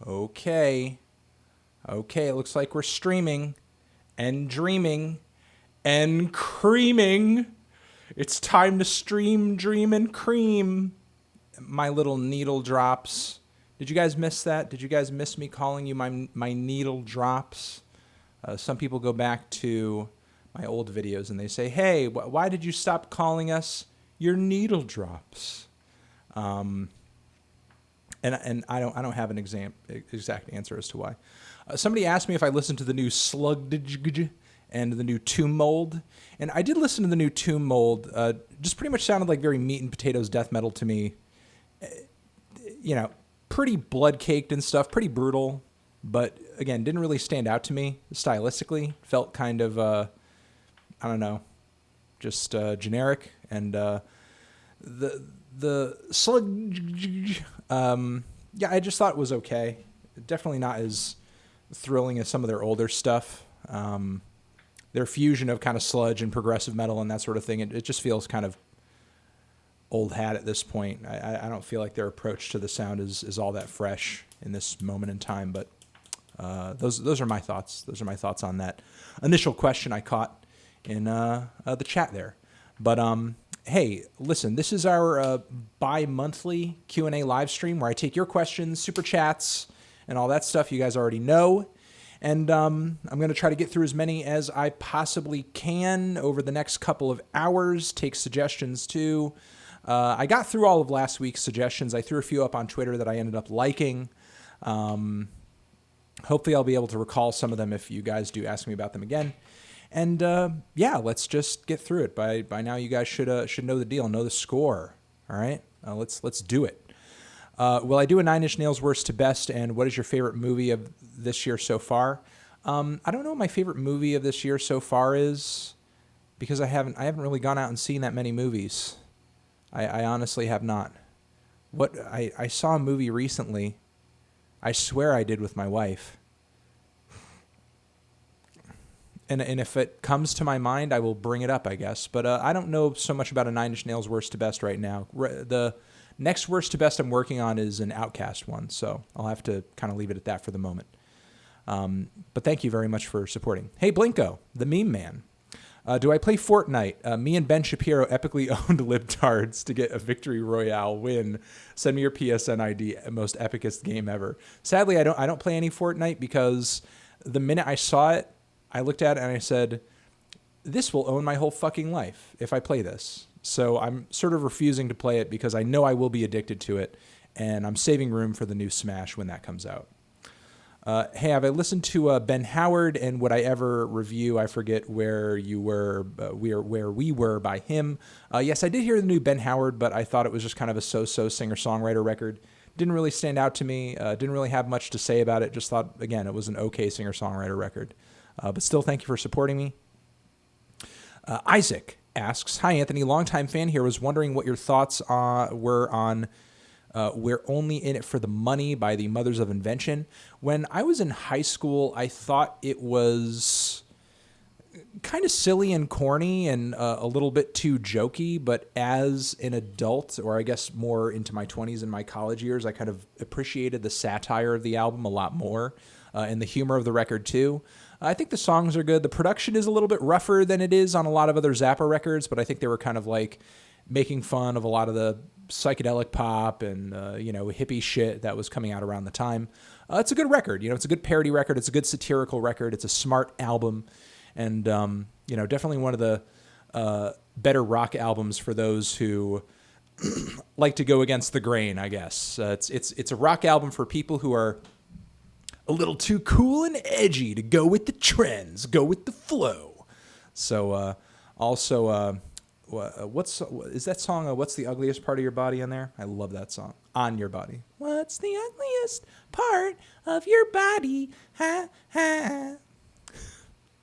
Okay. Okay, it looks like we're streaming and dreaming and creaming. It's time to stream, dream, and cream. My little needle drops. Did you guys miss that? Did you guys miss me calling you my needle drops? Some people go back to my old videos and they say, "Hey, why did you stop calling us your needle drops?" And I don't have an exact answer as to why. Somebody asked me if I listened to the new Slug and the new Tomb Mold, and I did listen to the new Tomb Mold. Just pretty much sounded like very meat and potatoes death metal to me. Pretty blood caked and stuff, pretty brutal, but again, didn't really stand out to me stylistically. Felt kind of I don't know, just generic. And the Slug, I just thought it was okay. Definitely not as thrilling as some of their older stuff. Their fusion of kind of sludge and progressive metal and that sort of thing, it just feels kind of old hat at this point. I don't feel like their approach to the sound is all that fresh in this moment in time, but those are my thoughts. Those are my thoughts on that initial question I caught in the chat there. But hey, listen, this is our bi-monthly Q&A live stream where I take your questions, super chats, and all that stuff you guys already know. And I'm going to try to get through as many as I possibly can over the next couple of hours, take suggestions too. I got through all of last week's suggestions. I threw a few up on Twitter that I ended up liking. Hopefully I'll be able to recall some of them if you guys do ask me about them again. And let's just get through it. By now you guys should know the deal, know the score. All right, let's do it. Will I do a Nine Inch Nails worst to best? And what is your favorite movie of this year so far? I don't know what my favorite movie of this year so far is, because I haven't really gone out and seen that many movies. I honestly have not. I saw a movie recently. I swear I did with my wife. And if it comes to my mind, I will bring it up, I guess. But I don't know so much about a Nine Inch Nails worst to best right now. The next worst to best I'm working on is an Outcast one, so I'll have to kind of leave it at that for the moment. But thank you very much for supporting. Hey, Blinko, the meme man. Do I play Fortnite? Me and Ben Shapiro epically owned libtards to get a victory royale win. Send me your PSN ID, most epicest game ever. Sadly, I don't play any Fortnite because the minute I saw it, I looked at it and I said, this will own my whole fucking life if I play this. So I'm sort of refusing to play it because I know I will be addicted to it, and I'm saving room for the new Smash when that comes out. Hey, have I listened to Ben Howard, and would I ever review, I forget where you were, where we were by him? Yes, I did hear the new Ben Howard, but I thought it was just kind of a so-so singer-songwriter record. Didn't really stand out to me. Didn't really have much to say about it. Just thought, again, it was an okay singer-songwriter record. But still, thank you for supporting me. Isaac asks, hi, Anthony, longtime fan here, was wondering what your thoughts were on We're Only in It for the Money by the Mothers of Invention. When I was in high school, I thought it was kind of silly and corny and a little bit too jokey, but as an adult, or I guess more into my 20s and my college years, I kind of appreciated the satire of the album a lot more, and the humor of the record too. I think the songs are good. The production is a little bit rougher than it is on a lot of other Zappa records, but I think they were kind of like making fun of a lot of the psychedelic pop and hippie shit that was coming out around the time. It's a good record. It's a good parody record. It's a good satirical record. It's a smart album, and definitely one of the better rock albums for those who like to go against the grain, I guess. It's a rock album for people who are a little too cool and edgy to go with the trends, go with the flow. So also, is that song, What's the Ugliest Part of Your Body on there? I love that song. On Your Body. What's the ugliest part of your body? Ha, ha.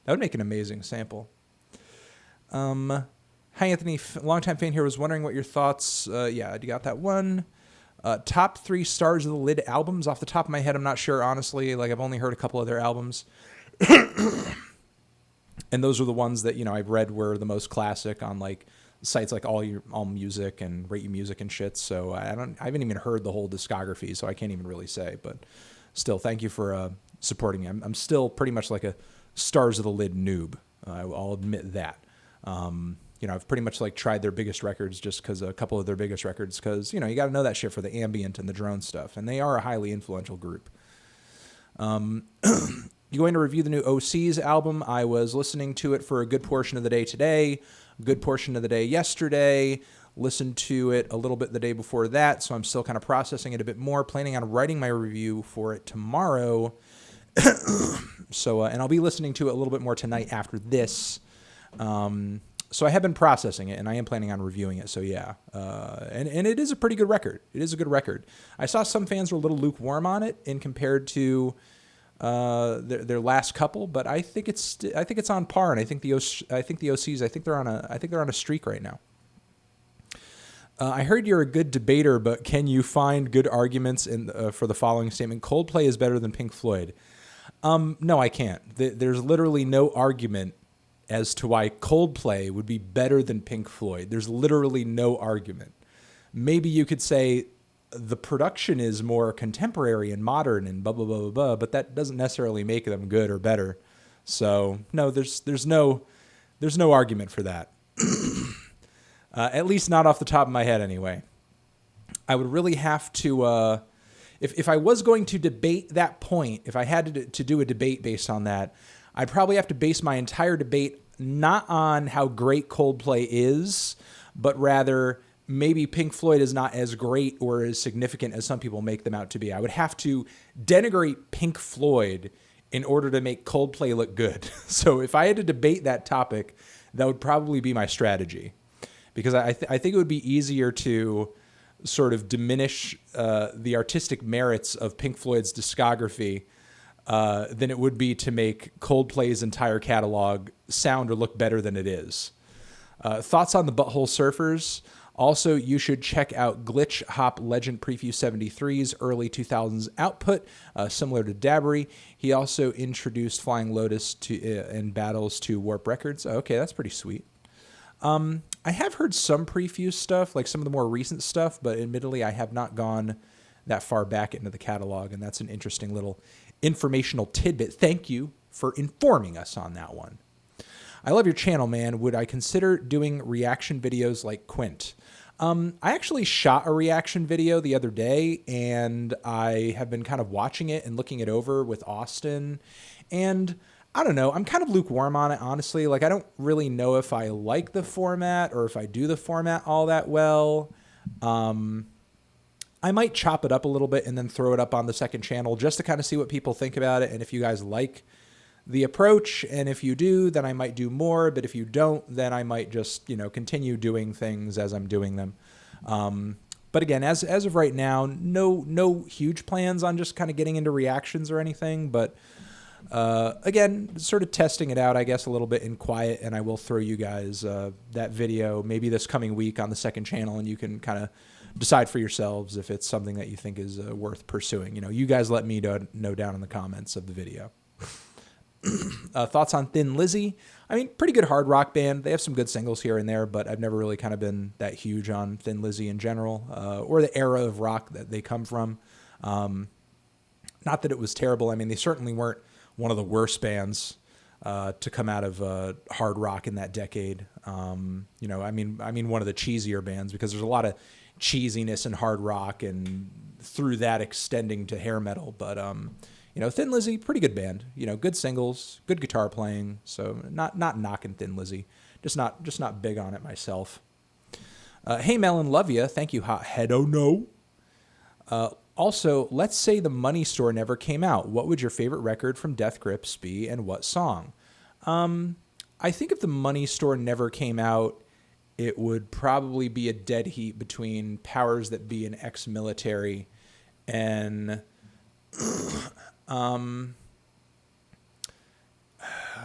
That would make an amazing sample. Hi, Anthony, longtime fan here, was wondering what your thoughts, you got that one. Top 3 Stars of the Lid albums. Off the top of my head, I'm not sure, honestly. Like, I've only heard a couple of their albums. And those are the ones that, I've read were the most classic on, like, sites like All Music and Rate You Music and shit. So I haven't even heard the whole discography, so I can't even really say. But still, thank you for supporting me. I'm still pretty much like a stars of the lid noob. I'll admit that. I've pretty much like tried their biggest records just because a couple of their biggest records, because, you got to know that shit for the ambient and the drone stuff. And they are a highly influential group. You going to review the new OC's album? I was listening to it for a good portion of the day today, a good portion of the day yesterday, listened to it a little bit the day before that. So I'm still kind of processing it a bit more, planning on writing my review for it tomorrow. And I'll be listening to it a little bit more tonight after this. So I have been processing it, and I am planning on reviewing it. So yeah, and it is a pretty good record. It is a good record. I saw some fans were a little lukewarm on it in compared to their last couple, but I think it's on par. And I think the OCs they're on a streak right now. I heard you're a good debater, but can you find good arguments for the following statement? Coldplay is better than Pink Floyd. No, I can't. There's literally no argument as to why Coldplay would be better than Pink Floyd. There's literally no argument. Maybe you could say the production is more contemporary and modern and blah, blah, blah, blah, blah, but that doesn't necessarily make them good or better. So no, there's no argument for that. At least not off the top of my head anyway. I would really have to, if I was going to debate that point, if I had to do a debate based on that, I'd probably have to base my entire debate not on how great Coldplay is, but rather maybe Pink Floyd is not as great or as significant as some people make them out to be. I would have to denigrate Pink Floyd in order to make Coldplay look good. So if I had to debate that topic, that would probably be my strategy. Because I think it would be easier to sort of diminish the artistic merits of Pink Floyd's discography than it would be to make Coldplay's entire catalog sound or look better than it is. Thoughts on the Butthole Surfers? Also, you should check out Glitch Hop Legend Preview 73's early 2000s output, similar to Dabbery. He also introduced Flying Lotus and Battles to Warp Records. Okay, that's pretty sweet. I have heard some Prefuse stuff, like some of the more recent stuff, but admittedly I have not gone that far back into the catalog, and that's an interesting little informational tidbit. Thank you for informing us on that one. I love your channel, man. Would I consider doing reaction videos like Quint? I actually shot a reaction video the other day, and I have been kind of watching it and looking it over with Austin, and I don't know. I'm kind of lukewarm on it, honestly. Like, I don't really know if I like the format or if I do the format all that well. I might chop it up a little bit and then throw it up on the second channel just to kind of see what people think about it. And if you guys like the approach, and if you do, then I might do more. But if you don't, then I might just, continue doing things as I'm doing them. But again, as of right now, no huge plans on just kind of getting into reactions or anything. But again, sort of testing it out, I guess, a little bit in quiet, and I will throw you guys that video maybe this coming week on the second channel, and you can kind of decide for yourselves if it's something that you think is worth pursuing. You guys let me know down in the comments of the video. Thoughts on Thin Lizzy? I mean, pretty good hard rock band. They have some good singles here and there, but I've never really kind of been that huge on Thin Lizzy in general, or the era of rock that they come from. Not that it was terrible. I mean, they certainly weren't one of the worst bands to come out of hard rock in that decade. I mean one of the cheesier bands, because there's a lot of cheesiness in hard rock, and through that extending to hair metal. But Thin Lizzy, pretty good band. Good singles, good guitar playing. So not knocking Thin Lizzy, just not big on it myself. Hey Melon, love ya. Thank you, Hothead. Oh no. Also, let's say the Money Store never came out. What would your favorite record from Death Grips be, and what song? I think if the Money Store never came out, it would probably be a dead heat between Powers That Be and Ex-Military, and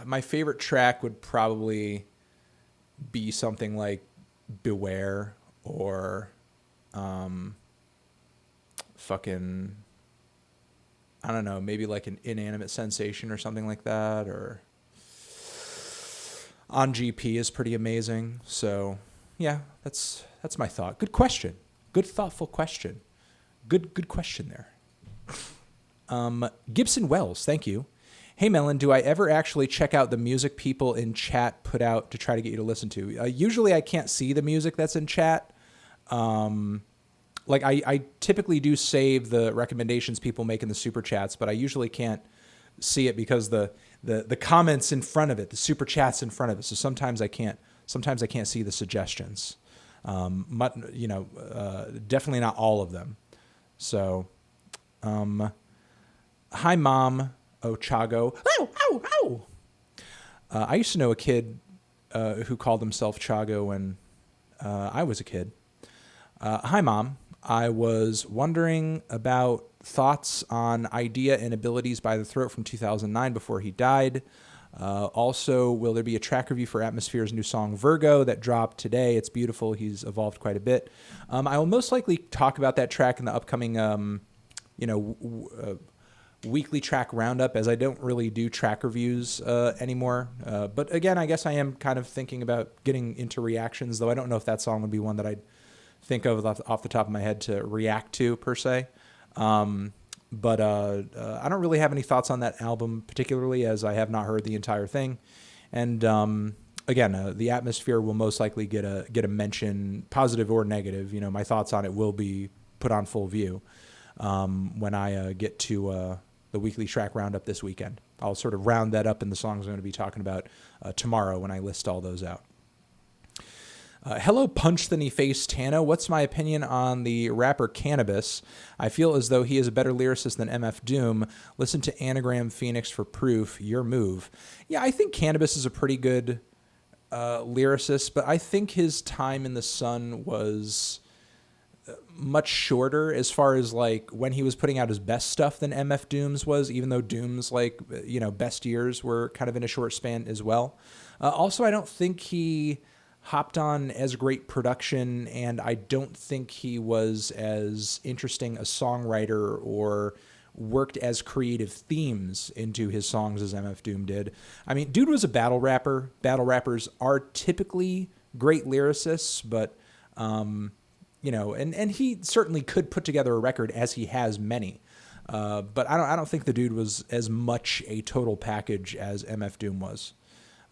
my favorite track would probably be something like Beware, or I don't know, maybe like an Inanimate Sensation or something like that, or On GP is pretty amazing. So yeah, that's my thought. Good question. Good thoughtful question. Good question there. Gibson Wells, thank you. Hey, Melon, do I ever actually check out the music people in chat put out to try to get you to listen to? Usually I can't see the music that's in chat. Like I typically do save the recommendations people make in the super chats, but I usually can't see it because the comments in front of it, the super chats in front of it. So sometimes I can't see the suggestions. Definitely not all of them. So, hi, Mom. Oh, Chago. Ow, ow, ow. I used to know a kid who called himself Chago when I was a kid. Hi, Mom. I was wondering about thoughts on Idea and Abilities by the Throat from 2009 before he died. Also, will there be a track review for Atmosphere's new song Virgo that dropped today? It's beautiful. He's evolved quite a bit. I will most likely talk about that track in the upcoming, weekly track roundup, as I don't really do track reviews anymore. But again, I guess I am kind of thinking about getting into reactions, though I don't know if that song would be one that I'd think of off the top of my head to react to per se. But I don't really have any thoughts on that album particularly, as I have not heard the entire thing. And again, the Atmosphere will most likely get a mention, positive or negative. You know, my thoughts on it will be put on full view when I get to the weekly track roundup this weekend. I'll sort of round that up in the songs I'm going to be talking about tomorrow when I list all those out. Hello, Punch the Knee Face Tana. What's my opinion on the rapper Cannabis? I feel as though he is a better lyricist than MF Doom. Listen to Anagram Phoenix for proof. Your move. Yeah, I think Cannabis is a pretty good lyricist, but I think his time in the sun was much shorter as far as like when he was putting out his best stuff than MF Doom's was, even though Doom's best years were kind of in a short span as well. Also, I don't think he hopped on as great production, and I don't think he was as interesting a songwriter or worked as creative themes into his songs as MF Doom did. I mean, dude was a battle rapper. Battle rappers are typically great lyricists, but and he certainly could put together a record, as he has many. But I don't think the dude was as much a total package as MF Doom was.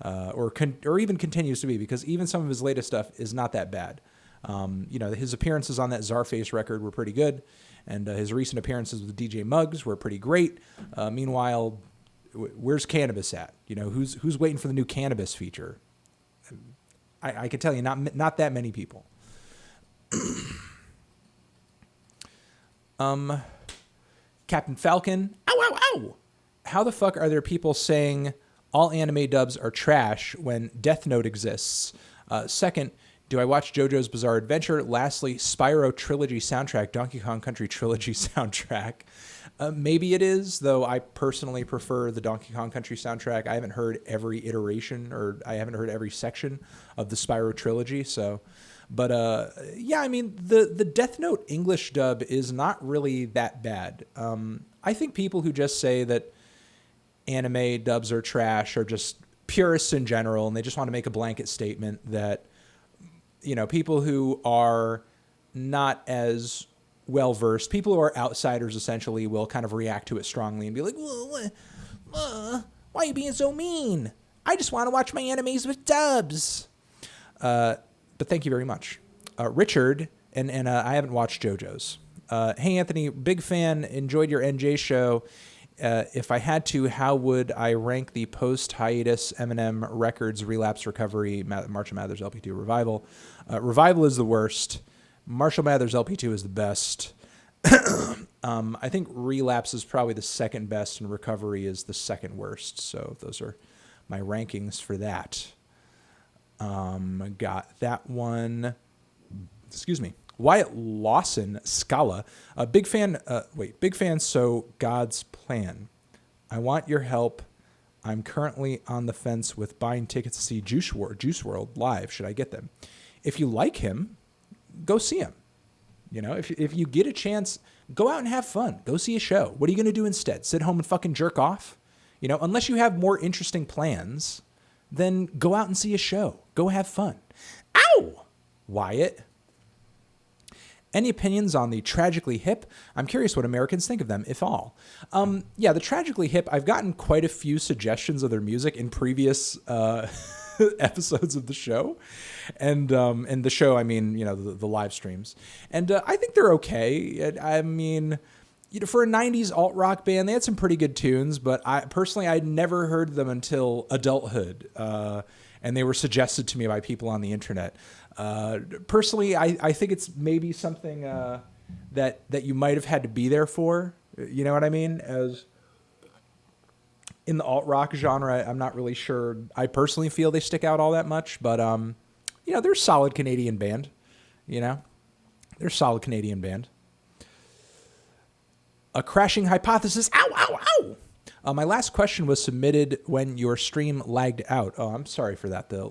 Or even continues to be, because even some of his latest stuff is not that bad. His appearances on that Czarface record were pretty good, and his recent appearances with DJ Muggs were pretty great. Meanwhile, where's Cannabis at? Who's waiting for the new Cannabis feature? I can tell you, not that many people. Captain Falcon. Ow, ow, ow! How the fuck are there people saying all anime dubs are trash when Death Note exists? Second, do I watch JoJo's Bizarre Adventure? Lastly, Spyro Trilogy soundtrack, Donkey Kong Country Trilogy soundtrack. Maybe it is, though I personally prefer the Donkey Kong Country soundtrack. I haven't heard every iteration, or I haven't heard every section of the Spyro Trilogy, so... But yeah, I mean, the Death Note English dub is not really that bad. I think people who just say that anime dubs are trash are just purists in general, and they just want to make a blanket statement that, people who are not as well-versed, people who are outsiders essentially, will kind of react to it strongly and be like, why are you being so mean? I just want to watch my animes with dubs. But thank you very much. Richard, and I haven't watched JoJo's. Hey, Anthony, big fan, enjoyed your NJ show. If I had to, how would I rank the post-hiatus Eminem Records Relapse Recovery Marshall Mathers LP2 Revival? Revival is the worst. Marshall Mathers LP2 is the best. I think Relapse is probably the second best, and Recovery is the second worst. So those are my rankings for that. Got that one. Excuse me. Wyatt Lawson, Scala. Big fan. Big fan. So God's Plan. I want your help. I'm currently on the fence with buying tickets to see Juice WRLD live. Should I get them? If you like him, go see him. If you get a chance, go out and have fun. Go see a show. What are you going to do instead? Sit home and fucking jerk off? Unless you have more interesting plans, then go out and see a show. Go have fun. Ow! Wyatt. Any opinions on the Tragically Hip? I'm curious what Americans think of them, if all. Yeah, the Tragically Hip, I've gotten quite a few suggestions of their music in previous episodes of the show. And the show, I mean, the live streams. And I think they're okay. I mean, for a 90s alt-rock band, they had some pretty good tunes, but I'd never heard them until adulthood. And they were suggested to me by people on the internet. Personally, I think it's maybe something that you might have had to be there for. You know what I mean? As in the alt-rock genre, I'm not really sure. I personally feel they stick out all that much, but they're a solid Canadian band. They're a solid Canadian band. A crashing hypothesis. Ow, ow, ow! My last question was submitted when your stream lagged out. Oh, I'm sorry for that. The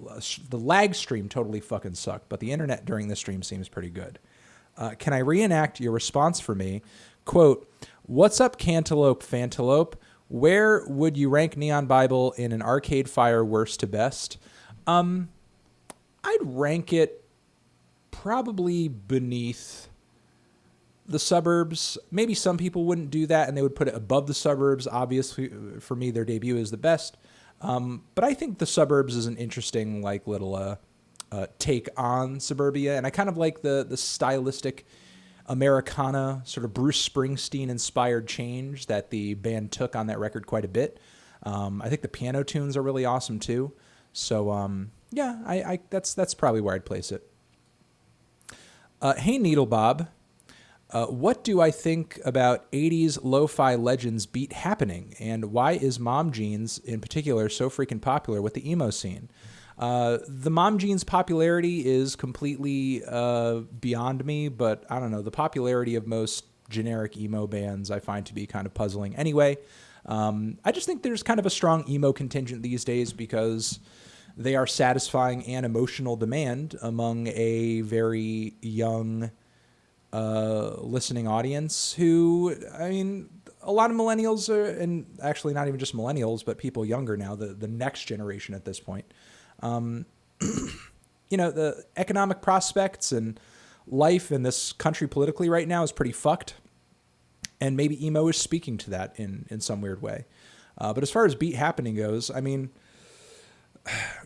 lag stream totally fucking sucked, but the internet during the stream seems pretty good. Can I reenact your response for me? Quote, "What's up, Cantaloupe Fantaloupe? Where would you rank Neon Bible in an Arcade Fire worst to best?" I'd rank it probably beneath the Suburbs. Maybe some people wouldn't do that and they would put it above the Suburbs. Obviously, for me, their debut is the best. But I think the Suburbs is an interesting, little take on Suburbia. And I kind of like the stylistic Americana, sort of Bruce Springsteen-inspired change that the band took on that record quite a bit. I think the piano tunes are really awesome, too. So, yeah, that's probably where I'd place it. Hey, Needle Bob. What do I think about 80s lo-fi legends beat happening, and why is Mom Jeans in particular so freaking popular with the emo scene? The Mom Jeans popularity is completely beyond me, but I don't know. The popularity of most generic emo bands I find to be kind of puzzling. Anyway, I just think there's kind of a strong emo contingent these days because they are satisfying an emotional demand among a very young listening audience who, I mean, a lot of millennials are, and actually not even just millennials, but people younger now, the next generation at this point. The economic prospects and life in this country politically right now is pretty fucked. And maybe emo is speaking to that in some weird way. But as far as Beat Happening goes, I mean,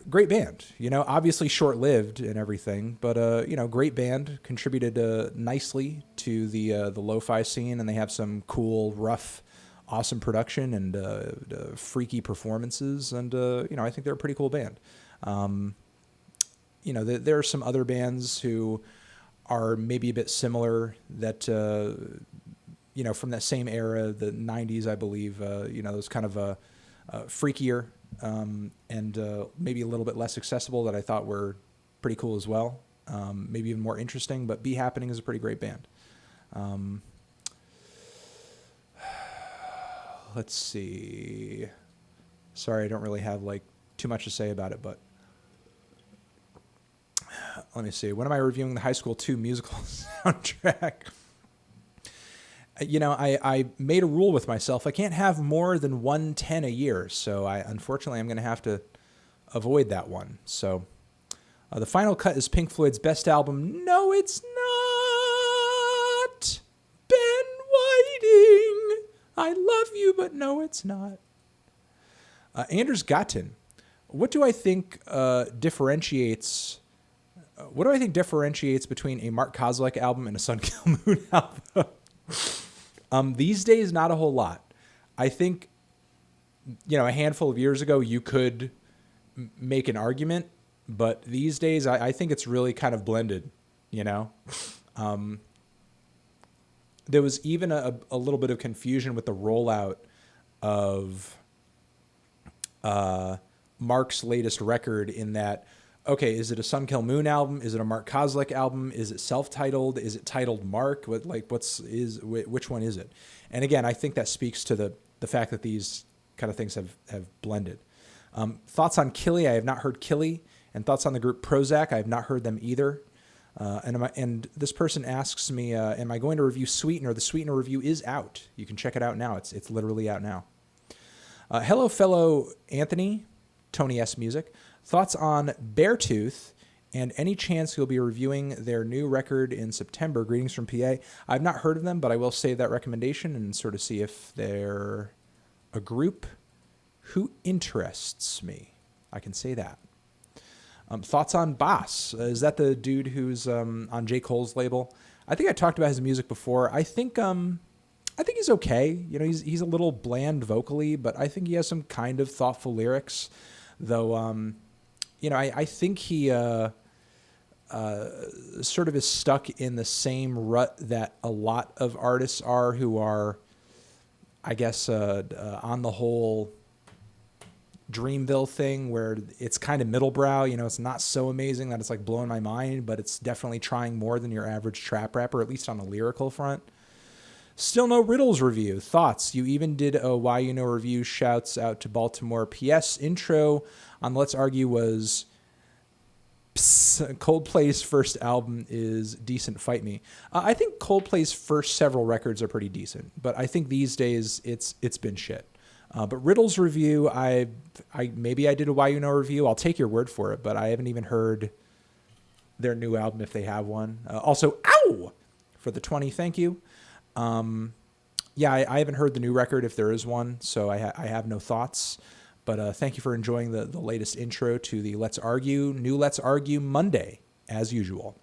great band, obviously short-lived and everything, but, great band, contributed nicely to the lo-fi scene, and they have some cool, rough, awesome production and freaky performances, and, I think they're a pretty cool band. There are some other bands who are maybe a bit similar that, from that same era, the 90s, I believe, those kind of freakier, and maybe a little bit less accessible that I thought were pretty cool as well. Maybe even more interesting, but Be Happening is a pretty great band. Let's see. Sorry, I don't really have too much to say about it, but let me see. When am I reviewing the High School 2 musical soundtrack? I made a rule with myself. I can't have more than 110 a year. So unfortunately, I'm going to have to avoid that one. So the final cut is Pink Floyd's best album. No, it's not. Ben Whiting. I love you, but no, it's not. Anders Gattin. What do I think differentiates between a Mark Kozlek album and a Sun Kill Moon album? These days, not a whole lot. I think, a handful of years ago, you could make an argument, but these days, I think it's really kind of blended, There was even a little bit of confusion with the rollout of Mark's latest record in that, okay, is it a Sun Kill Moon album? Is it a Mark Kozlek album? Is it self-titled? Is it titled Mark? Which one is it? And again, I think that speaks to the fact that these kind of things have blended. Thoughts on Killy? I have not heard Killy. And thoughts on the group Prozac? I have not heard them either. And this person asks me, am I going to review Sweetener? The Sweetener review is out. You can check it out now. It's literally out now. Hello, fellow Anthony, Tony S. Music. Thoughts on Beartooth And any chance you'll be reviewing their new record in September? Greetings from PA. I've not heard of them, but I will save that recommendation and sort of see if they're a group who interests me. I can say that. Thoughts on Boss? Is that the dude who's on J. Cole's label? I think I talked about his music before. I think he's okay. You know, he's a little bland vocally, but I think he has some kind of thoughtful lyrics. Though, you know, I think he sort of is stuck in the same rut that a lot of artists are who are, I guess, on the whole Dreamville thing where it's kind of middlebrow. You know, it's not so amazing that it's like blowing my mind, but it's definitely trying more than your average trap rapper, at least on a lyrical front. Still no Riddles review. Thoughts? You even did a Why You Know review. Shouts out to Baltimore. P.S. Intro on Let's Argue was Coldplay's first album is decent. Fight Me. I think Coldplay's first several records are pretty decent, but I think these days it's been shit. But Riddles review, I maybe I did a Why You Know review. I'll take your word for it, but I haven't even heard their new album if they have one. Also, ow! For the 20, thank you. Yeah, I haven't heard the new record if there is one, so I have no thoughts. But thank you for enjoying the latest intro to the Let's Argue, new Let's Argue Monday, as usual.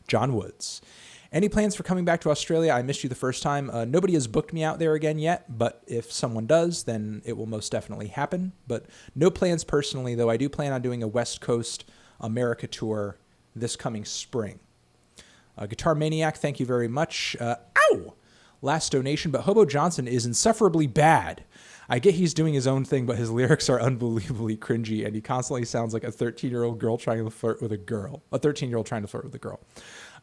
John Woods. Any plans for coming back to Australia? I missed you the first time. Nobody has booked me out there again yet, but if someone does, then it will most definitely happen. But no plans personally, though I do plan on doing a West Coast America tour this coming spring. Guitar Maniac, thank you very much. Ow! Last donation, but Hobo Johnson is insufferably bad. I get he's doing his own thing, but his lyrics are unbelievably cringy, and he constantly sounds like a 13-year-old girl trying to flirt with a girl. A 13-year-old trying to flirt with a girl.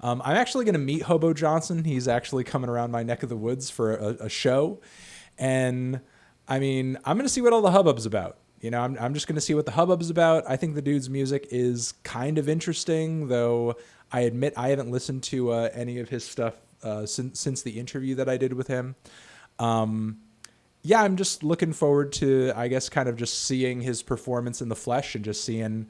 I'm actually going to meet Hobo Johnson. He's actually coming around my neck of the woods for a show. And, I mean, I'm going to see what all the hubbub's about. You know, I'm just going to see what the hubbub's about. I think the dude's music is kind of interesting, though I admit I haven't listened to any of his stuff since the interview that I did with him. Yeah, I'm just looking forward to, I guess, kind of just seeing his performance in the flesh and just seeing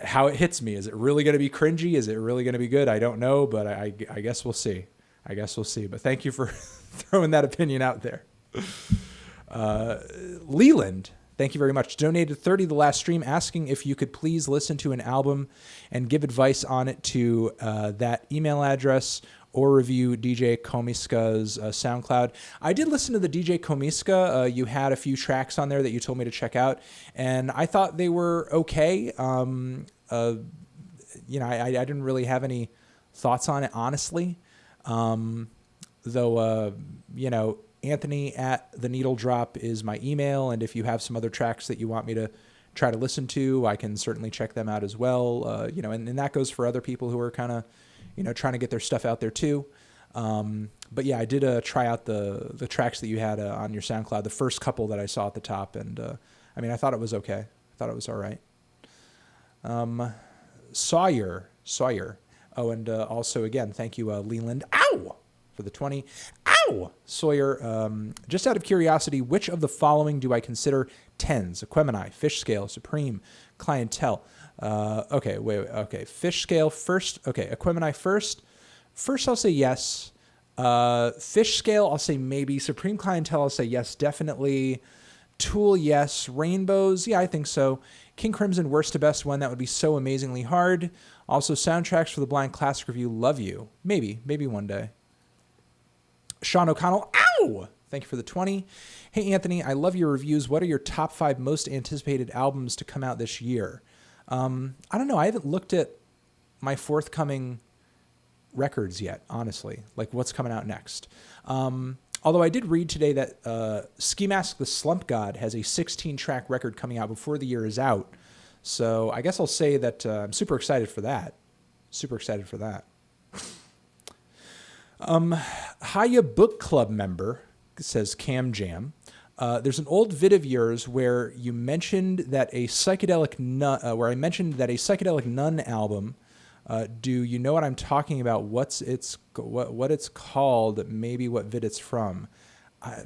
how it hits me. Is it really going to be cringy? Is it really going to be good? I don't know, but I guess we'll see. But thank you for throwing that opinion out there. Leland, thank you very much. Donated 30 the last stream, asking if you could please listen to an album and give advice on it to that email address or review DJ Komiska's SoundCloud. I did listen to the DJ Komiska. You had a few tracks on there that you told me to check out, and I thought they were okay. You know, I didn't really have any thoughts on it, honestly. Though, you know, Anthony at The Needle Drop is my email, and if you have some other tracks that you want me to try to listen to, I can certainly check them out as well. You know, and that goes for other people who are kind of, you know, trying to get their stuff out there too. But yeah, I did try out the tracks that you had on your SoundCloud, the first couple that I saw at the top, and I mean, I thought it was okay. I thought it was all right. Sawyer. Oh, and also again, thank you, Leland. Ow! For the 20. Ow! Sawyer, just out of curiosity, which of the following do I consider tens? Equemini, Fish Scale, Supreme, Clientele. Okay, wait. Okay, Fish Scale first. Okay, Equemini first. First, I'll say yes. Fish Scale, I'll say maybe. Supreme Clientele, I'll say yes, definitely. Tool, yes. Rainbows, yeah, I think so. King Crimson, worst to best one. That would be so amazingly hard. Also, soundtracks for the Blind Classic Review. Love you. Maybe one day. Sean O'Connell, ow! Thank you for the 20. Hey, Anthony, I love your reviews. What are your top 5 most anticipated albums to come out this year? I don't know. I haven't looked at my forthcoming records yet, honestly, like what's coming out next. Although I did read today that Ski Mask the Slump God has a 16-track record coming out before the year is out. So I guess I'll say that I'm super excited for that. Hiya Book Club member, says Cam Jam. There's an old vid of yours where you mentioned that a psychedelic nun album. Do you know what I'm talking about? What it's called? Maybe what vid it's from.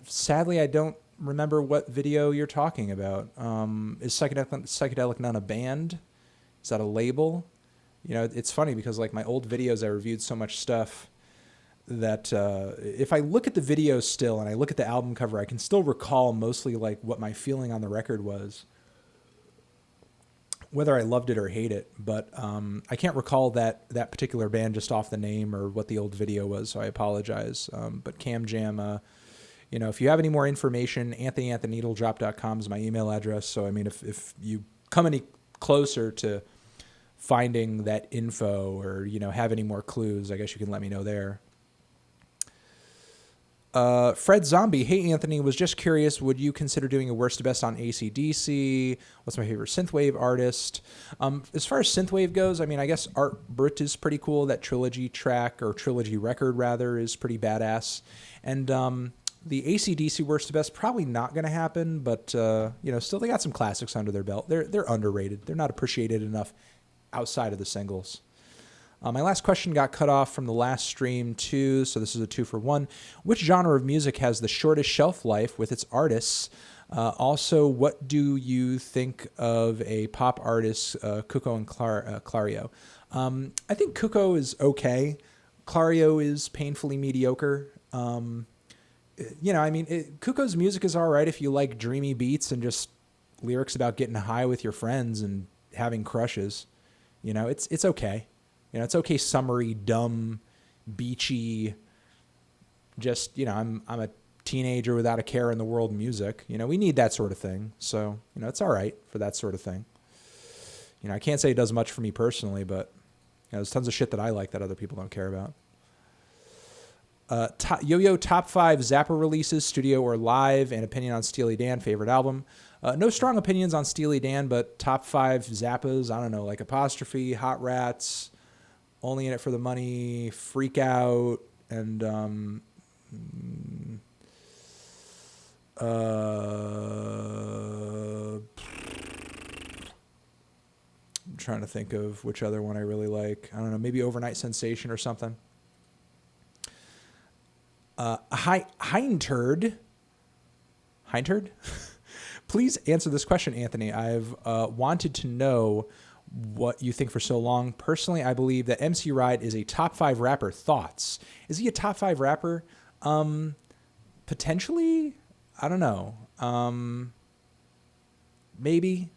Sadly, I don't remember what video you're talking about. Is Psychedelic Nun a band? Is that a label? You know, it's funny because like my old videos, I reviewed so much stuff that if I look at the video still and I look at the album cover, I can still recall mostly like what my feeling on the record was, whether I loved it or hate it. But I can't recall that particular band just off the name or what the old video was, so I apologize. But Cam Jam, you know, if you have any more information, anthony@theneedledrop.com is my email address. So, I mean, if you come any closer to finding that info or, you know, have any more clues, I guess you can let me know there. Fred Zombie, hey Anthony, was just curious, would you consider doing a worst to best on AC/DC? What's my favorite synthwave artist? As far as synthwave goes, I mean, I guess Art Brut is pretty cool. That trilogy track, or trilogy record rather, is pretty badass. And the AC/DC worst to best, probably not going to happen, but you know, still they got some classics under their belt. They're underrated. They're not appreciated enough outside of the singles. My last question got cut off from the last stream too, so this is a 2-for-1. Which genre of music has the shortest shelf life with its artists? Also, what do you think of a pop artist, Cuco and Clario? I think Cuco is okay. Clario is painfully mediocre. You know, I mean, Cuco's music is all right if you like dreamy beats and just lyrics about getting high with your friends and having crushes. You know, it's okay. You know, it's okay, summery, dumb, beachy, just, you know, I'm a teenager without a care in the world music. You know, we need that sort of thing. So, you know, it's all right for that sort of thing. You know, I can't say it does much for me personally, but you know, there's tons of shit that I like that other people don't care about. Yo-Yo top 5 Zappa releases, studio or live, and opinion on Steely Dan, favorite album. No strong opinions on Steely Dan, but top 5 Zappas, I don't know, like Apostrophe, Hot Rats, Only in It for the Money, Freak Out, and I'm trying to think of which other one I really like. I don't know, maybe Overnight Sensation or something. Heinturd? Please answer this question, Anthony. I've wanted to know what you think for so long. Personally, I believe that MC Ride is a top 5 rapper. Thoughts? Is he a top 5 rapper? Potentially. I don't know. Maybe.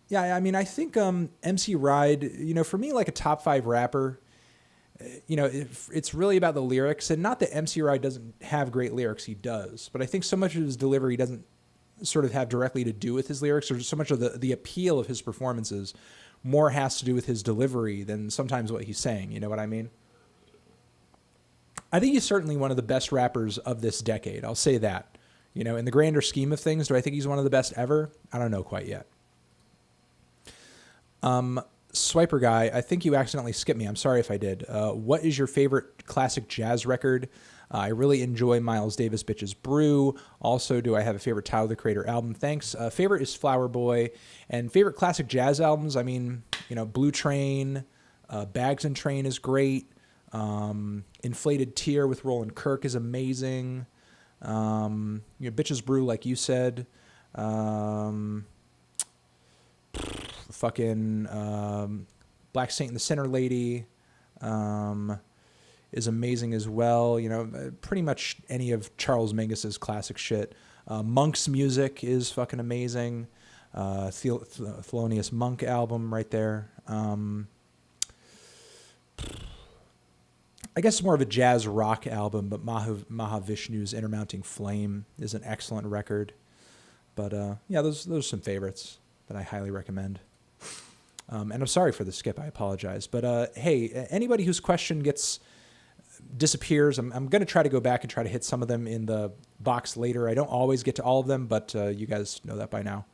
Yeah, I mean, I think MC Ride, you know, for me, like a top 5 rapper, you know, it's really about the lyrics. And not that MC Ride doesn't have great lyrics. He does. But I think so much of his delivery doesn't sort of have directly to do with his lyrics, or so much of the appeal of his performances more has to do with his delivery than sometimes what he's saying. You know what I mean? I think he's certainly one of the best rappers of this decade. I'll say that. You know, in the grander scheme of things, do I think he's one of the best ever? I don't know quite yet. Swiper guy, I think you accidentally skipped me. I'm sorry if I did. What is your favorite classic jazz record? I really enjoy Miles Davis' Bitches Brew. Also, do I have a favorite Tyler, the Creator album? Thanks. Favorite is Flower Boy. And favorite classic jazz albums, I mean, you know, Blue Train, Bags and Train is great. Inflated Tear with Roland Kirk is amazing. You know, Bitches Brew, like you said. Black Saint and the Sinner Lady is amazing as well. You know, pretty much any of Charles Mingus's classic shit. Monk's music is fucking amazing. Thelonious Monk album right there. I guess it's more of a jazz rock album, but Mahavishnu's Intermounting Flame is an excellent record. But yeah, those are some favorites that I highly recommend. And I'm sorry for the skip. I apologize. But hey, anybody whose question disappears, I'm going to try to go back and try to hit some of them in the box later. I don't always get to all of them, but you guys know that by now.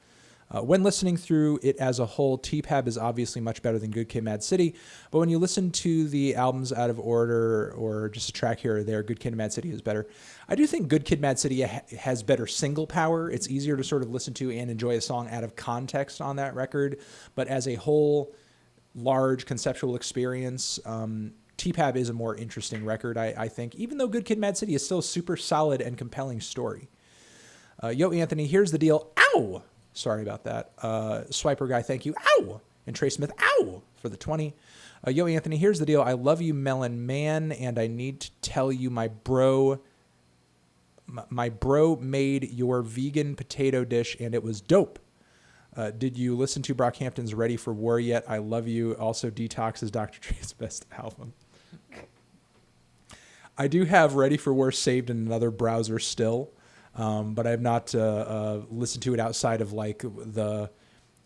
When listening through it as a whole, T-Pab is obviously much better than Good Kid, Mad City. But when you listen to the albums out of order or just a track here or there, Good Kid, Mad City is better. I do think Good Kid, Mad City has better single power. It's easier to sort of listen to and enjoy a song out of context on that record. But as a whole, large conceptual experience, T-Pab is a more interesting record, I think, even though Good Kid, Mad City is still a super solid and compelling story. Yo, Anthony, here's the deal. Ow! Sorry about that. Swiper guy, thank you. Ow! And Trey Smith, ow, for the 20. Yo, Anthony, here's the deal. I love you, Melon Man, and I need to tell you my bro made your vegan potato dish, and it was dope. Did you listen to Brockhampton's Ready for War yet? I love you. Also, Detox is Dr. Dre's best album. I do have Ready for War saved in another browser still, but I have not listened to it outside of like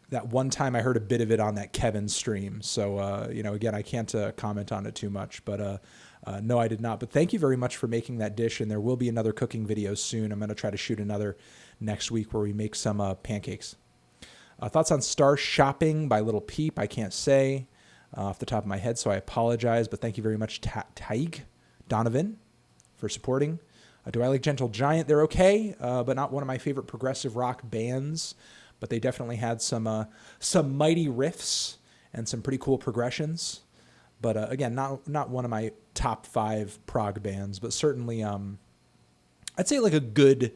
that one time I heard a bit of it on that Kevin stream. So, again, I can't comment on it too much, but no, I did not. But thank you very much for making that dish, and there will be another cooking video soon. I'm going to try to shoot another next week where we make some pancakes. Thoughts on Star Shopping by Little Peep? I can't say off the top of my head, so I apologize. But thank you very much, Taig Donovan, for supporting. Do I like Gentle Giant? They're okay, but not one of my favorite progressive rock bands. But they definitely had some mighty riffs and some pretty cool progressions. But again, not one of my top 5 prog bands, but certainly I'd say like a good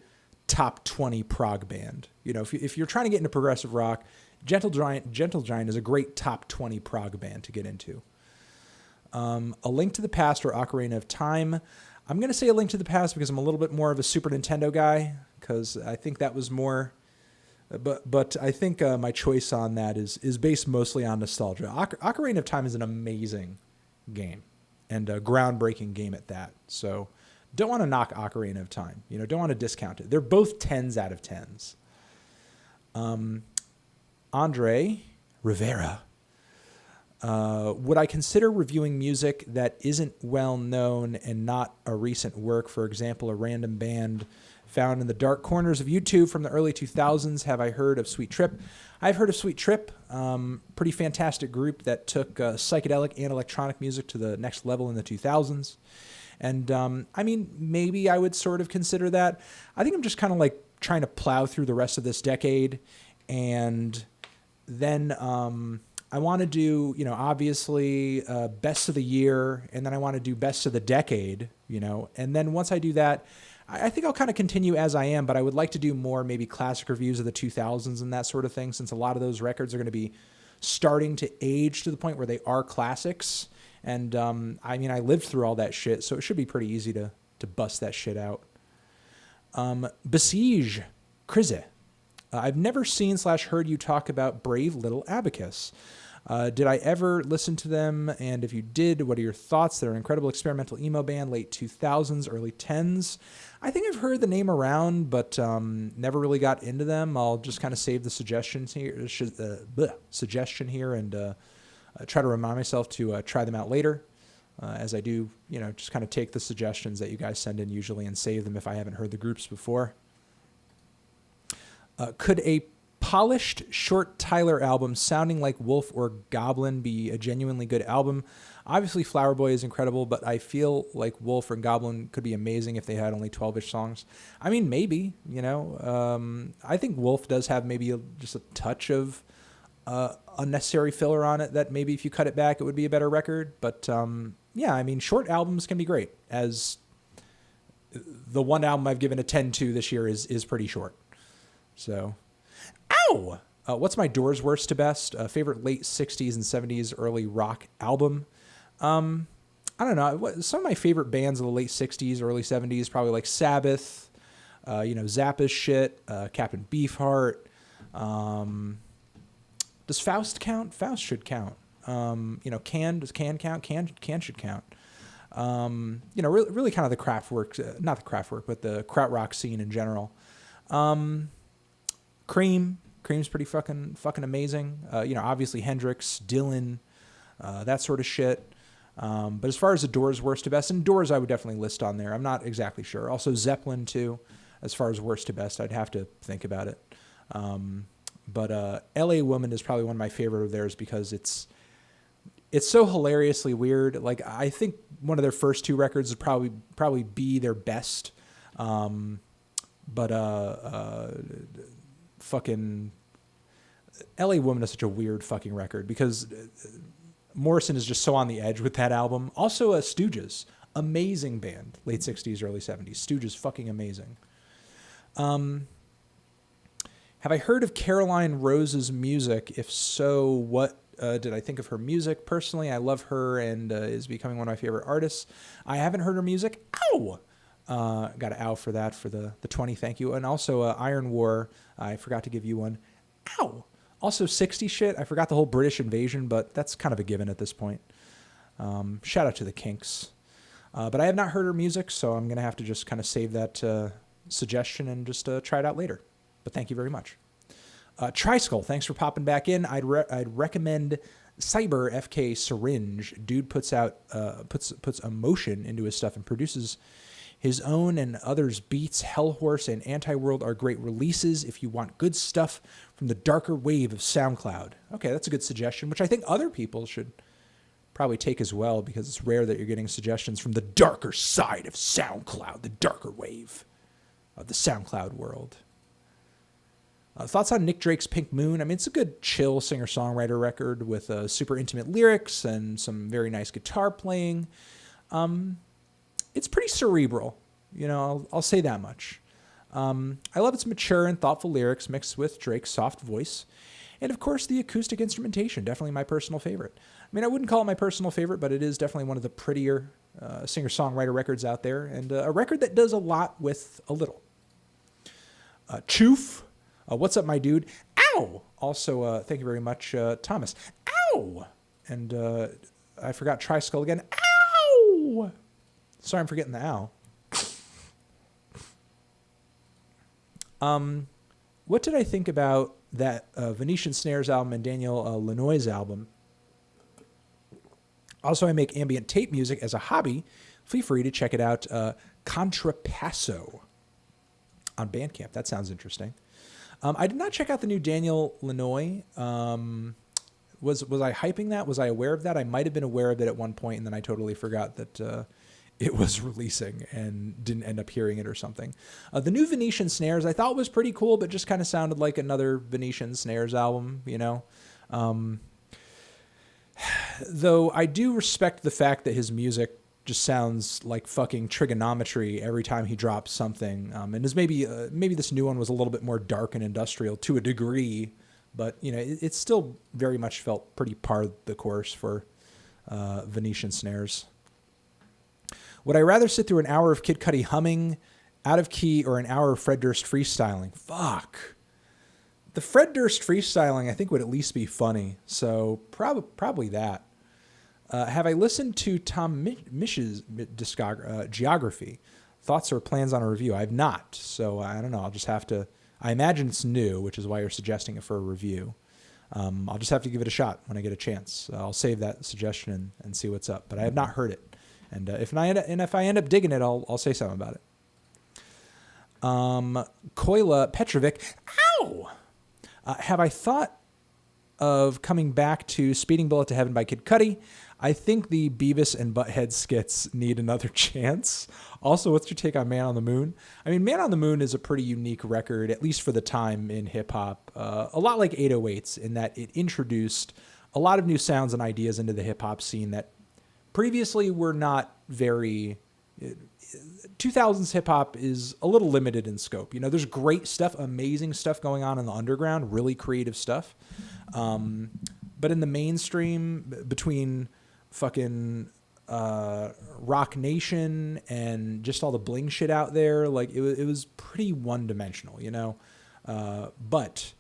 top 20 prog band. If you're trying to get into progressive rock, Gentle Giant is a great top 20 prog band to get into. A Link to the Past or Ocarina of Time. I'm going to say A Link to the Past because I'm a little bit more of a Super Nintendo guy, because I think that was more. But I think my choice on that is based mostly on nostalgia. Ocarina of Time is an amazing game, and a groundbreaking game at that. So don't want to knock Ocarina of Time. Don't want to discount it. They're both 10s out of 10s. Andre Rivera. Would I consider reviewing music that isn't well known and not a recent work? For example, a random band found in the dark corners of YouTube from the early 2000s. Have I heard of Sweet Trip? I've heard of Sweet Trip. Pretty fantastic group that took psychedelic and electronic music to the next level in the 2000s. And maybe I would sort of consider that. I think I'm just kind of like trying to plow through the rest of this decade. And then I want to do, obviously best of the year. And then I want to do best of the decade, And then once I do that, I think I'll kind of continue as I am, but I would like to do more maybe classic reviews of the 2000s and that sort of thing, since a lot of those records are going to be starting to age to the point where they are classics. And I lived through all that shit, so it should be pretty easy to bust that shit out. Besiege, Krize. I've never seen/heard you talk about Brave Little Abacus. Did I ever listen to them? And if you did, what are your thoughts? They're an incredible experimental emo band, late 2000s, early 10s. I think I've heard the name around, but never really got into them. I'll just kind of save the suggestion here and try to remind myself to try them out later. As I do, just kind of take the suggestions that you guys send in usually and save them if I haven't heard the groups before. Could a polished short Tyler album sounding like Wolf or Goblin be a genuinely good album? Obviously Flower Boy is incredible, but I feel like Wolf or Goblin could be amazing if they had only 12-ish songs. Maybe, I think Wolf does have maybe just a touch of unnecessary filler on it that maybe if you cut it back, it would be a better record. But short albums can be great, as the one album I've given a 10 to this year is pretty short. So, ow! What's my Doors worst to best? Favorite late 60s and 70s early rock album? I don't know. Some of my favorite bands of the late 60s, early 70s, probably like Sabbath, Zappa's shit, Captain Beefheart. Does Faust count? Faust should count. Does Can count? Can should count. Really kind of the Kraftwerk, not the Kraftwerk, but the krautrock scene in general. Cream's pretty fucking amazing. Obviously Hendrix, Dylan, that sort of shit. But as far as the Doors worst to best, and Doors I would definitely list on there. I'm not exactly sure. Also Zeppelin too, as far as worst to best. I'd have to think about it. But LA Woman is probably one of my favorite of theirs because it's so hilariously weird. Like, I think one of their first 2 records would probably be their best. Fucking LA Woman is such a weird fucking record because Morrison is just so on the edge with that album. Also, Stooges, amazing band, late 60s, early 70s. Stooges, fucking amazing. Have I heard of Caroline Rose's music? If so, what did I think of her music? Personally, I love her and is becoming one of my favorite artists. I haven't heard her music. Ow! Got an ow for that, for the 20, thank you. And also Iron War, I forgot to give you one. Ow! Also 60 shit, I forgot the whole British invasion, but that's kind of a given at this point. Shout out to the Kinks. But I have not heard her music, so I'm going to have to just kind of save that suggestion and just try it out later. But thank you very much. Triskull, thanks for popping back in. I'd recommend Cyber FK Syringe. Dude puts emotion into his stuff and produces his own and others' beats. Hellhorse and Anti-World are great releases if you want good stuff from the darker wave of SoundCloud. Okay, that's a good suggestion, which I think other people should probably take as well, because it's rare that you're getting suggestions from the darker side of SoundCloud, the darker wave of the SoundCloud world. Thoughts on Nick Drake's Pink Moon? I mean, it's a good, chill singer-songwriter record with super intimate lyrics and some very nice guitar playing. It's pretty cerebral, you know, I'll say that much. I love its mature and thoughtful lyrics mixed with Drake's soft voice. And, of course, the acoustic instrumentation, definitely my personal favorite. I mean, I wouldn't call it my personal favorite, but it is definitely one of the prettier singer-songwriter records out there, and a record that does a lot with a little. Choof. What's up, my dude? Ow! Also, thank you very much, Thomas. Ow! And I forgot Triskull again. Ow! Sorry, I'm forgetting the ow. What did I think about that Venetian Snares album and Daniel Lanois' album? Also, I make ambient tape music as a hobby. Feel free to check it out. Contrapasso on Bandcamp. That sounds interesting. I did not check out the new Daniel Lanois. Was I hyping that? Was I aware of that? I might have been aware of it at one point, and then I totally forgot that it was releasing and didn't end up hearing it or something. The new Venetian Snares I thought was pretty cool, but just kind of sounded like another Venetian Snares album, you know? Though I do respect the fact that his music just sounds like fucking trigonometry every time he drops something. And as maybe this new one was a little bit more dark and industrial to a degree, but you know, it still very much felt pretty par the course for Venetian Snares. Would I rather sit through an hour of Kid Cudi humming out of key or an hour of Fred Durst freestyling? Fuck. The Fred Durst freestyling, I think, would at least be funny. So probably that. Have I listened to Tom Mish's Geography? Thoughts or plans on a review? I have not. So I don't know. I'll just have to... I imagine it's new, which is why you're suggesting it for a review. I'll just have to give it a shot when I get a chance. I'll save that suggestion and see what's up. But I have not heard it. And if I end up digging it, I'll say something about it. Koila Petrovic. Ow! Have I thought of coming back to Speeding Bullet to Heaven by Kid Cudi? I think the Beavis and Butthead skits need another chance. Also, what's your take on Man on the Moon? I mean, Man on the Moon is a pretty unique record, at least for the time in hip-hop. A lot like 808s in that it introduced a lot of new sounds and ideas into the hip-hop scene that previously were not very... 2000s hip-hop is a little limited in scope. You know, there's great stuff, amazing stuff going on in the underground, really creative stuff. But in the mainstream, between fucking Rock Nation and just all the bling shit out there, like it was pretty one-dimensional, you know? But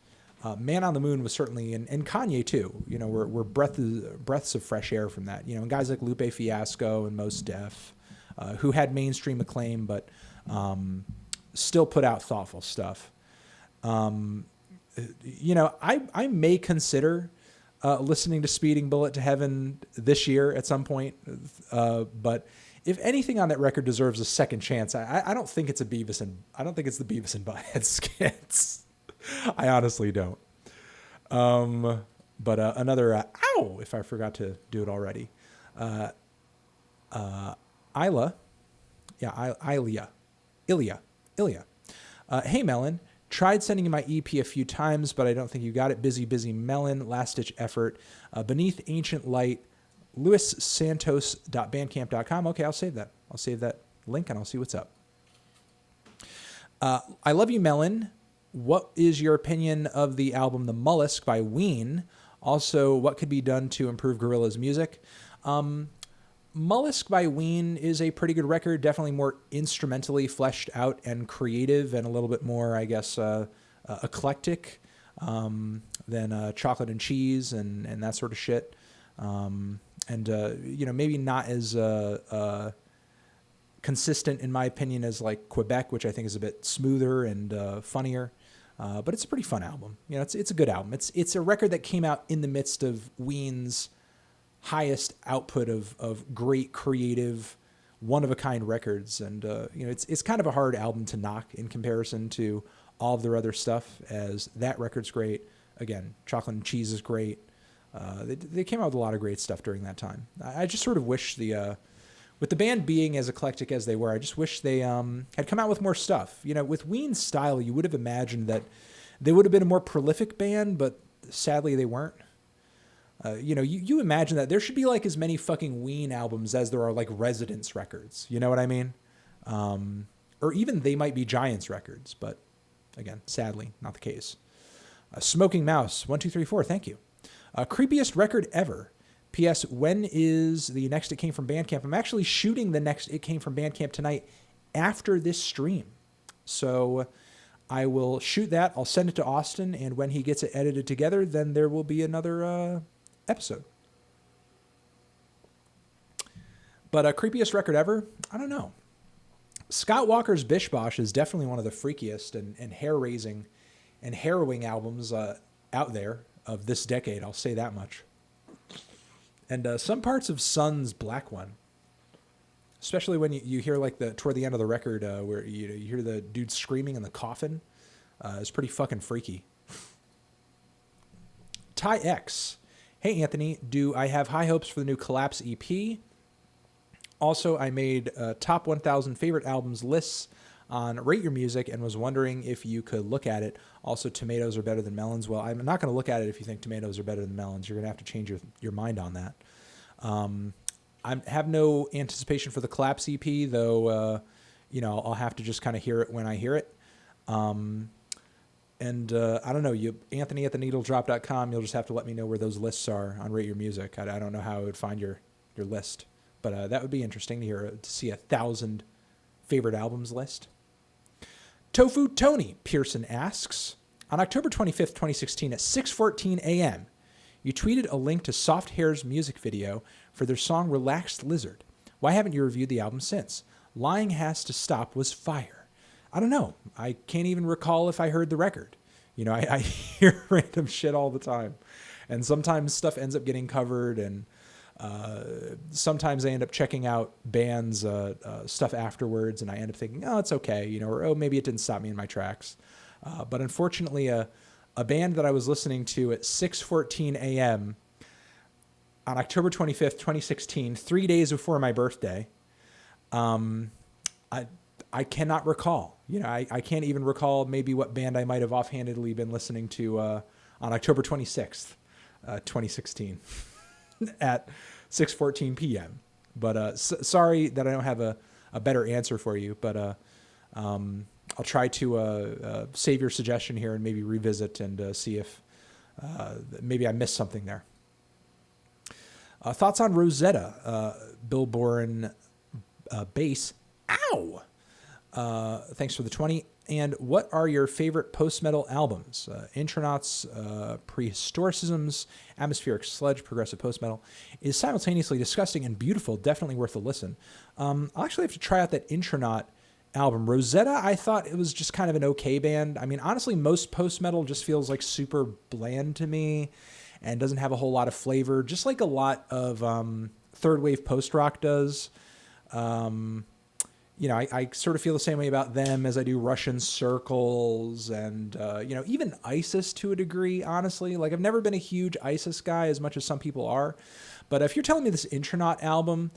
Man on the Moon was certainly, and Kanye too, you know, were breaths of fresh air from that. You know, and guys like Lupe Fiasco and Mos Def, who had mainstream acclaim, but still put out thoughtful stuff. You know, I may consider listening to Speeding Bullet to Heaven this year at some point. But if anything on that record deserves a second chance, I don't think it's the Beavis and Butthead skits. I honestly don't. But another ow, if I forgot to do it already. Ilya. Hey, Melon. Tried sending you my EP a few times, but I don't think you got it. Busy Melon. Last-ditch effort. Beneath Ancient Light. LuisSantos.bandcamp.com. Okay, I'll save that. I'll save that link, and I'll see what's up. I love you, Melon. What is your opinion of the album The Mollusk by Ween? Also, what could be done to improve Gorillaz' music? Mollusk by Ween is a pretty good record, definitely more instrumentally fleshed out and creative and a little bit more, I guess, eclectic than Chocolate and Cheese and that sort of shit. Maybe not as consistent, in my opinion, as like Quebec, which I think is a bit smoother and funnier. But it's a pretty fun album. It's a good album. It's a record that came out in the midst of Ween's highest output of great creative, one-of-a-kind records. And, it's kind of a hard album to knock in comparison to all of their other stuff, as that record's great. Again, Chocolate and Cheese is great. They came out with a lot of great stuff during that time. I just sort of wish with the band being as eclectic as they were, I just wish they had come out with more stuff. With Ween's style, you would have imagined that they would have been a more prolific band, but sadly they weren't. You imagine that there should be like as many fucking Ween albums as there are like Residence records. You know what I mean? Or even They Might Be Giants records, but again, sadly, not the case. Smoking Mouse 1234, thank you. Creepiest record ever. P.S. When is the next It Came From Bandcamp? I'm actually shooting the next It Came From Bandcamp tonight after this stream. So I will shoot that. I'll send it to Austin, and when he gets it edited together, then there will be another episode. But creepiest record ever? I don't know. Scott Walker's Bish Bosh is definitely one of the freakiest and hair-raising and harrowing albums out there of this decade. I'll say that much. And some parts of Sun's Black One, especially when you hear like toward the end of the record where you hear the dude screaming in the coffin, is pretty fucking freaky. Ty X, hey Anthony, do I have high hopes for the new Collapse EP? Also, I made top 1,000 favorite albums lists on Rate Your Music and was wondering if you could look at it. Also, tomatoes are better than melons. Well, I'm not going to look at it if you think tomatoes are better than melons. You're going to have to change your mind on that. I have no anticipation for the Collapse EP, though, I'll have to just kind of hear it when I hear it. I don't know, Anthony at theneedledrop.com, you'll just have to let me know where those lists are on Rate Your Music. I don't know how I would find your list, but that would be interesting to see 1,000 favorite albums list. Tofu Tony Pearson asks, on October 25th, 2016 at 6:14 a.m., you tweeted a link to Soft Hair's music video for their song Relaxed Lizard. Why haven't you reviewed the album since? Lying Has to Stop was fire. I don't know. I can't even recall if I heard the record. I hear random shit all the time. And sometimes stuff ends up getting covered, and sometimes I end up checking out bands' stuff afterwards, and I end up thinking, oh, it's okay, or oh, maybe it didn't stop me in my tracks. But unfortunately, a band that I was listening to at 6:14 a.m. on October 25th, 2016, 3 days before my birthday, I cannot recall. I can't even recall maybe what band I might have offhandedly been listening to on October 26th, 2016. At 6:14 p.m. But sorry that I don't have a better answer for you, but I'll try to save your suggestion here and maybe revisit and see if maybe I missed something there. Thoughts on Rosetta, Bill Boren bass. Ow! Thanks for the 20. And what are your favorite post-metal albums? Intronauts, Prehistoricisms, Atmospheric Sludge, Progressive Post-Metal is simultaneously disgusting and beautiful, definitely worth a listen. I'll actually have to try out that Intronaut album. Rosetta, I thought it was just kind of an okay band. I mean, honestly, most post-metal just feels like super bland to me and doesn't have a whole lot of flavor, just like a lot of third-wave post-rock does. I sort of feel the same way about them as I do Russian Circles and, even ISIS to a degree, honestly. Like, I've never been a huge ISIS guy as much as some people are. But if you're telling me this Intronaut album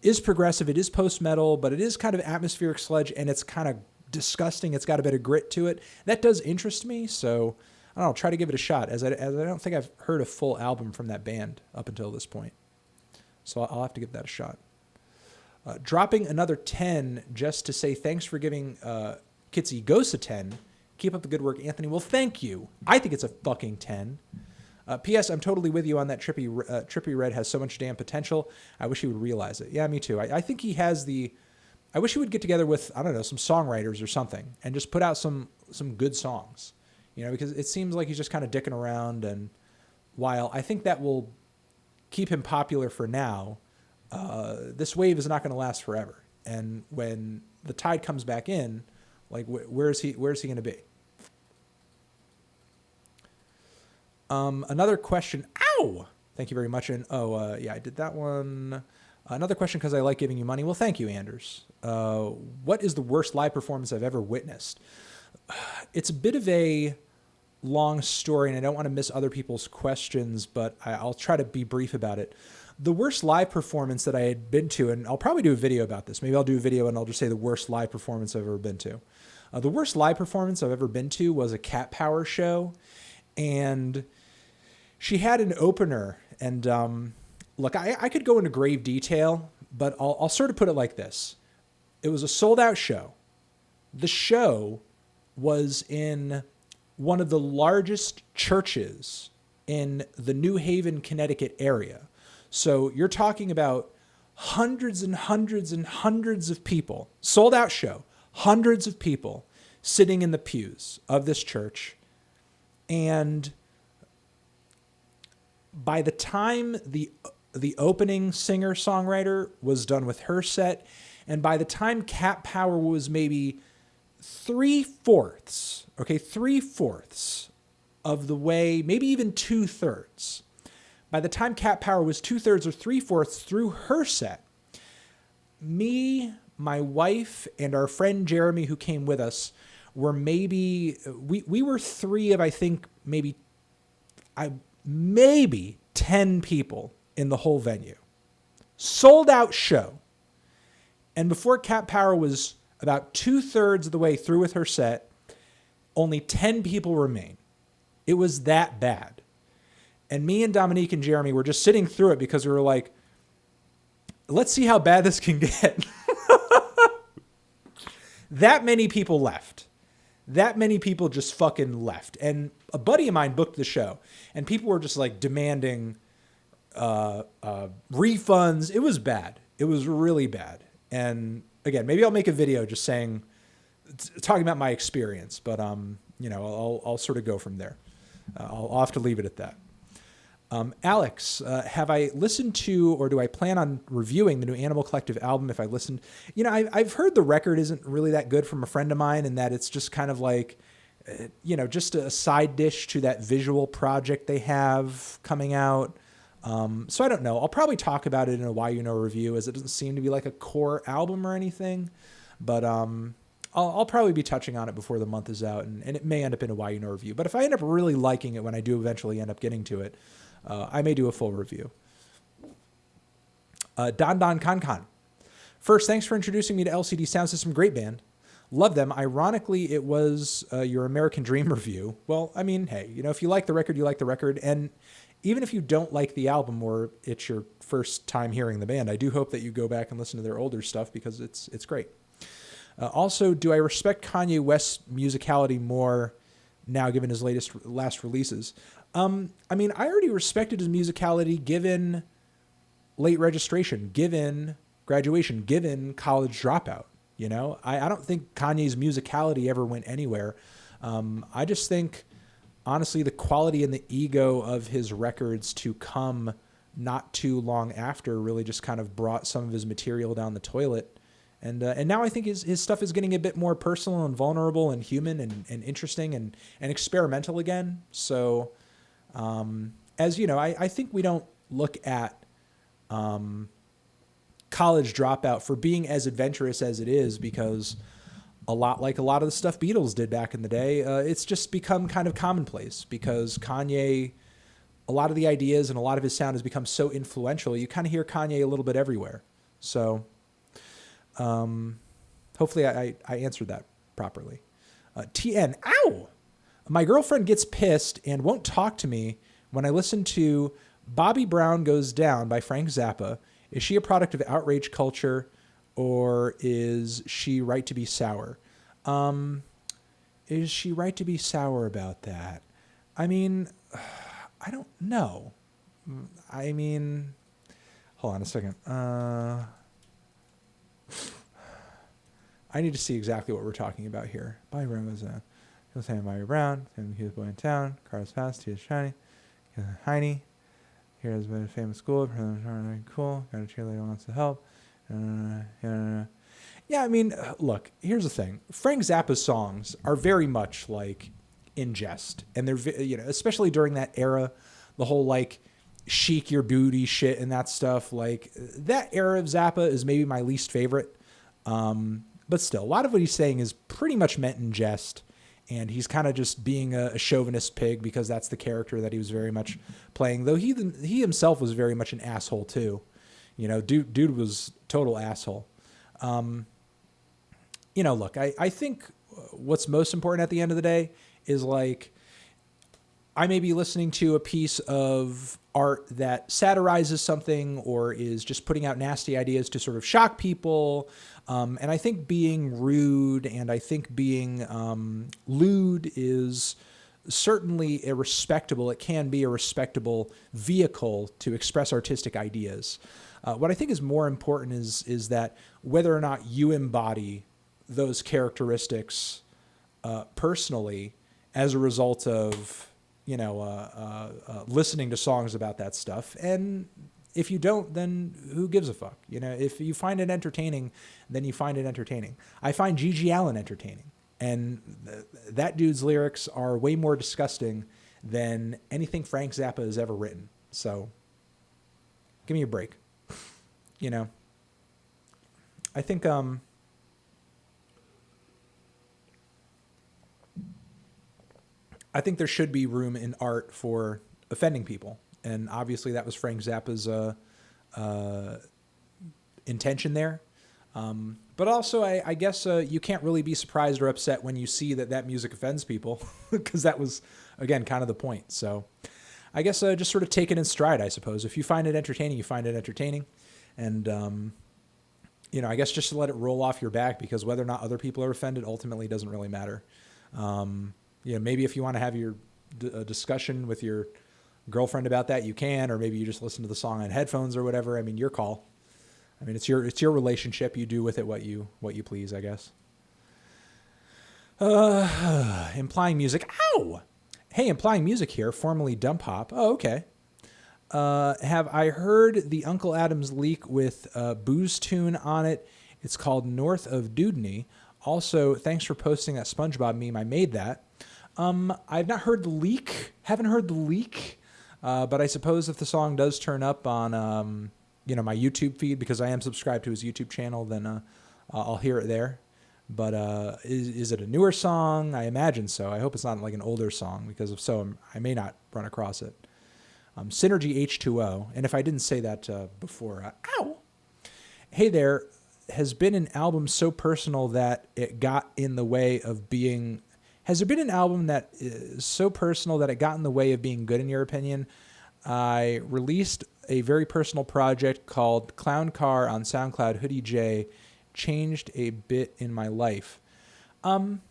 is progressive, it is post-metal, but it is kind of atmospheric sludge, and it's kind of disgusting. It's got a bit of grit to it. That does interest me, so I don't know, try to give it a shot, as I don't think I've heard a full album from that band up until this point. So I'll have to give that a shot. Dropping another 10 just to say thanks for giving Kitsy Ghost a 10. Keep up the good work, Anthony. Well, thank you. I think it's a fucking 10. P.S. I'm totally with you on that. Trippy Red has so much damn potential. I wish he would realize it. Yeah, me too. I think he has the... I wish he would get together with, I don't know, some songwriters or something and just put out some good songs, you know, because it seems like he's just kind of dicking around. And while I think that will keep him popular for now, this wave is not going to last forever. And when the tide comes back in, like, where's he going to be? Another question. Ow! Thank you very much. And yeah, I did that one. Another question, because I like giving you money. Well, thank you, Anders. What is the worst live performance I've ever witnessed? It's a bit of a long story, and I don't want to miss other people's questions, but I'll try to be brief about it. The worst live performance that I had been to, and I'll probably do a video about this. Maybe I'll do a video and I'll just say the worst live performance I've ever been to. The worst live performance I've ever been to was a Cat Power show, and she had an opener, and look, I could go into grave detail, but I'll sort of put it like this. It was a sold-out show. The show was in one of the largest churches in the New Haven, Connecticut area. So you're talking about hundreds and hundreds and hundreds of people, sold-out show, hundreds of people sitting in the pews of this church. And by the time the opening singer-songwriter was done with her set, and by the time Cat Power was maybe 3/4, okay, 3/4 of the way, maybe even 2/3. By the time Cat Power was 2/3 or 3/4 through her set, me, my wife, and our friend Jeremy, who came with us, were maybe, we were three of, I think, maybe 10 people in the whole venue. Sold out show. And before Cat Power was about 2/3 of the way through with her set, only 10 people remain. It was that bad. And me and Dominique and Jeremy were just sitting through it because we were like, let's see how bad this can get. That many people left. That many people just fucking left. And a buddy of mine booked the show, and people were just like demanding refunds. It was bad. It was really bad. And again, maybe I'll make a video just saying, talking about my experience, but you know, I'll sort of go from there. I'll have to leave it at that. Alex, have I listened to, or do I plan on reviewing the new Animal Collective album? If I listened, you know, I've heard the record isn't really that good from a friend of mine, and that it's just kind of like, you know, just a side dish to that visual project they have coming out. So I don't know. I'll probably talk about it in a Why You Know review, as it doesn't seem to be like a core album or anything, but I'll probably be touching on it before the month is out, and it may end up in a Why You Know review. But if I end up really liking it when I do eventually end up getting to it, I may do a full review. Don Con. First, thanks for introducing me to LCD Sound System. Great band. Love them. Ironically, it was your American Dream review. Well, I mean, hey, you know, if you like the record, you like the record. And even if you don't like the album, or it's your first time hearing the band, I do hope that you go back and listen to their older stuff, because it's great. Also, do I respect Kanye West's musicality more now, given his last releases? I mean, I already respected his musicality given Late Registration, given Graduation, given College Dropout. You know, I don't think Kanye's musicality ever went anywhere. I just think, honestly, the quality and the ego of his records to come not too long after really just kind of brought some of his material down the toilet. And now I think his stuff is getting a bit more personal and vulnerable and human and interesting and experimental again. So, as you know, I think we don't look at College Dropout for being as adventurous as it is, because a lot of the stuff Beatles did back in the day, it's just become kind of commonplace, because Kanye, a lot of the ideas and a lot of his sound has become so influential. You kind of hear Kanye a little bit everywhere. So hopefully I answered that properly. TN, ow! My girlfriend gets pissed and won't talk to me when I listen to Bobby Brown Goes Down by Frank Zappa. Is she a product of outrage culture, or is she right to be sour? Is she right to be sour about that? I mean, I don't know. I mean, hold on a second. I need to see exactly what we're talking about here. Bobby Brown was he'll say Bobby Brown. He was born in town. Carlos fast. He is shiny. He has a Heine. Here has been a famous school. Cool. Got a cheerleader who wants to help. Yeah, I mean, look. Here's the thing. Frank Zappa's songs are very much like in jest, and they're especially during that era, the whole like chic your booty shit and that stuff. Like that era of Zappa is maybe my least favorite. But still, a lot of what he's saying is pretty much meant in jest, and he's kind of just being a chauvinist pig because that's the character that he was very much playing. Though he himself was very much an asshole too. Dude was total asshole. Look, I think what's most important at the end of the day is like I may be listening to a piece of art that satirizes something or is just putting out nasty ideas to sort of shock people. And I think being rude and I think being lewd is certainly it can be a respectable vehicle to express artistic ideas. What I think is more important is that whether or not you embody those characteristics personally as a result of listening to songs about that stuff. And if you don't, then who gives a fuck? If you find it entertaining, then you find it entertaining. I find Gigi Allen entertaining, and that dude's lyrics are way more disgusting than anything Frank Zappa has ever written. So give me a break. I think, there should be room in art for offending people. And obviously that was Frank Zappa's intention there. But also, I guess you can't really be surprised or upset when you see that music offends people, because that was, again, kind of the point. So I guess just sort of take it in stride, I suppose. If you find it entertaining, you find it entertaining. And, I guess just to let it roll off your back, because whether or not other people are offended ultimately doesn't really matter. Maybe if you want to have a discussion with your girlfriend about that, you can, or maybe you just listen to the song on headphones or whatever. I mean, your call. I mean, it's your relationship. You do with it what you please, I guess. Implying music. Ow! Hey, Implying Music here, formerly Dump Hop. Oh, okay. Have I heard the Uncle Adams leak with Booze Tune on it? It's called North of Dudney. Also, thanks for posting that SpongeBob meme. I made that. I've not heard the leak. Haven't heard the leak. But I suppose if the song does turn up on, my YouTube feed, because I am subscribed to his YouTube channel, then I'll hear it there. But is it a newer song? I imagine so. I hope it's not like an older song, because if so, I may not run across it. Synergy H2O. And if I didn't say that before, ow! Hey there. Has been an album so personal that it got in the way of being... Has there been an album that is so personal that it got in the way of being good, in your opinion? I released a very personal project called Clown Car on SoundCloud. Hoodie J changed a bit in my life. I don't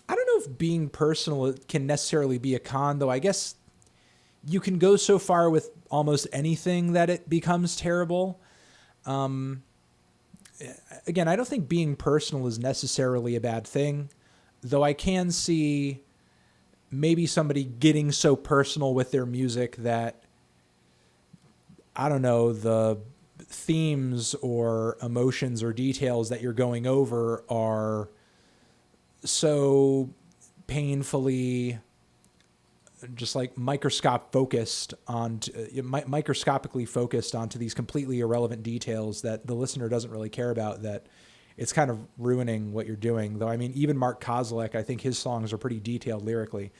know if being personal can necessarily be a con, though I guess you can go so far with almost anything that it becomes terrible. Again, I don't think being personal is necessarily a bad thing, though I can see maybe somebody getting so personal with their music that, I don't know, the themes or emotions or details that you're going over are so painfully just like microscopically focused onto these completely irrelevant details that the listener doesn't really care about, that it's kind of ruining what you're doing. Though, I mean, even Mark Kozlek, I think his songs are pretty detailed lyrically.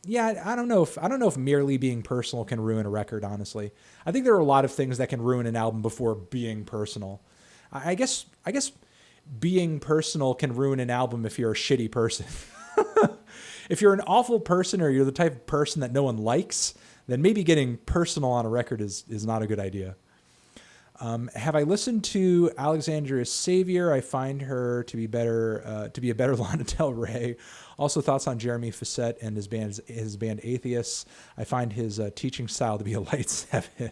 Yeah, I don't know if merely being personal can ruin a record, honestly. I think there are a lot of things that can ruin an album before being personal. I guess being personal can ruin an album if you're a shitty person. If you're an awful person, or you're the type of person that no one likes, then maybe getting personal on a record is not a good idea. Have I listened to Alexandra's Savior? I find her to be better, to be a better Lana Del Rey. Also, thoughts on Jeremy Facette and his band Atheists. I find his teaching style to be a light 7.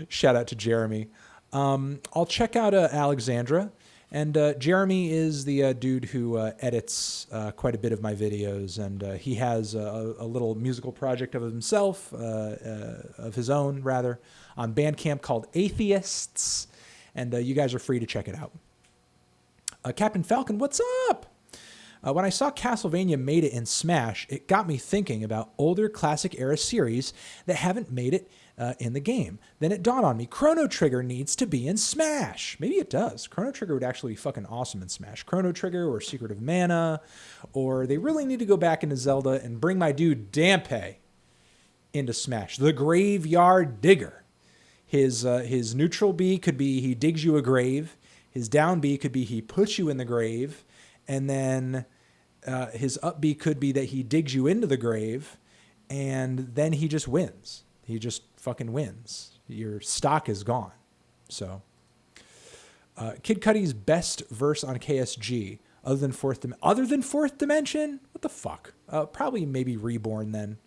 Shout out to Jeremy. I'll check out Alexandra. And Jeremy is the dude who edits quite a bit of my videos, and he has a little musical project of himself, of his own, rather, on Bandcamp called Atheists, and you guys are free to check it out. Captain Falcon, what's up? When I saw Castlevania made it in Smash, it got me thinking about older classic-era series that haven't made it in the game. Then it dawned on me, Chrono Trigger needs to be in Smash. Maybe it does. Chrono Trigger would actually be fucking awesome in Smash. Chrono Trigger or Secret of Mana, or they really need to go back into Zelda and bring my dude Dampé into Smash. The Graveyard Digger. His neutral B could be he digs you a grave. His down B could be he puts you in the grave. And then his up B could be that he digs you into the grave, and then he just wins. He just fucking wins. Your stock is gone. So, Kid Cudi's best verse on KSG, other than Fourth Dimension? What the fuck? Probably maybe Reborn then.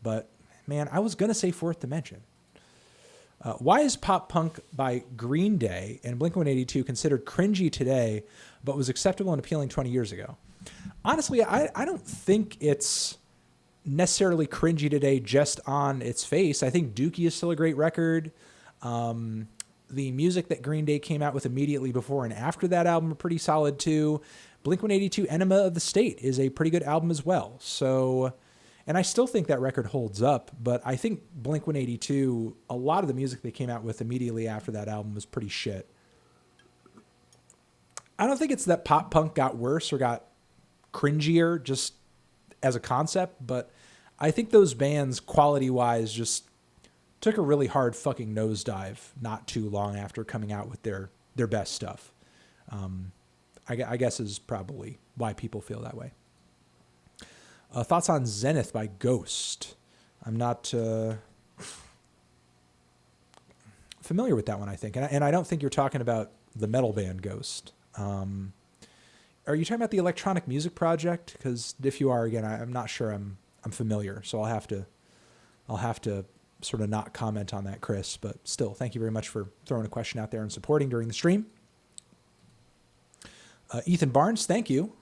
But, man, I was going to say Fourth Dimension. Why is pop punk by Green Day and Blink-182 considered cringy today, but was acceptable and appealing 20 years ago? Honestly, I don't think it's necessarily cringy today just on its face. I think Dookie is still a great record. The music that Green Day came out with immediately before and after that album are pretty solid too. Blink-182 Enema of the State is a pretty good album as well. So... And I still think that record holds up, but I think Blink-182, a lot of the music they came out with immediately after that album was pretty shit. I don't think it's that pop punk got worse or got cringier just as a concept, but I think those bands, quality-wise, just took a really hard fucking nosedive not too long after coming out with their best stuff. I guess is probably why people feel that way. Thoughts on Zenith by Ghost. I'm not familiar with that one, I think. And I don't think you're talking about the metal band Ghost. Are you talking about the electronic music project? Because if you are, again, I'm not sure I'm familiar. So I'll have to sort of not comment on that, Chris. But still, thank you very much for throwing a question out there and supporting during the stream. Ethan Barnes, thank you.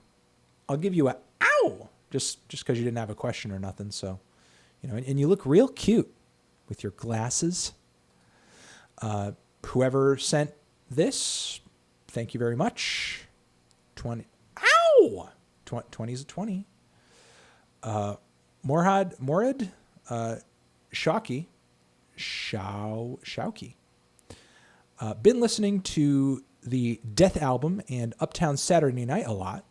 I'll give you a ow! Just because you didn't have a question or nothing. So, you know, and you look real cute with your glasses. Whoever sent this, thank you very much. 20. Ow! 20 is a 20. Morad, Shauki. Been listening to the Death album and Uptown Saturday Night a lot.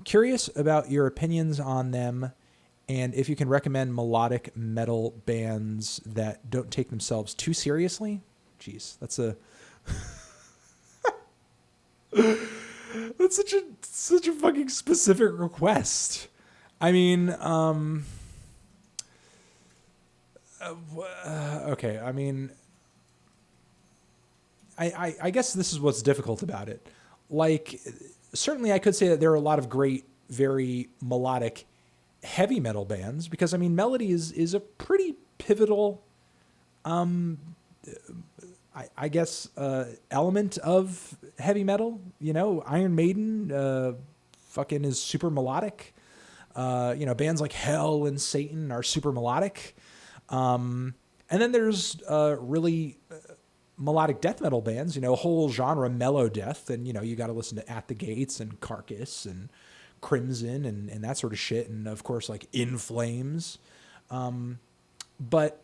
Curious about your opinions on them and if you can recommend melodic metal bands that don't take themselves too seriously. Jeez, that's such a fucking specific request. I mean, okay. I mean, I guess this is what's difficult about it. Like, certainly I could say that there are a lot of great, very melodic heavy metal bands because, I mean, melody is a pretty pivotal, I guess, element of heavy metal. You know, Iron Maiden fucking is super melodic. You know, bands like Hell and Satan are super melodic. And then there's really... melodic death metal bands, you know, a whole genre, mellow death. And, you know, you got to listen to At the Gates and Carcass and Crimson and that sort of shit. And of course, like In Flames. But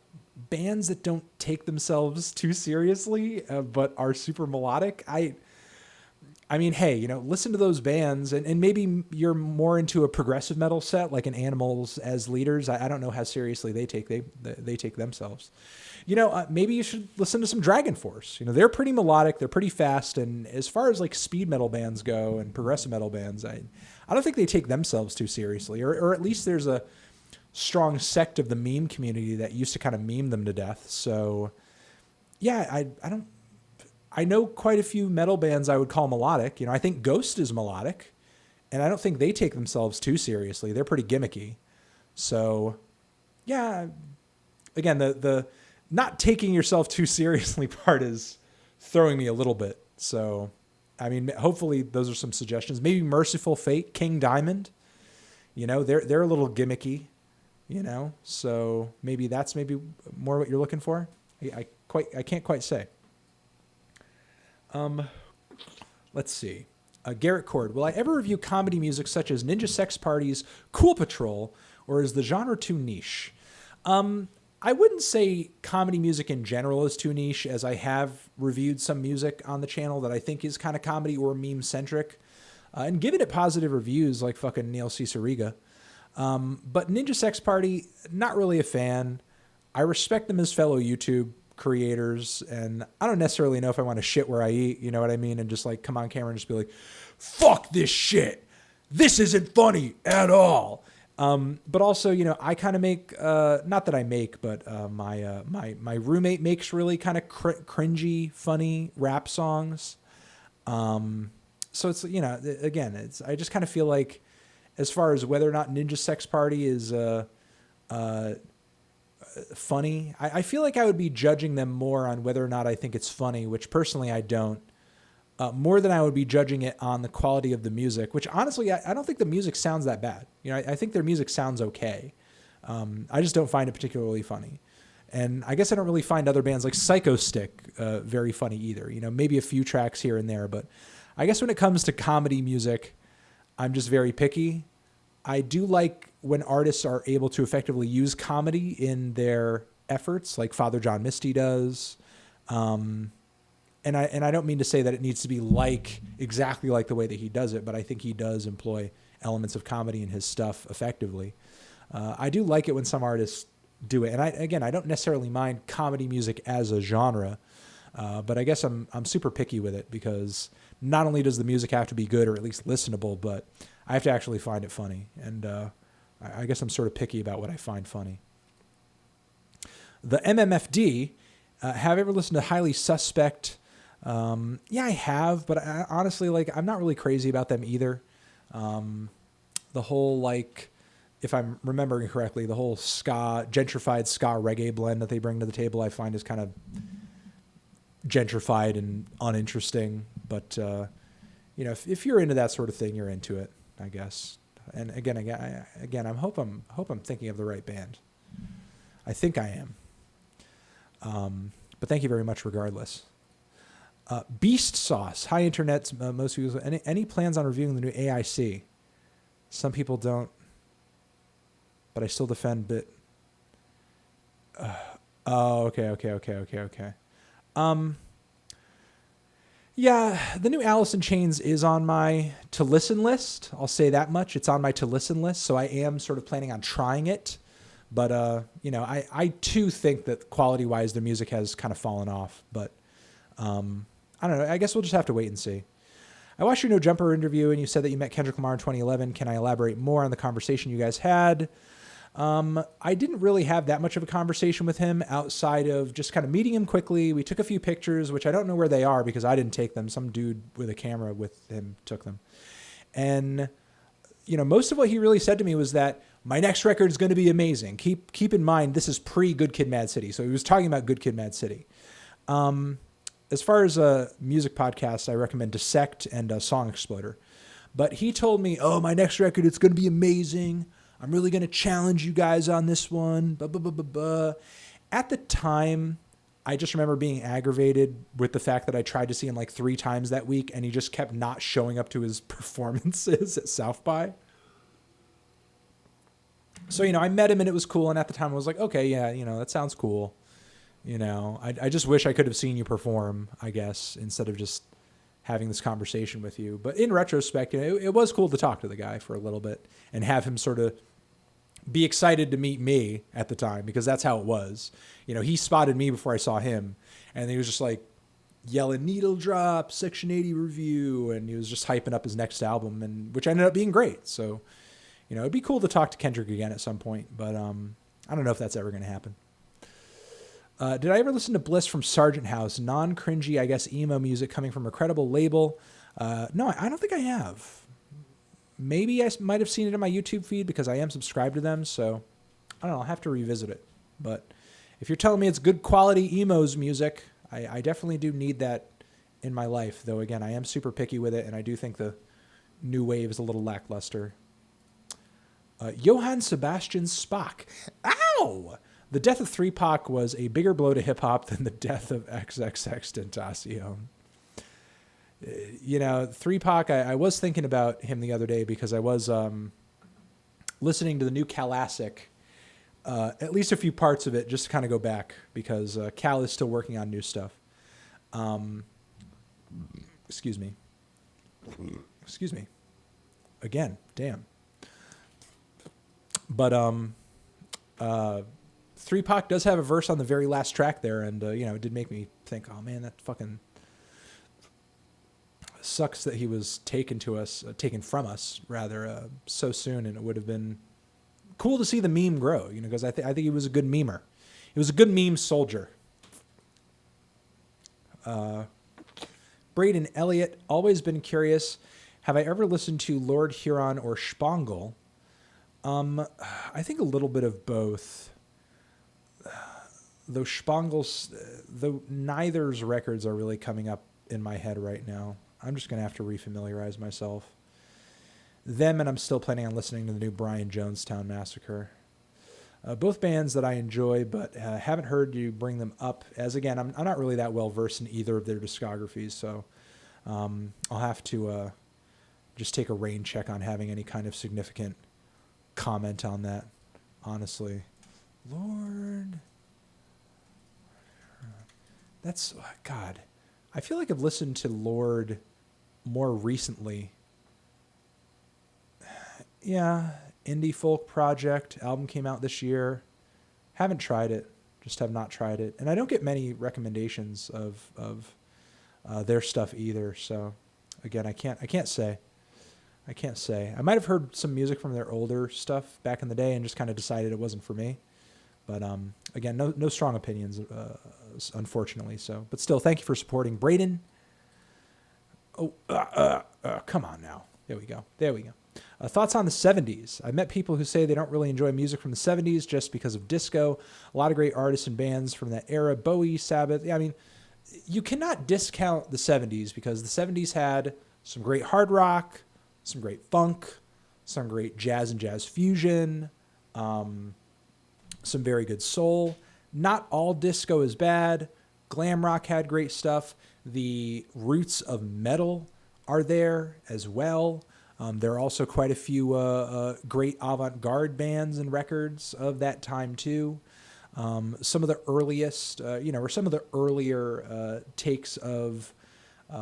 bands that don't take themselves too seriously, but are super melodic. I mean, hey, you know, listen to those bands and maybe you're more into a progressive metal set, like an Animals as Leaders. I don't know how seriously they take themselves. You know, maybe you should listen to some Dragon Force. You know, they're pretty melodic, they're pretty fast, and as far as like speed metal bands go and progressive metal bands, I don't think they take themselves too seriously, or at least there's a strong sect of the meme community that used to kind of meme them to death. So yeah, I know quite a few metal bands I would call melodic. You know, I think Ghost is melodic, and I don't think they take themselves too seriously. They're pretty gimmicky. So, yeah, again, the not taking yourself too seriously part is throwing me a little bit. So, I mean, hopefully those are some suggestions. Maybe Merciful Fate, King Diamond. You know, they're a little gimmicky. You know, so maybe that's more what you're looking for. I can't quite say. Let's see. Garrett Cord, will I ever review comedy music such as Ninja Sex Party's Cool Patrol, or is the genre too niche? I wouldn't say comedy music in general is too niche, as I have reviewed some music on the channel that I think is kind of comedy or meme centric, and given it positive reviews like fucking Neil Ciceriga. But Ninja Sex Party, not really a fan. I respect them as fellow YouTube creators, and I don't necessarily know if I want to shit where I eat, you know what I mean? And just like come on camera and just be like, fuck this shit. This isn't funny at all. But also, you know, I kind of make, not that I make, but my roommate makes really kind of cringy, funny rap songs. So it's, you know, again, I just kind of feel like, as far as whether or not Ninja Sex Party is funny, I feel like I would be judging them more on whether or not I think it's funny, which personally I don't, more than I would be judging it on the quality of the music, which honestly, I don't think the music sounds that bad. You know, I think their music sounds okay. I just don't find it particularly funny. And I guess I don't really find other bands like Psycho Stick very funny either. You know, maybe a few tracks here and there, but I guess when it comes to comedy music, I'm just very picky. I do like when artists are able to effectively use comedy in their efforts, like Father John Misty does. And I don't mean to say that it needs to be like exactly like the way that he does it, but I think he does employ elements of comedy in his stuff effectively. I do like it when some artists do it. And I don't necessarily mind comedy music as a genre, but I guess I'm super picky with it because not only does the music have to be good or at least listenable, but I have to actually find it funny. And I guess I'm sort of picky about what I find funny. The MMFD, have you ever listened to Highly Suspect? Yeah, I have, but honestly, like, I'm not really crazy about them either. The whole, like, if I'm remembering correctly, the whole gentrified ska reggae blend that they bring to the table, I find is kind of gentrified and uninteresting. But, you know, if you're into that sort of thing, you're into it, I guess. And again, I hope I'm thinking of the right band. I think I am. But thank you very much regardless. Beast Sauce. Hi, Internet. Most people. Any plans on reviewing the new AIC? Some people don't, but I still defend Bit. Oh, okay. Yeah, the new Alice in Chains is on my to listen list. I'll say that much. It's on my to listen list, so I am sort of planning on trying it. But you know, I too think that quality wise, the music has kind of fallen off. But I don't know. I guess we'll just have to wait and see. I watched your No Jumper interview, and you said that you met Kendrick Lamar in 2011. Can I elaborate more on the conversation you guys had? I didn't really have that much of a conversation with him outside of just kind of meeting him quickly. We took a few pictures, which I don't know where they are because I didn't take them. Some dude with a camera with him took them. And, you know, most of what he really said to me was that my next record is going to be amazing. Keep in mind, this is pre Good Kid, Mad City. So he was talking about Good Kid, Mad City. As far as a music podcast, I recommend Dissect and Song Exploder. But he told me, oh, my next record, it's going to be amazing. I'm really going to challenge you guys on this one. At the time, I just remember being aggravated with the fact that I tried to see him like 3 times that week, and he just kept not showing up to his performances at South by. So, you know, I met him and it was cool. And at the time I was like, okay, yeah, you know, that sounds cool. You know, I just wish I could have seen you perform, I guess, instead of just having this conversation with you. But in retrospect, you know, it was cool to talk to the guy for a little bit and have him sort of be excited to meet me at the time, because that's how it was. You know, he spotted me before I saw him, and he was just like yelling Needle Drop, Section 80 review, and he was just hyping up his next album, and which ended up being great. So, you know, it'd be cool to talk to Kendrick again at some point, but I don't know if that's ever going to happen. Did I ever listen to Bliss from Sargent House? Non-cringy, I guess, emo music coming from a credible label. No, I don't think I have. Maybe I might have seen it in my YouTube feed because I am subscribed to them. So I don't know. I'll have to revisit it. But if you're telling me it's good quality emos music, I definitely do need that in my life. Though, again, I am super picky with it, and I do think the new wave is a little lackluster. Johann Sebastian Spock. Ow! The death of 3 Pac was a bigger blow to hip-hop than the death of XXXTentacion. You know, 3 Pac, I was thinking about him the other day because I was listening to the new Classic, at least a few parts of it, just to kind of go back, because Cal is still working on new stuff. Excuse me. Again, damn. But 3 Pac does have a verse on the very last track there, and you know, it did make me think, oh man, that fucking sucks that he was taken from us rather so soon, and it would have been cool to see the meme grow, you know, because I think he was a good memer. He was a good meme soldier. Braden Elliott, always been curious. Have I ever listened to Lord Huron or Spangle? I think a little bit of both. Though Spangle's, though neither's records are really coming up in my head right now. I'm just going to have to refamiliarize myself. Them, and I'm still planning on listening to the new Brian Jonestown Massacre. Both bands that I enjoy, but haven't heard you bring them up. As again, I'm not really that well versed in either of their discographies, so I'll have to just take a rain check on having any kind of significant comment on that, honestly. Lord, that's God. I feel like I've listened to Lord more recently. Yeah, indie folk project album came out this year. Haven't tried it, just have not tried it, and I don't get many recommendations of their stuff either. So again, I can't say. I might have heard some music from their older stuff back in the day and just kind of decided it wasn't for me. But again, no strong opinions, unfortunately. So, but still, thank you for supporting, Braden. Oh, come on now. There we go. Thoughts on the 70s. I've met people who say they don't really enjoy music from the 70s just because of disco. A lot of great artists and bands from that era. Bowie, Sabbath. I mean, you cannot discount the 70s because the 70s had some great hard rock, some great funk, some great jazz and jazz fusion, some very good soul. Not all disco is bad. Glam rock had great stuff. The roots of metal are there as well. There are also quite a few great avant-garde bands and records of that time too. Some of the earliest, or some of the earlier takes of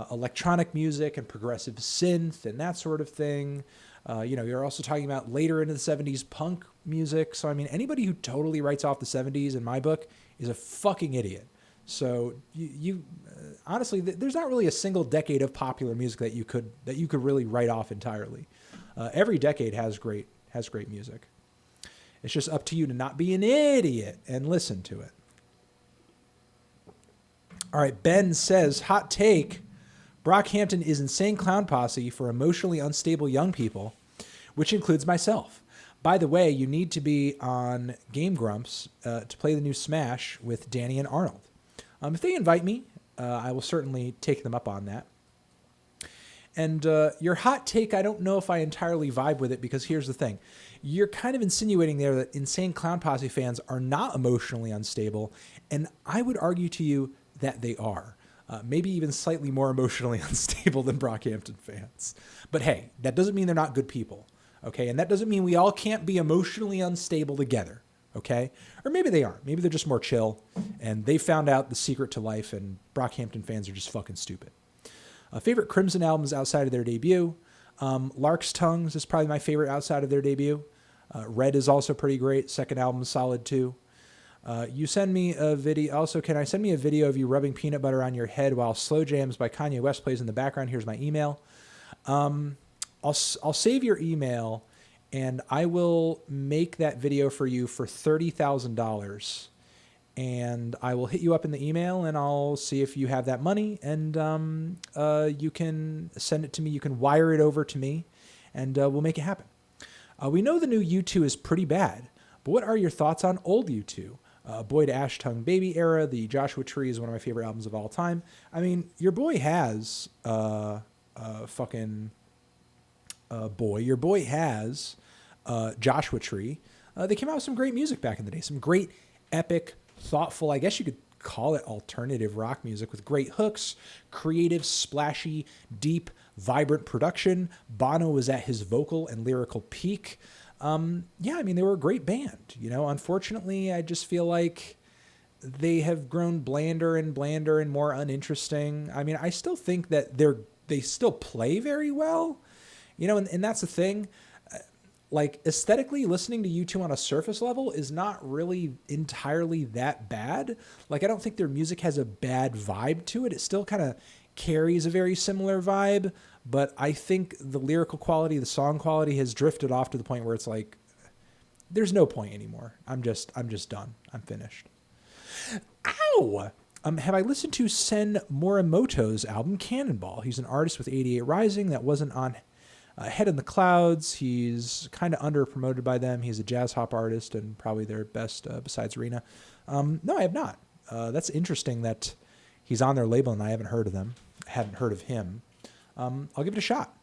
electronic music and progressive synth and that sort of thing. You're also talking about later into the 70s punk music. So, I mean, anybody who totally writes off the 70s in my book is a fucking idiot. So you honestly, there's not really a single decade of popular music that you could really write off entirely. Every decade has great music. It's just up to you to not be an idiot and listen to it. All right, Ben says, hot take, Brockhampton is Insane Clown Posse for emotionally unstable young people, which includes myself. By the way, you need to be on Game Grumps to play the new Smash with Danny and Arnold. If they invite me, I will certainly take them up on that. And your hot take, I don't know if I entirely vibe with it, because here's the thing. You're kind of insinuating there that Insane Clown Posse fans are not emotionally unstable, and I would argue to you that they are. Maybe even slightly more emotionally unstable than Brockhampton fans. But hey, that doesn't mean they're not good people, okay? And that doesn't mean we all can't be emotionally unstable together, okay? Or maybe they aren't. Maybe they're just more chill, and they found out the secret to life, and Brockhampton fans are just fucking stupid. Favorite Crimson albums outside of their debut. Lark's Tongues is probably my favorite outside of their debut. Red is also pretty great. Second album is solid too. You send me a video. Also, can I send me a video of you rubbing peanut butter on your head while Slow Jams by Kanye West plays in the background? Here's my email. I'll save your email, and I will make that video for you for $30,000. and I will hit you up in the email, and I'll see if you have that money, and you can send it to me. You can wire it over to me, and we'll make it happen. We know the new U2 is pretty bad, but what are your thoughts on old U2? Boy to Ash Tongue Baby era, the Joshua Tree is one of my favorite albums of all time. I mean, your boy has your boy has Joshua Tree. They came out with some great music back in the day, some great, epic, thoughtful, I guess you could call it alternative rock music with great hooks, creative, splashy, deep, vibrant production. Bono was at his vocal and lyrical peak. Yeah, I mean, they were a great band. You know, unfortunately, I just feel like they have grown blander and blander and more uninteresting. I mean, I still think that they still play very well, you know, and that's the thing. Like, aesthetically, listening to U2 on a surface level is not really entirely that bad. Like, I don't think their music has a bad vibe to it. It still kind of carries a very similar vibe, but I think the lyrical quality, the song quality has drifted off to the point where it's like, there's no point anymore. I'm just done. I'm finished. Ow! Have I listened to Sen Morimoto's album Cannonball? He's an artist with 88 Rising that wasn't on Head in the Clouds. He's kind of under promoted by them. He's a jazz hop artist and probably their best besides Rena. No, I have not. That's interesting that he's on their label and I haven't heard of them. I haven't heard of him. I'll give it a shot.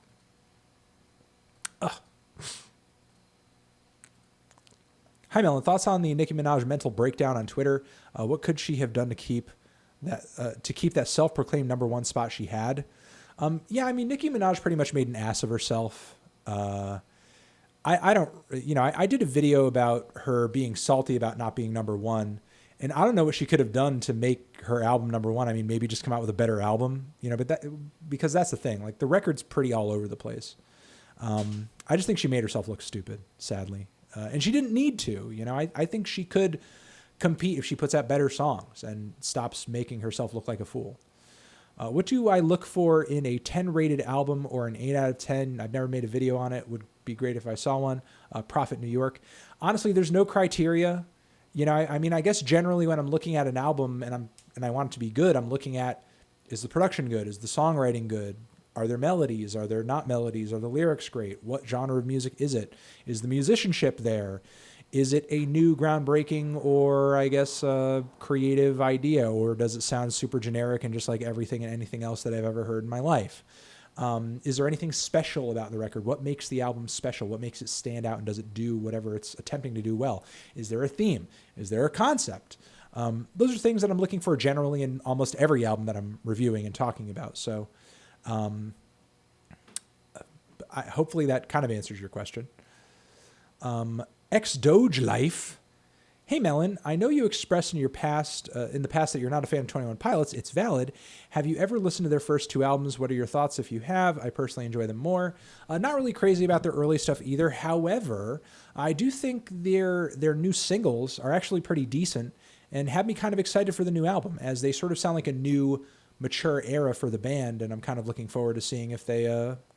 Hi, Melon. Thoughts on the Nicki Minaj mental breakdown on Twitter? What could she have done to keep that self-proclaimed #1 spot she had? Yeah, I mean, Nicki Minaj pretty much made an ass of herself. I don't, you know, I did a video about her being salty about not being #1, and I don't know what she could have done to make her album #1. I mean, maybe just come out with a better album, you know, because that's the thing. Like, the record's pretty all over the place. I just think she made herself look stupid, sadly. And she didn't need to, you know. I think she could compete if she puts out better songs and stops making herself look like a fool. What do I look for in a 10 rated album or an 8 out of 10? I've never made a video on it. Would be great if I saw one. Prophet New York. Honestly, there's no criteria. You know, I mean, I guess generally when I'm looking at an album and I want it to be good, I'm looking at, is the production good? Is the songwriting good? Are there melodies? Are there not melodies? Are the lyrics great? What genre of music is it? Is the musicianship there? Is it a new groundbreaking or, I guess, creative idea? Or does it sound super generic and just like everything and anything else that I've ever heard in my life? Is there anything special about the record? What makes the album special? What makes it stand out? And does it do whatever it's attempting to do well? Is there a theme? Is there a concept? Those are things that I'm looking for generally in almost every album that I'm reviewing and talking about. So hopefully that kind of answers your question. Doge Life. Hey, Melon, I know you expressed in the past that you're not a fan of 21 Pilots. It's valid. Have you ever listened to their first 2 albums? What are your thoughts if you have? I personally enjoy them more. Not really crazy about their early stuff either. However, I do think their new singles are actually pretty decent and have me kind of excited for the new album, as they sort of sound like a new, mature era for the band, and I'm kind of looking forward to seeing if they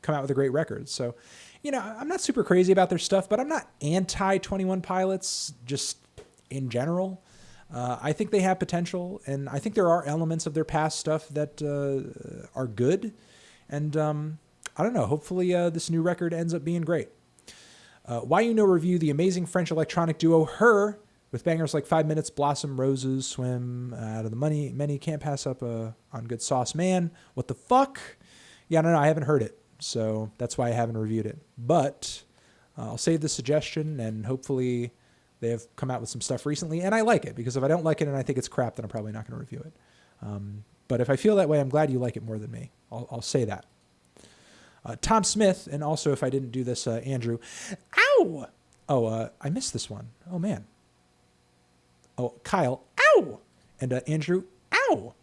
come out with a great record. So, you know, I'm not super crazy about their stuff, but I'm not anti 21 Pilots just in general. I think they have potential, and I think there are elements of their past stuff that are good. And I don't know, hopefully this new record ends up being great. Why You Know review the amazing French electronic duo Her, with bangers like 5 Minutes, Blossom, Roses, Swim, Out of the Money. Many can't pass up on Good Sauce Man. What the fuck? Yeah, no, I haven't heard it, so that's why I haven't reviewed it. But I'll save the suggestion, and hopefully they have come out with some stuff recently, and I like it, because if I don't like it and I think it's crap, then I'm probably not going to review it. But if I feel that way, I'm glad you like it more than me. I'll say that. Tom Smith, and also if I didn't do this, Andrew. Ow! Oh, I missed this one. Oh, man. Oh, Kyle, ow! And Andrew, ow!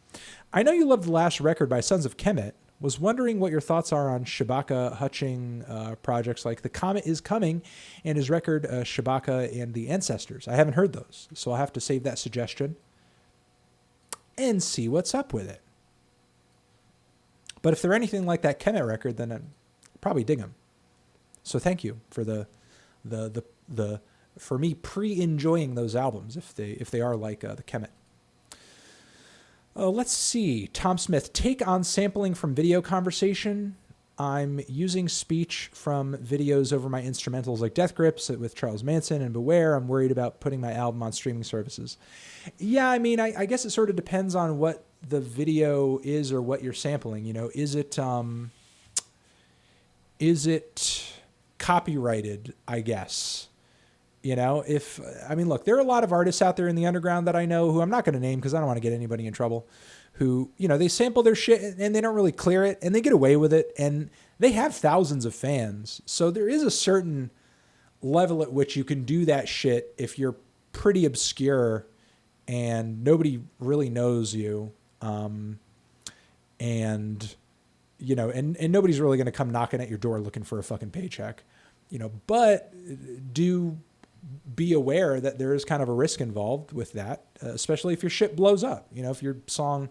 I know you loved the last record by Sons of Kemet. Was wondering what your thoughts are on Shabaka Hutching projects like The Comet Is Coming and his record Shabaka and the Ancestors. I haven't heard those, so I'll have to save that suggestion and see what's up with it. But if they're anything like that Kemet record, then I'd probably dig them. So thank you for for me pre-enjoying those albums if they are like the Kemet Let's see. Tom Smith, take on sampling from video conversation. I'm using speech from videos over my instrumentals like Death Grips with Charles Manson and Beware. I'm worried about putting my album on streaming services. Yeah, I mean, I guess it sort of depends on what the video is or what you're sampling. You know, is it copyrighted, I guess? You know, look, there are a lot of artists out there in the underground that I know who I'm not going to name because I don't want to get anybody in trouble, who, you know, they sample their shit and they don't really clear it and they get away with it and they have thousands of fans. So there is a certain level at which you can do that shit if you're pretty obscure and nobody really knows you. And, you know, and nobody's really going to come knocking at your door looking for a fucking paycheck, you know, but do be aware that there is kind of a risk involved with that, especially if your shit blows up. You know, if your song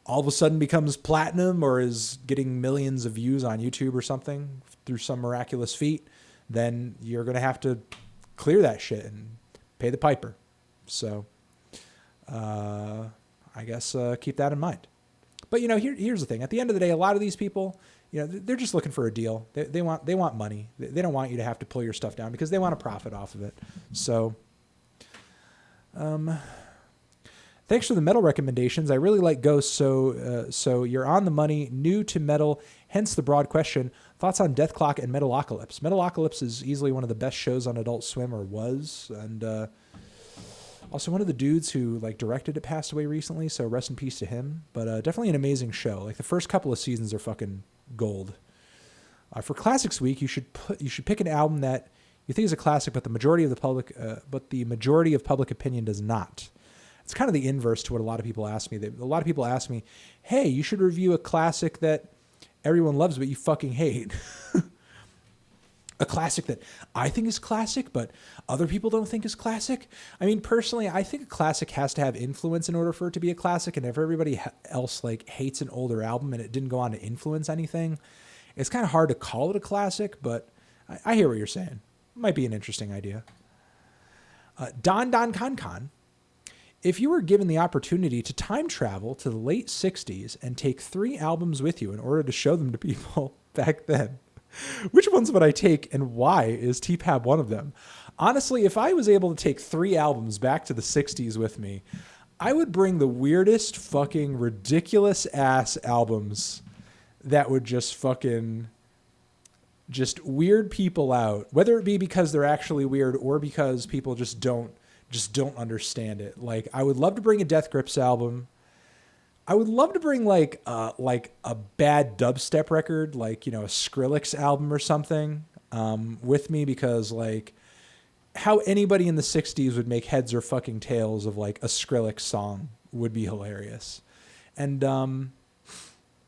all of a sudden becomes platinum or is getting millions of views on YouTube or something through some miraculous feat, then you're going to have to clear that shit and pay the piper. So I guess keep that in mind. But, you know, here's the thing. At the end of the day, a lot of these people, you know, they're just looking for a deal. They want money. They don't want you to have to pull your stuff down because they want to profit off of it. So, thanks for the metal recommendations. I really like Ghost. So you're on the money, new to metal, hence the broad question. Thoughts on Death Clock and Metalocalypse? Metalocalypse is easily one of the best shows on Adult Swim, or was, and also one of the dudes who like directed it passed away recently, so rest in peace to him. But definitely an amazing show. Like the first couple of seasons are fucking gold. For Classics Week, you should pick an album that you think is a classic, but the majority of public opinion does not. It's kind of the inverse to what a lot of people ask me. A lot of people ask me, "Hey, you should review a classic that everyone loves, but you fucking hate." A classic that I think is classic, but other people don't think is classic. I mean, personally, I think a classic has to have influence in order for it to be a classic. And if everybody else like hates an older album and it didn't go on to influence anything, it's kind of hard to call it a classic. But I hear what you're saying. It might be an interesting idea. Don Con Con. If you were given the opportunity to time travel to the late 60s and take 3 albums with you in order to show them to people back then, which ones would I take and why is TPAB one of them? Honestly, if I was able to take 3 albums back to the 60s with me, I would bring the weirdest fucking ridiculous ass albums that would just weird people out, whether it be because they're actually weird or because people just don't understand it. Like, I would love to bring a Death Grips album. I would love to bring like a bad dubstep record, like, you know, a Skrillex album or something, with me, because like how anybody in the 60s would make heads or fucking tails of like a Skrillex song would be hilarious. And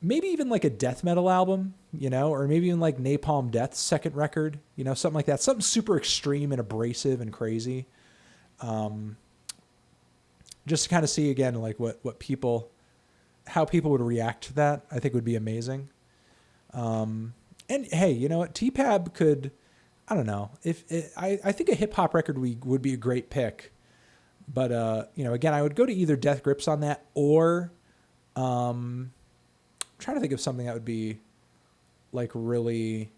maybe even like a death metal album, you know, or maybe even like Napalm Death's second record, you know, something like that. Something super extreme and abrasive and crazy. Just to kind of see again, like how people would react to that, I think would be amazing. And hey, you know what? TPAB could, I don't know, I think a hip hop record would be a great pick, but you know, again, I would go to either Death Grips on that or I'm trying to think of something that would be like really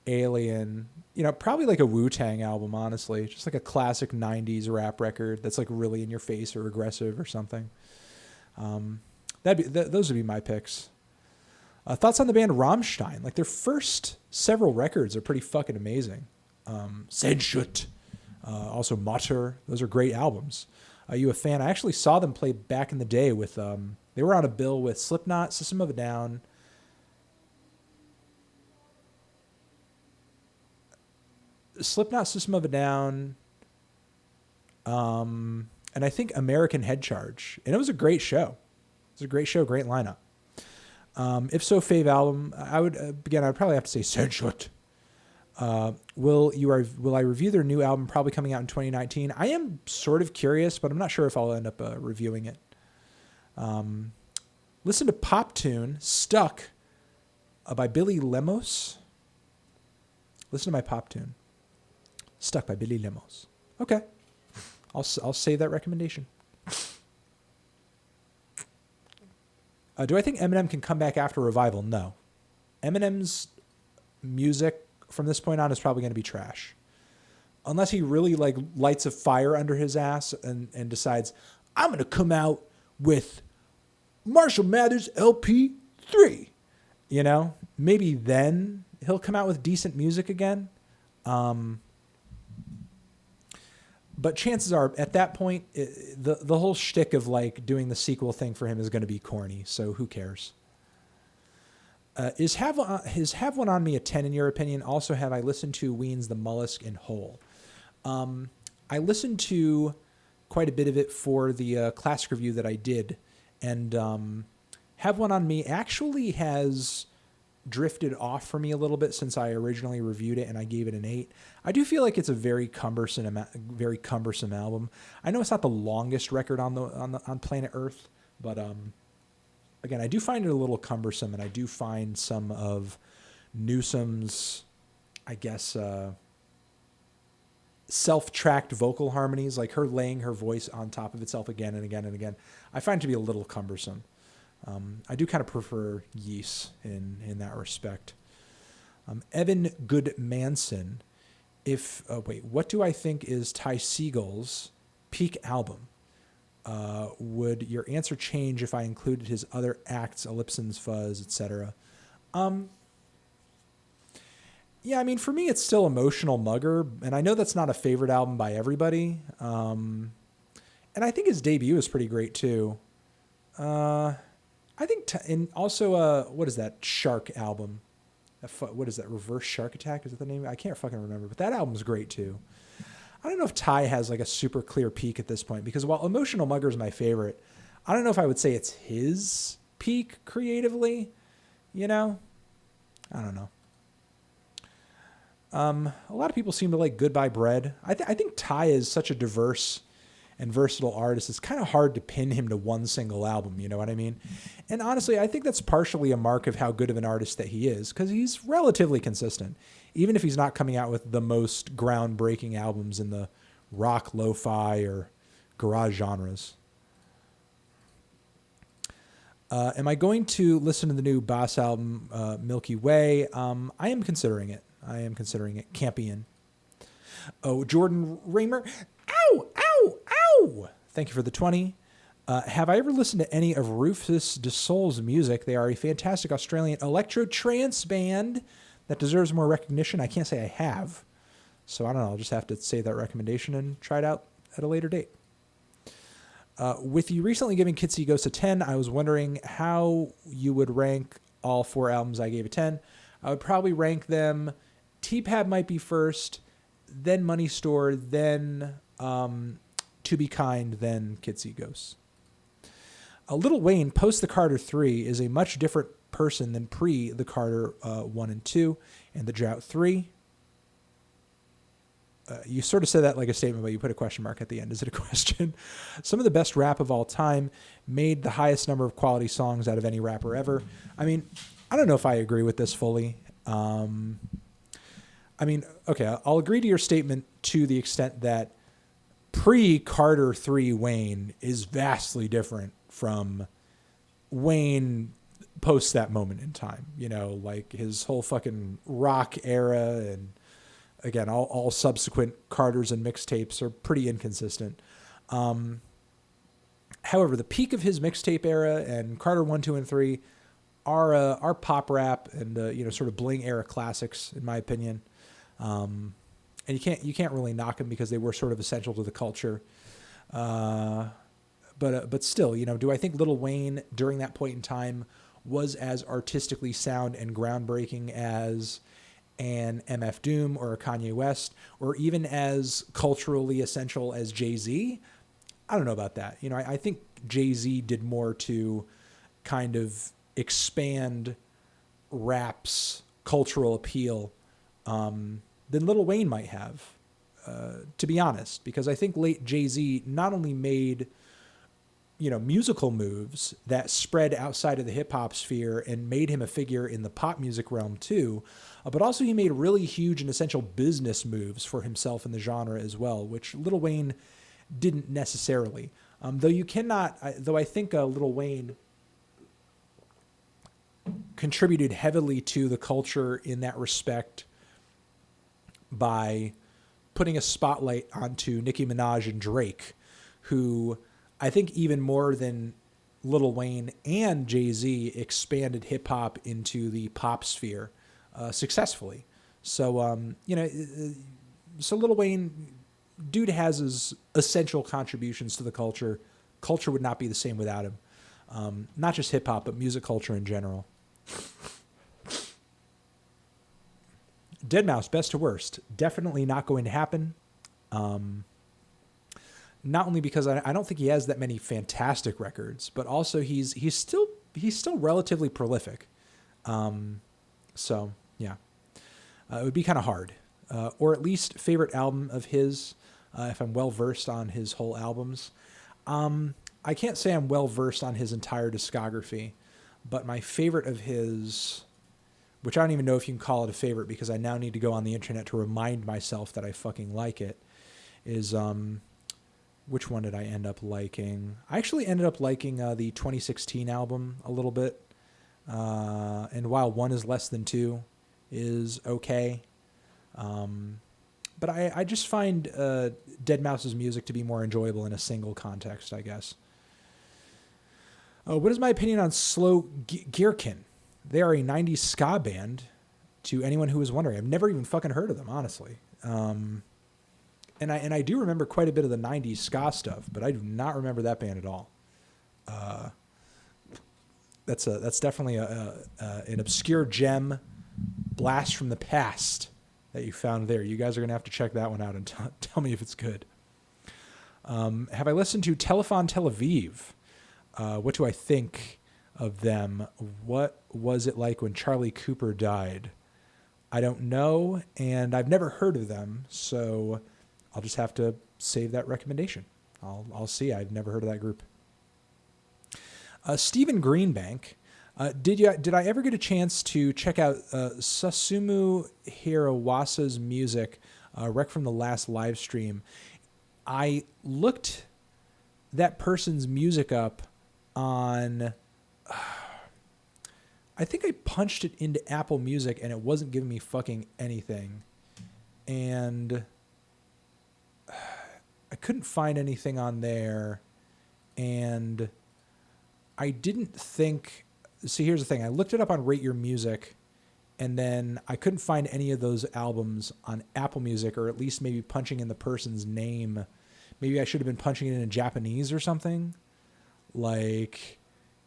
alien, you know, probably like a Wu-Tang album, honestly, just like a classic 90s rap record that's like really in your face or aggressive or something. Those would be my picks. Thoughts on the band Rammstein? Like their first several records are pretty fucking amazing. Senschut, also Mutter. Those are great albums. Are you a fan? I actually saw them play back in the day with, they were on a bill with Slipknot, System of a Down, System of a Down, and I think American Head Charge. And it was a great show. It was a great show, great lineup. If so, fave album, I would, again, I'd probably have to say Senschut. Will I review their new album probably coming out in 2019? I am sort of curious, but I'm not sure if I'll end up reviewing it. Listen to Pop Tune, Stuck, by Billy Lemos. Listen to my Pop Tune, Stuck by Billy Lemos. Okay. I'll save that recommendation. Do I think Eminem can come back after revival? No. Eminem's music from this point on is probably going to be trash. Unless he really like lights a fire under his ass and decides, I'm going to come out with Marshall Mathers LP 3. You know, maybe then he'll come out with decent music again. But chances are, at that point, the whole shtick of like doing the sequel thing for him is going to be corny. So who cares? Is Have One on Me a 10 in your opinion? Also, have I listened to Ween's The Mollusk in whole? I listened to quite a bit of it for the classic review that I did, and Have One on Me actually has drifted off for me a little bit since I originally reviewed it and I gave it an 8. I do feel like it's a very cumbersome album. I know it's not the longest record on planet Earth, but again, I do find it a little cumbersome, and I do find some of Newsom's, I guess, self-tracked vocal harmonies, like her laying her voice on top of itself again and again and again, I find to be a little cumbersome. I do kind of prefer Yeast in that respect. Evan Goodmanson, what do I think is Ty Segall's peak album? Would your answer change if I included his other acts, Ellipson's Fuzz, etc.? Yeah, I mean, for me, it's still Emotional Mugger, and I know that's not a favorite album by everybody. And I think his debut is pretty great too. I think, and also, what is that Shark album? What is that? Reverse Shark Attack? Is that the name? I can't fucking remember, but that album's great too. I don't know if Ty has like a super clear peak at this point, because while Emotional Mugger is my favorite, I don't know if I would say it's his peak creatively. You know, I don't know. A lot of people seem to like Goodbye Bread. I think Ty is such a diverse and versatile artist. It's kind of hard to pin him to one single album. You know what I mean? And honestly, I think that's partially a mark of how good of an artist that he is, because he's relatively consistent, even if he's not coming out with the most groundbreaking albums in the rock, lo-fi, or garage genres. Am I going to listen to the new Boss album, Milky Way? I am considering it. Campion. Oh, Jordan Raymer. Ow, ow, ow. Thank you for the 20. Have I ever listened to any of Rufus Du Sol's music? They are a fantastic Australian electro trance band that deserves more recognition. I can't say I have. So I don't know. I'll just have to save that recommendation and try it out at a later date. With you recently giving Kids See Ghosts a 10, I was wondering how you would rank all 4 albums I gave a 10. I would probably rank them. T-Pab might be first, then Money Store, then To Be Kind, then Kids See Ghosts. Lil Wayne, post the Carter 3, is a much different person than pre the Carter 1 and 2 and the Drought 3. You sort of said that like a statement, but you put a question mark at the end. Is it a question? Some of the best rap of all time, made the highest number of quality songs out of any rapper ever. I mean, I don't know if I agree with this fully. I mean, okay, I'll agree to your statement to the extent that pre-Carter 3 Wayne is vastly different from Wayne post that moment in time. You know, like his whole fucking rock era, and again, all subsequent Carters and mixtapes are pretty inconsistent. However, the peak of his mixtape era and Carter 1, 2, and 3 are pop rap and sort of bling era classics, in my opinion. And you can't really knock them because they were sort of essential to the culture. But still, do I think Lil Wayne during that point in time was as artistically sound and groundbreaking as an MF Doom or a Kanye West, or even as culturally essential as Jay-Z? I don't know about that. I think Jay-Z did more to kind of expand rap's cultural appeal than Lil Wayne might have, to be honest, because I think late Jay-Z not only made musical moves that spread outside of the hip-hop sphere and made him a figure in the pop music realm too, but also he made really huge and essential business moves for himself in the genre as well, which Lil Wayne didn't necessarily. Though I think Lil Wayne contributed heavily to the culture in that respect by putting a spotlight onto Nicki Minaj and Drake, who I think even more than Lil Wayne and Jay-Z expanded hip hop into the pop sphere successfully. So, so Lil Wayne, dude has his essential contributions to the culture. Culture would not be the same without him. Not just hip hop, but music culture in general. Deadmau5, best to worst. Definitely not going to happen. Not only because I don't think he has that many fantastic records, but also he's still relatively prolific. So yeah, it would be kind of hard. Or at least favorite album of his, if I'm well versed on his whole albums. I can't say I'm well versed on his entire discography, but my favorite of his, which I don't even know if you can call it a favorite because I now need to go on the internet to remind myself that I fucking like it, is, which one did I end up liking? I actually ended up liking the 2016 album a little bit. And while one is less than two is okay. But I just find Deadmau5's music to be more enjoyable in a single context, I guess. What is my opinion on Slow Gearkin? They are a 90s ska band, to anyone who is wondering. I've never even fucking heard of them, honestly. And I do remember quite a bit of the 90s ska stuff, but I do not remember that band at all. That's definitely an obscure gem, blast from the past that you found there. You guys are going to have to check that one out and tell me if it's good. Have I listened to Telefon Tel Aviv? What do I think of them? What was it like when Charlie Cooper died? I don't know, and I've never heard of them, so I'll just have to save that recommendation. I'll see. I've never heard of that group. Stephen Greenbank, did I ever get a chance to check out Susumu Hirawasa's music, rec from the last live stream? I looked that person's music up on, I think I punched it into Apple Music and it wasn't giving me fucking anything. And I couldn't find anything on there. And I didn't think, see, here's the thing. I looked it up on Rate Your Music and then I couldn't find any of those albums on Apple Music, or at least maybe punching in the person's name. Maybe I should have been punching it in Japanese or something. Like,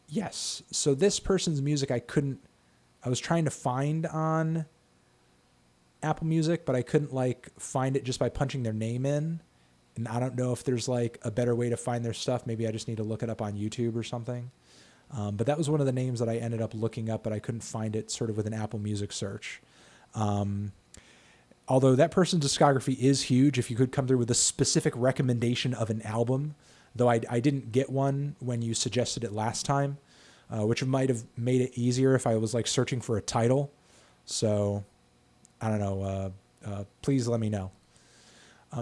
yes. So this person's music I was trying to find on Apple Music, but I couldn't find it just by punching their name in. And I don't know if there's a better way to find their stuff. Maybe I just need to look it up on YouTube or something. But that was one of the names that I ended up looking up, but I couldn't find it sort of with an Apple Music search. Although that person's discography is huge, if you could come through with a specific recommendation of an album, though I didn't get one when you suggested it last time, which might have made it easier if I was searching for a title. So I don't know. Please let me know.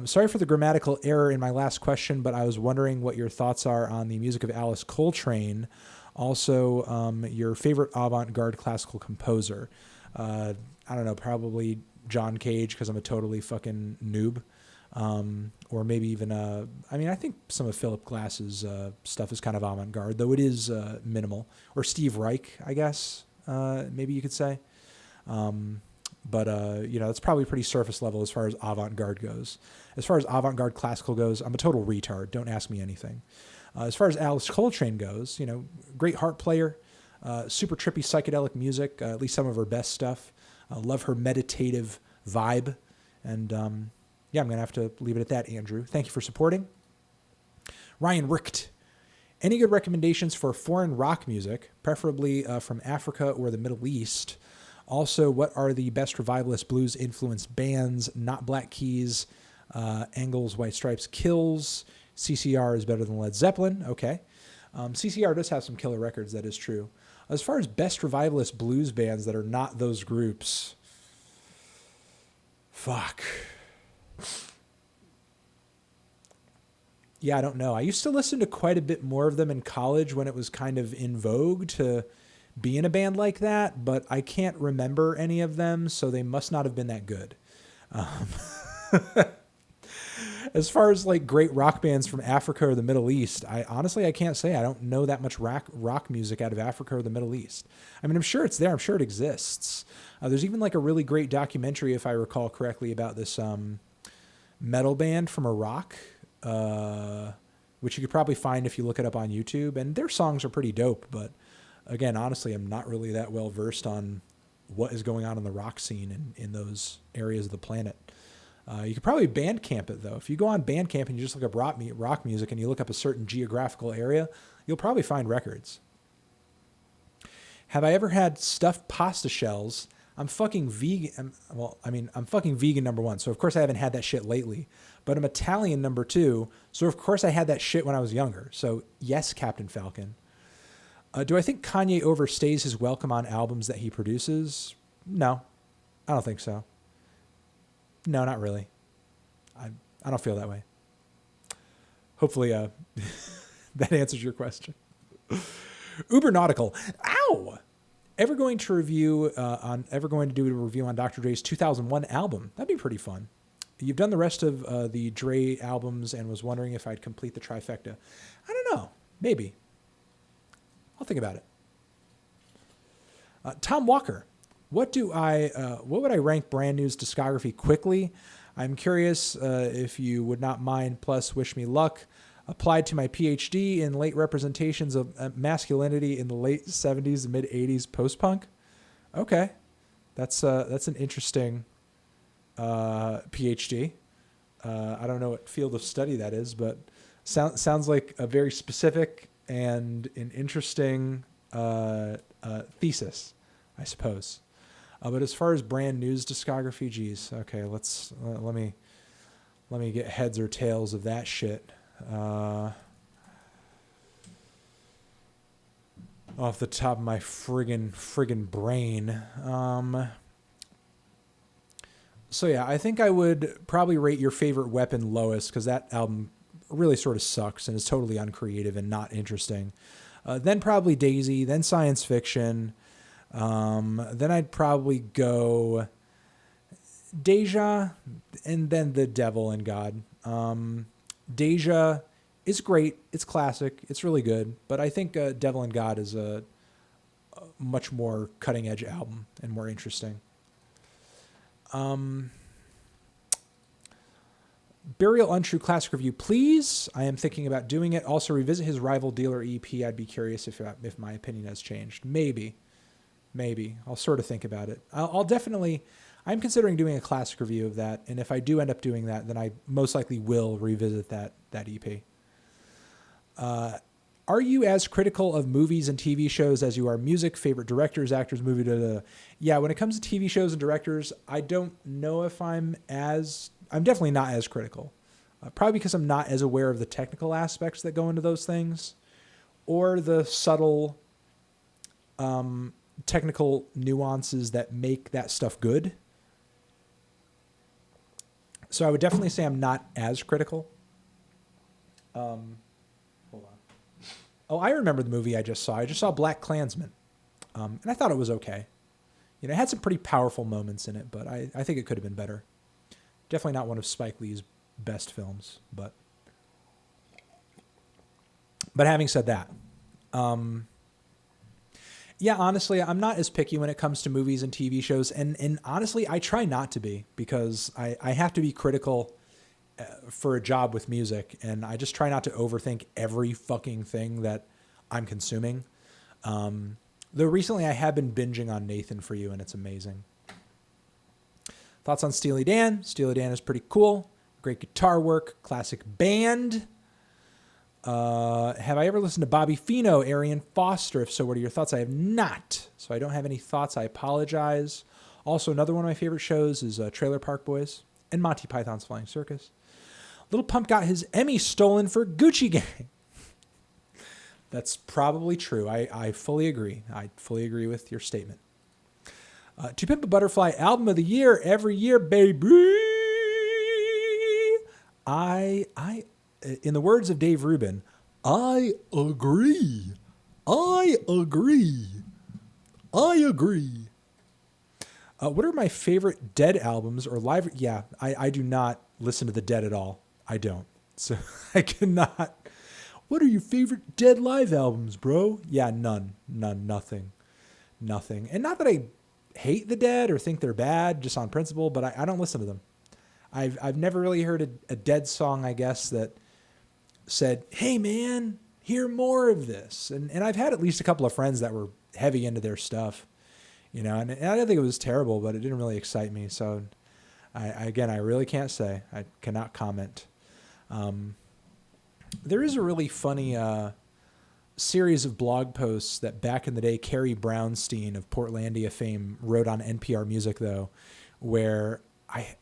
Sorry for the grammatical error in my last question, but I was wondering what your thoughts are on the music of Alice Coltrane. Also, your favorite avant-garde classical composer. I don't know, probably John Cage, because I'm a totally fucking noob. Or maybe even, I think some of Philip Glass's stuff is kind of avant-garde, though it is minimal. Or Steve Reich, I guess, maybe you could say. But that's probably pretty surface level as far as avant-garde goes. As far as avant-garde classical goes, I'm a total retard. Don't ask me anything. As far as Alice Coltrane goes, great harp player, super trippy psychedelic music, at least some of her best stuff. Love her meditative vibe. And I'm going to have to leave it at that, Andrew. Thank you for supporting. Ryan Richt. Any good recommendations for foreign rock music, preferably from Africa or the Middle East? Also, what are the best revivalist blues influenced bands? Not Black Keys, Angles, White Stripes, Kills. CCR is better than Led Zeppelin. Okay. CCR does have some killer records, that is true. As far as best revivalist blues bands that are not those groups, fuck. I don't know. I used to listen to quite a bit more of them in college when it was kind of in vogue to be in a band like that, but I can't remember any of them, so they must not have been that good. As far as like great rock bands from Africa or the Middle East, I can't say. I don't know that much rock music out of Africa or the Middle East. I mean, I'm sure it's there. I'm sure it exists. There's even like a really great documentary, if I recall correctly, about this metal band from Iraq, which you could probably find if you look it up on YouTube. And their songs are pretty dope. But again, honestly, I'm not really that well versed on what is going on in the rock scene in those areas of the planet. You could probably Bandcamp it, though. If you go on Bandcamp and you just look up rock music and you look up a certain geographical area, you'll probably find records. Have I ever had stuffed pasta shells? I'm fucking vegan. I'm fucking vegan, number one. So, of course, I haven't had that shit lately. But I'm Italian, number two. So, of course, I had that shit when I was younger. So, yes, Captain Falcon. Do I think Kanye overstays his welcome on albums that he produces? No, I don't think so. No, not really. I don't feel that way. Hopefully that answers your question. Uber Nautical. Ow! Ever going to do a review on Dr. Dre's 2001 album? That'd be pretty fun. You've done the rest of the Dre albums and was wondering if I'd complete the trifecta. I don't know. Maybe. I'll think about it. Tom Walker. What would I rank Brand New's discography quickly? I'm curious if you would not mind. Plus, wish me luck. Applied to my PhD in late representations of masculinity in the late 70s and mid 80s post-punk. Okay, that's an interesting PhD. I don't know what field of study that is, but sounds like a very specific and an interesting thesis, I suppose. But as far as Brand New's discography, geez, okay, let me get heads or tails of that shit. Off the top of my friggin' brain. So yeah, I think I would probably rate Your Favorite Weapon lowest because that album really sort of sucks and is totally uncreative and not interesting. Then probably Daisy, then Science Fiction. Then I'd probably go Deja and then The Devil and God. Deja is great. It's classic. It's really good. But I think Devil and God is a much more cutting edge album and more interesting. Burial Untrue Classic Review, please. I am thinking about doing it. Also revisit his Rival Dealer EP. I'd be curious if my opinion has changed. Maybe. I'll sort of think about it. I'll definitely, I'm considering doing a classic review of that. And if I do end up doing that, then I most likely will revisit that EP. Are you as critical of movies and TV shows as you are music, favorite directors, actors, movie? Yeah, when it comes to TV shows and directors, I don't know if I'm definitely not as critical. Probably because I'm not as aware of the technical aspects that go into those things or the subtle technical nuances that make that stuff good. So I would definitely say I'm not as critical. Hold on. Oh, I remember the movie I just saw. I just saw Black Klansman. And I thought it was okay. You know, it had some pretty powerful moments in it, but I think it could have been better. Definitely not one of Spike Lee's best films, but having said that, yeah, honestly, I'm not as picky when it comes to movies and TV shows. And honestly, I try not to be because I have to be critical for a job with music. And I just try not to overthink every fucking thing that I'm consuming. Though recently I have been binging on Nathan For You, and it's amazing. Thoughts on Steely Dan? Steely Dan is pretty cool. Great guitar work. Classic band. Have I ever listened to Bobby Fino, Arian Foster? If so, what are your thoughts? I have not. So I don't have any thoughts. I apologize. Also, another one of my favorite shows is Trailer Park Boys and Monty Python's Flying Circus. Little Pump got his Emmy stolen for Gucci Gang. That's probably true. I fully agree. I fully agree with your statement. To Pimp a Butterfly album of the year every year, baby. In the words of Dave Rubin, I agree. I agree. What are my favorite Dead albums or live? Yeah, I do not listen to the Dead at all. I don't. So I cannot. What are your favorite Dead live albums, bro? Yeah, none, nothing. And not that I hate the Dead or think they're bad just on principle, but I don't listen to them. I've never really heard a Dead song, I guess, that said, hey man, hear more of this. And I've had at least a couple of friends that were heavy into their stuff, you know, and I don't think it was terrible, but it didn't really excite me. So I really can't say. I cannot comment. There is a really funny series of blog posts that back in the day, Carrie Brownstein of Portlandia fame wrote on NPR Music, though, where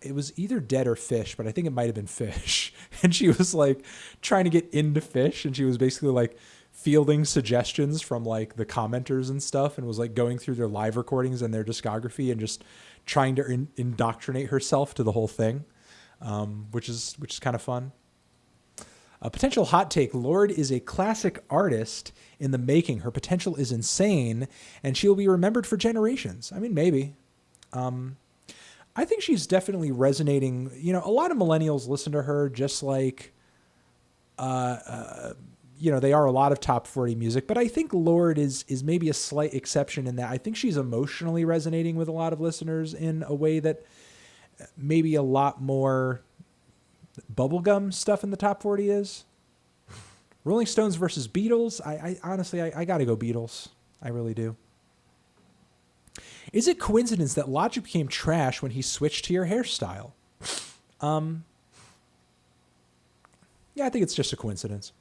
it was either Dead or Fish, but I think it might have been Fish. And she was like trying to get into Fish, and she was basically like fielding suggestions from like the commenters and stuff, and was like going through their live recordings and their discography and just trying to indoctrinate herself to the whole thing, which is kind of fun. A potential hot take: Lorde is a classic artist in the making. Her potential is insane, and she will be remembered for generations. I mean, maybe. I think she's definitely resonating. You know, a lot of millennials listen to her, just like, they are a lot of top 40 music. But I think Lorde is maybe a slight exception in that I think she's emotionally resonating with a lot of listeners in a way that maybe a lot more bubblegum stuff in the top 40 is. Rolling Stones versus Beatles. I honestly got to go Beatles. I really do. Is it coincidence that Logic became trash when he switched to your hairstyle? Yeah, I think it's just a coincidence.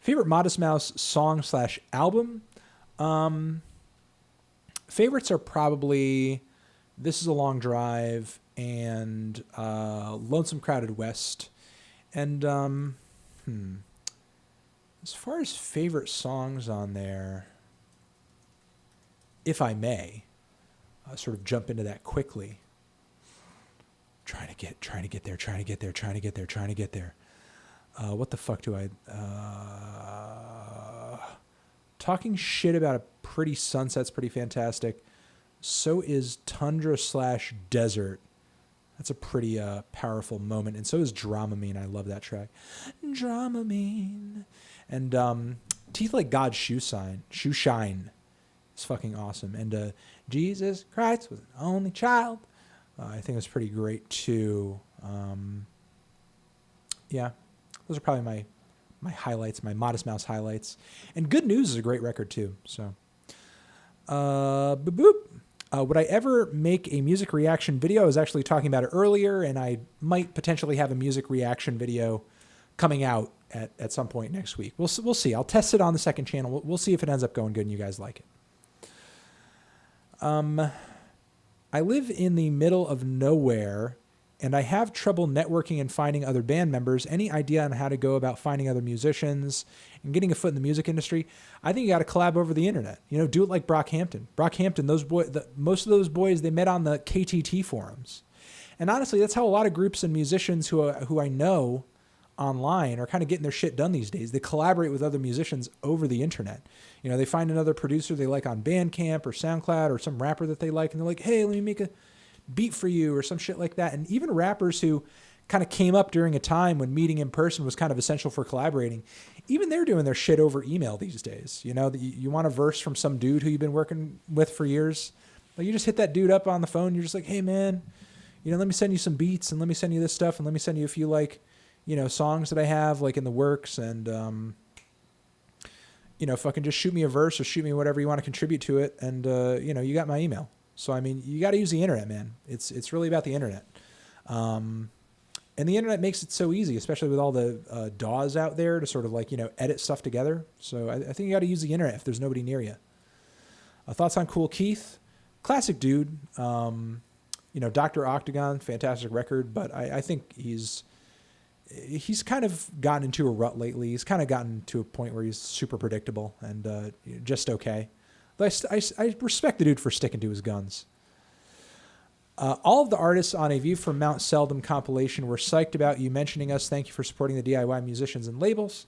Favorite Modest Mouse song / album? Favorites are probably This Is a Long Drive and Lonesome Crowded West. And as far as favorite songs on there, if I may, sort of jump into that quickly. Trying to get there. What the fuck do I... Talking shit about a Pretty Sunset's pretty fantastic. So is Tundra / Desert. That's a pretty powerful moment. And so is Dramamine. I love that track. Dramamine. And Teeth Like God's Shoe Shine. It's fucking awesome. And Jesus Christ was an only child. I think it's pretty great too. Yeah, those are probably my highlights, my Modest Mouse highlights. And Good News is a great record too. So, would I ever make a music reaction video? I was actually talking about it earlier, and I might potentially have a music reaction video coming out at some point next week. We'll see. I'll test it on the second channel. We'll see if it ends up going good and you guys like it. I live in the middle of nowhere, and I have trouble networking and finding other band members. Any idea on how to go about finding other musicians and getting a foot in the music industry? I think you got to collab over the internet. You know, do it like Brockhampton. Brockhampton, most of those boys, they met on the KTT forums. And honestly, that's how a lot of groups and musicians who I know online are kind of getting their shit done these days. They collaborate with other musicians over the internet. You know, they find another producer they like on Bandcamp or SoundCloud or some rapper that they like, and they're like, hey, let me make a beat for you or some shit like that. And even rappers who kind of came up during a time when meeting in person was kind of essential for collaborating, even they're doing their shit over email these days. You know, you want a verse from some dude who you've been working with for years, like you just hit that dude up on the phone. You're just like, hey man, you know, let me send you some beats and let me send you this stuff and let me send you a few like, you know, songs that I have like in the works, and you know, fucking just shoot me a verse or shoot me whatever you want to contribute to it, and you know, you got my email. So I mean, you got to use the internet, man. It's really about the internet, and the internet makes it so easy, especially with all the DAWs out there to sort of like, you know, edit stuff together. So I think you got to use the internet if there's nobody near you. Thoughts on Cool Keith? Classic dude. You know, Dr. Octagon, fantastic record, but I think he's kind of gotten into a rut lately. He's kind of gotten to a point where he's super predictable and just okay. But I respect the dude for sticking to his guns. All of the artists on A View from Mount Seldom compilation were psyched about you mentioning us. Thank you for supporting the DIY musicians and labels.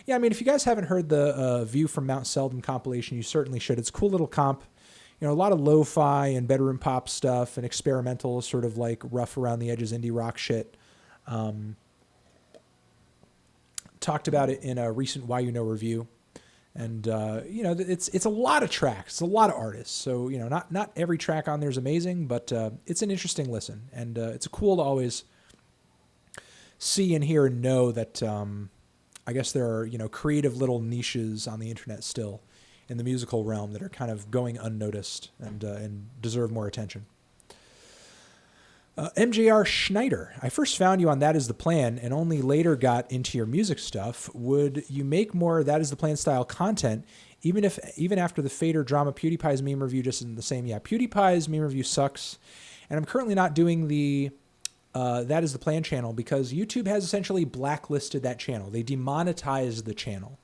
Yeah, I mean, if you guys haven't heard the View from Mount Seldom compilation, you certainly should. It's a cool little comp. You know, a lot of lo-fi and bedroom pop stuff and experimental, sort of like rough around the edges indie rock shit. Talked about it in a recent Why You Know review. And, you know, it's a lot of tracks. It's a lot of artists. So, you know, not every track on there is amazing, but it's an interesting listen. And it's cool to always see and hear and know that I guess there are, you know, creative little niches on the internet still in the musical realm that are kind of going unnoticed and deserve more attention. MJR Schneider, I first found you on That Is the Plan and only later got into your music stuff. Would you make more That Is the Plan style content, even after the Fader drama PewDiePie's meme review just isn't the same? Yeah, PewDiePie's meme review sucks, and I'm currently not doing the That Is the Plan channel because YouTube has essentially blacklisted that channel. They demonetized the channel.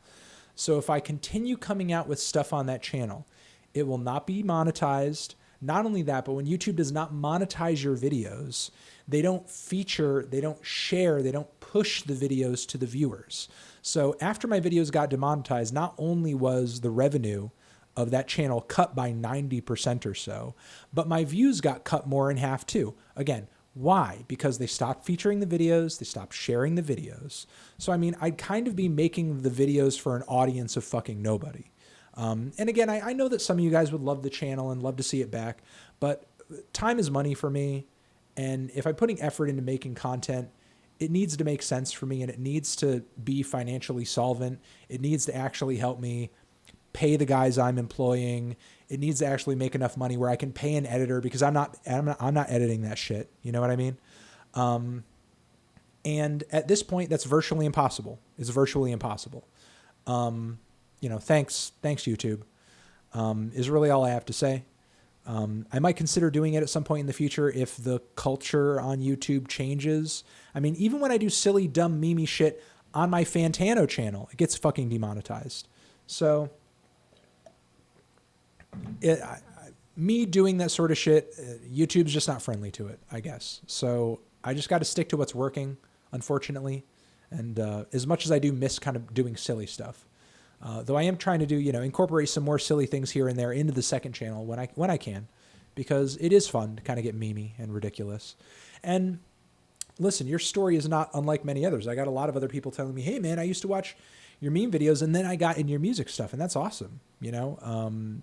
So if I continue coming out with stuff on that channel, it will not be monetized. Not only that, but when YouTube does not monetize your videos, they don't feature, they don't share, they don't push the videos to the viewers. So after my videos got demonetized, not only was the revenue of that channel cut by 90% or so, but my views got cut more in half too. Again, why? Because they stopped featuring the videos, they stopped sharing the videos. So I mean, I'd kind of be making the videos for an audience of fucking nobody. And again, I know that some of you guys would love the channel and love to see it back, but time is money for me. And if I'm putting effort into making content, it needs to make sense for me and it needs to be financially solvent. It needs to actually help me pay the guys I'm employing. It needs to actually make enough money where I can pay an editor because I'm not editing that shit. You know what I mean? And at this point, that's virtually impossible. It's virtually impossible. You know, thanks YouTube, is really all I have to say. I might consider doing it at some point in the future if the culture on YouTube changes. I mean, even when I do silly, dumb, memey shit on my Fantano channel, it gets fucking demonetized. So me doing that sort of shit, YouTube's just not friendly to it, I guess. So I just got to stick to what's working, unfortunately. And as much as I do miss kind of doing silly stuff. Though I am trying to do, you know, incorporate some more silly things here and there into the second channel when I can, because it is fun to kind of get memey and ridiculous. And listen, your story is not unlike many others. I got a lot of other people telling me, hey man, I used to watch your meme videos and then I got in your music stuff, and that's awesome, you know,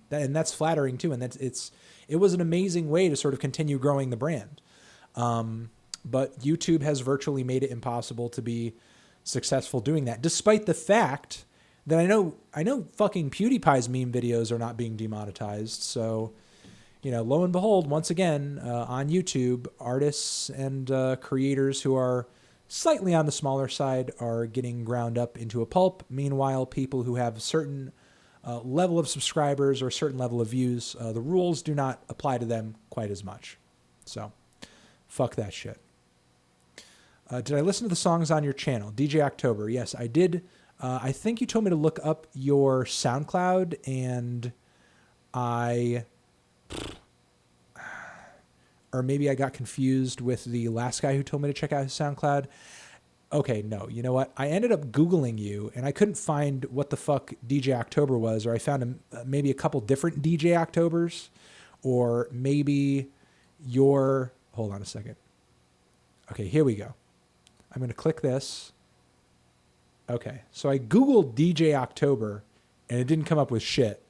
and that's flattering too. And it was an amazing way to sort of continue growing the brand. But YouTube has virtually made it impossible to be successful doing that, despite the fact that I know fucking PewDiePie's meme videos are not being demonetized. So, you know, lo and behold, once again, on YouTube, artists and creators who are slightly on the smaller side are getting ground up into a pulp. Meanwhile, people who have a certain level of subscribers or a certain level of views, the rules do not apply to them quite as much. So, fuck that shit. Did I listen to the songs on your channel? DJ October. Yes, I did. I think you told me to look up your SoundCloud, and or maybe I got confused with the last guy who told me to check out his SoundCloud. Okay, no, you know what? I ended up Googling you, and I couldn't find what the fuck DJ October was, or I found maybe a couple different DJ Octobers, or maybe your... Hold on a second. Okay, here we go. I'm going to click this. Okay, so I Googled DJ October, and it didn't come up with shit.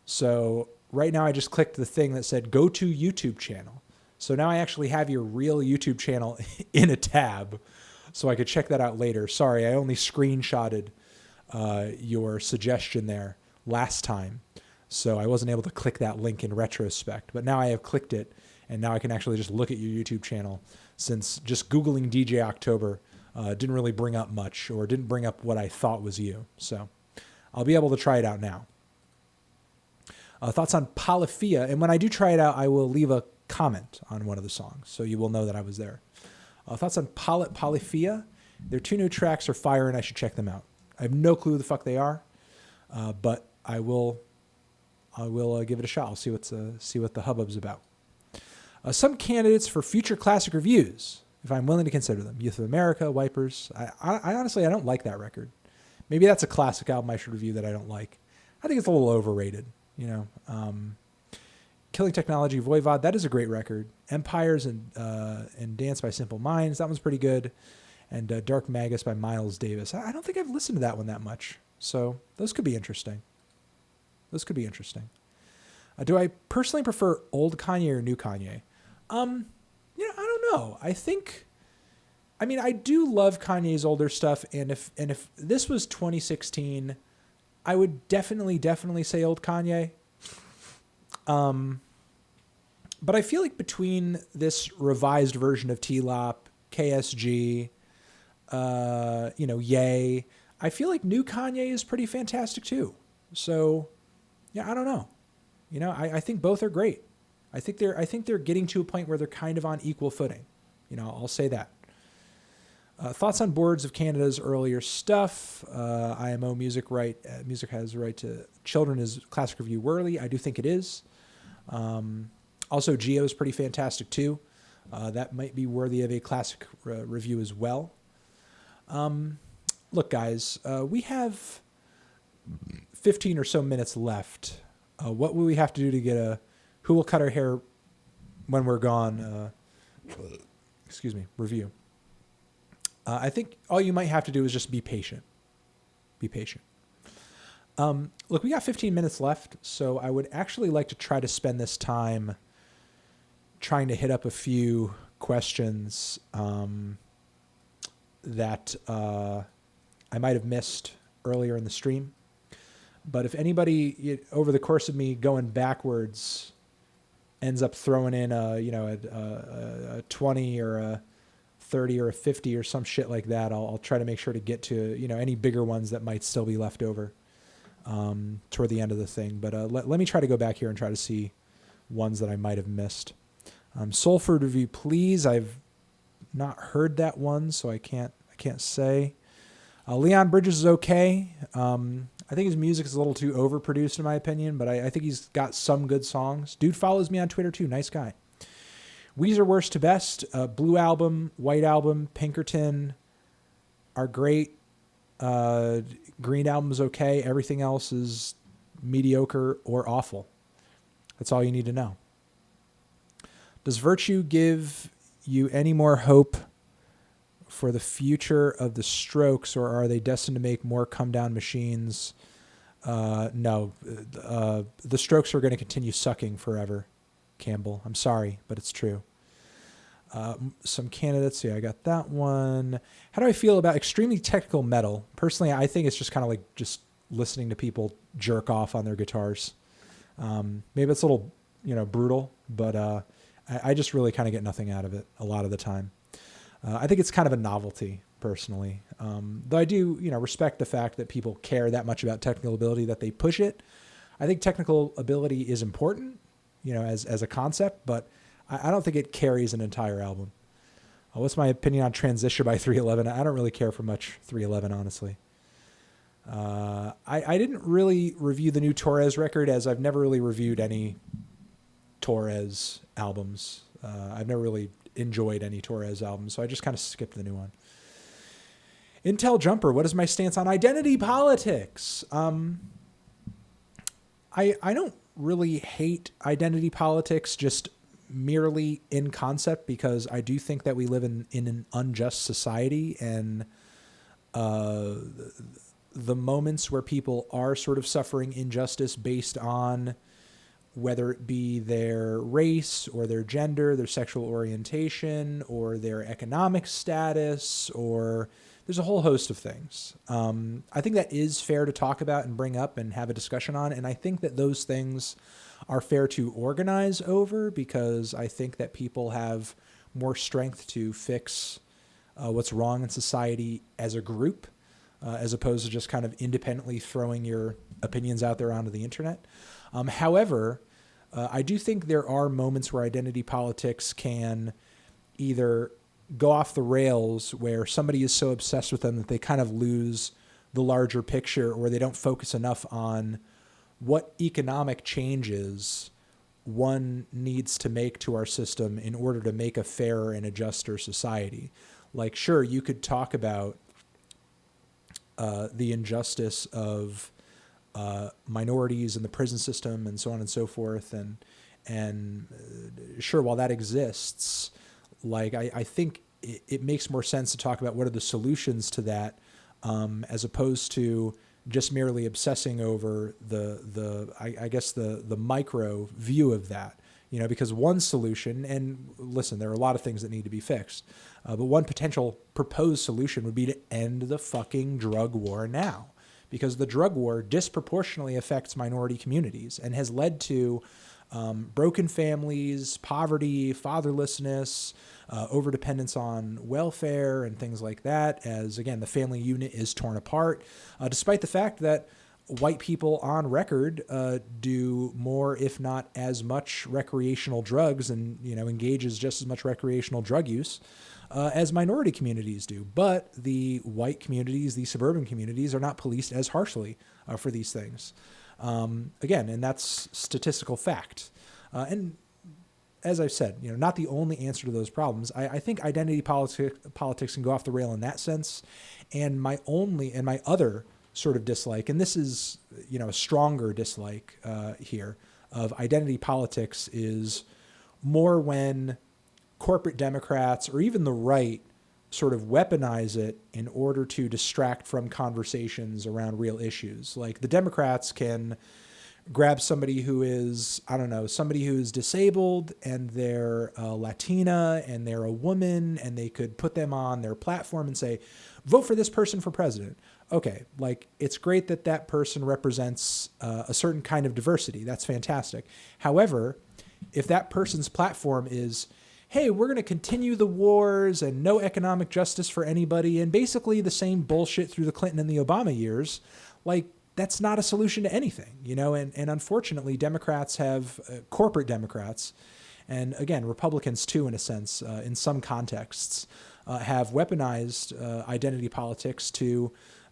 So right now I just clicked the thing that said, go to YouTube channel. So now I actually have your real YouTube channel in a tab, so I could check that out later. Sorry, I only screenshotted your suggestion there last time, so I wasn't able to click that link in retrospect. But now I have clicked it, and now I can actually just look at your YouTube channel, since just Googling DJ October didn't really bring up much, or didn't bring up what I thought was you. So I'll be able to try it out now. Thoughts on Polyphia, and when I do try it out, I will leave a comment on one of the songs, so you will know that I was there. Thoughts on Polyphia? Their 2 new tracks are fire, and I should check them out. I have no clue who the fuck they are, but I will give it a shot. I'll see what the hubbub's about. Some candidates for future classic reviews, if I'm willing to consider them. Youth of America, Wipers. I honestly, I don't like that record. Maybe that's a classic album I should review that I don't like. I think it's a little overrated, you know. Killing Technology, Voivod, that is a great record. Empires and Dance by Simple Minds, that one's pretty good. And Dark Magus by Miles Davis. I don't think I've listened to that one that much. So those could be interesting. Do I personally prefer old Kanye or new Kanye? I don't know. I do love Kanye's older stuff, and if this was 2016, I would definitely say old Kanye. But I feel like between this revised version of T-Lop, KSG, Ye, I feel like new Kanye is pretty fantastic too. So, yeah, I don't know. I think both are great. I think they're getting to a point where they're kind of on equal footing. I'll say that. Thoughts on Boards of Canada's earlier stuff. IMO Music has the right to children is classic review worthy. I do think it is. Also, Geo is pretty fantastic too. That might be worthy of a classic review as well. Look, guys, we have 15 or so minutes left. What will we have to do to get Who Will Cut Our Hair When We're Gone review? I think all you might have to do is just be patient. Look, we got 15 minutes left, so I would actually like to try to spend this time trying to hit up a few questions that I might have missed earlier in the stream. But if anybody, over the course of me going backwards, ends up throwing in a 20 or a 30 or a 50 or some shit like that, I'll try to make sure to get to any bigger ones that might still be left over toward the end of the thing. But let me try to go back here and try to see ones that I might have missed. Soulford review, please. I've not heard that one, so I can't say. Leon Bridges is okay. I think his music is a little too overproduced in my opinion, but I think he's got some good songs. Dude follows me on Twitter too. Nice guy. Weezer Worst to Best, Blue Album, White Album, Pinkerton are great. Green Album is okay. Everything else is mediocre or awful. That's all you need to know. Does Virtue give you any more hope for the future of the Strokes, or are they destined to make more come-down machines? No. The Strokes are going to continue sucking forever, Campbell. I'm sorry, but it's true. Some candidates. Yeah, I got that one. How do I feel about extremely technical metal? Personally, I think it's just kind of like just listening to people jerk off on their guitars. Maybe it's a little, brutal, but I just really kind of get nothing out of it a lot of the time. I think it's kind of a novelty, personally. Though I do, respect the fact that people care that much about technical ability that they push it. I think technical ability is important, as a concept, but I don't think it carries an entire album. What's my opinion on Transistor by 311? I don't really care for much 311, honestly. I didn't really review the new Torres record, as I've never really reviewed any Torres albums. I've never really enjoyed any Torres albums, so I just kind of skipped the new one. Intel Jumper, what is my stance on identity politics? I don't really hate identity politics, just merely in concept, because I do think that we live in an unjust society, and the moments where people are sort of suffering injustice based on whether it be their race or their gender, their sexual orientation, or their economic status, or there's a whole host of things. I think that is fair to talk about and bring up and have a discussion on. And I think that those things are fair to organize over, because I think that people have more strength to fix what's wrong in society as a group, as opposed to just kind of independently throwing your opinions out there onto the internet. However, I do think there are moments where identity politics can either go off the rails, where somebody is so obsessed with them that they kind of lose the larger picture, or they don't focus enough on what economic changes one needs to make to our system in order to make a fairer and a juster society. Like, sure, you could talk about the injustice of minorities in the prison system and so on and so forth. And sure, while that exists, like I think it makes more sense to talk about what are the solutions to that, as opposed to just merely obsessing over the micro view of that. Because one solution, and listen, there are a lot of things that need to be fixed, but one potential proposed solution would be to end the fucking drug war now, because the drug war disproportionately affects minority communities and has led to broken families, poverty, fatherlessness, overdependence on welfare and things like that, as, again, the family unit is torn apart, despite the fact that white people on record do more, if not as much, recreational drugs and, engages just as much recreational drug use as minority communities do. But the white communities, the suburban communities, are not policed as harshly for these things. Again, and that's statistical fact. And as I've said, not the only answer to those problems. I think identity politics can go off the rail in that sense. And my other sort of dislike, and this is, a stronger dislike here of identity politics, is more when corporate Democrats or even the right sort of weaponize it in order to distract from conversations around real issues. Like, the Democrats can grab somebody who is, somebody who's disabled and they're Latina and they're a woman, and they could put them on their platform and say, vote for this person for president. Okay, like, it's great that that person represents a certain kind of diversity. That's fantastic. However, if that person's platform is, hey, we're going to continue the wars and no economic justice for anybody, and basically the same bullshit through the Clinton and the Obama years, like, that's not a solution to anything, and unfortunately Democrats have, corporate Democrats, and again, Republicans too, in a sense, in some contexts, have weaponized identity politics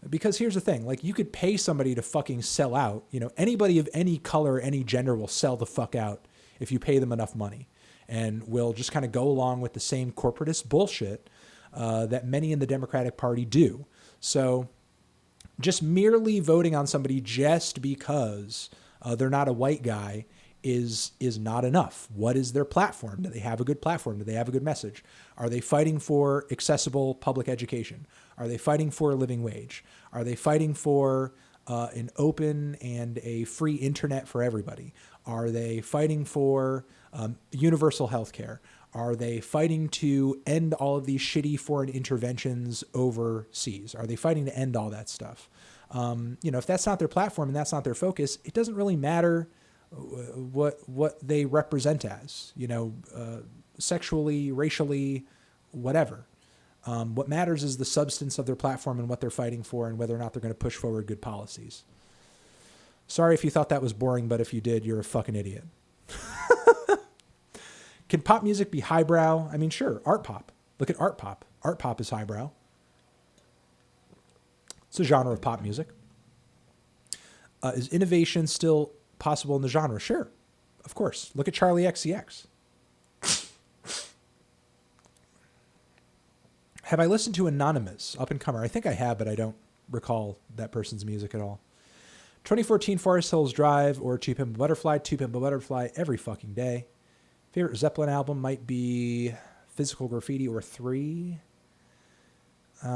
because here's the thing, like, you could pay somebody to fucking sell out. Anybody of any color, any gender will sell the fuck out if you pay them enough money, and will just kind of go along with the same corporatist bullshit that many in the Democratic Party do. So just merely voting on somebody just because they're not a white guy is not enough. What is their platform? Do they have a good platform? Do they have a good message? Are they fighting for accessible public education? Are they fighting for a living wage? Are they fighting for an open and a free internet for everybody? Are they fighting for universal health care? Are they fighting to end all of these shitty foreign interventions overseas? Are they fighting to end all that stuff? If that's not their platform and that's not their focus, it doesn't really matter what they represent as, sexually, racially, whatever. What matters is the substance of their platform and what they're fighting for, and whether or not they're going to push forward good policies. Sorry if you thought that was boring, but if you did, you're a fucking idiot. Can pop music be highbrow? I mean, sure, art pop. Look at art pop. Art pop is highbrow. It's a genre of pop music. Is innovation still possible in the genre? Sure, of course. Look at Charlie XCX. Have I listened to Anonymous, up-and-comer? I think I have, but I don't recall that person's music at all. 2014 Forest Hills Drive or To Pimp a Butterfly. To Pimp a Butterfly every fucking day. Favorite Zeppelin album might be Physical Graffiti or 3. Got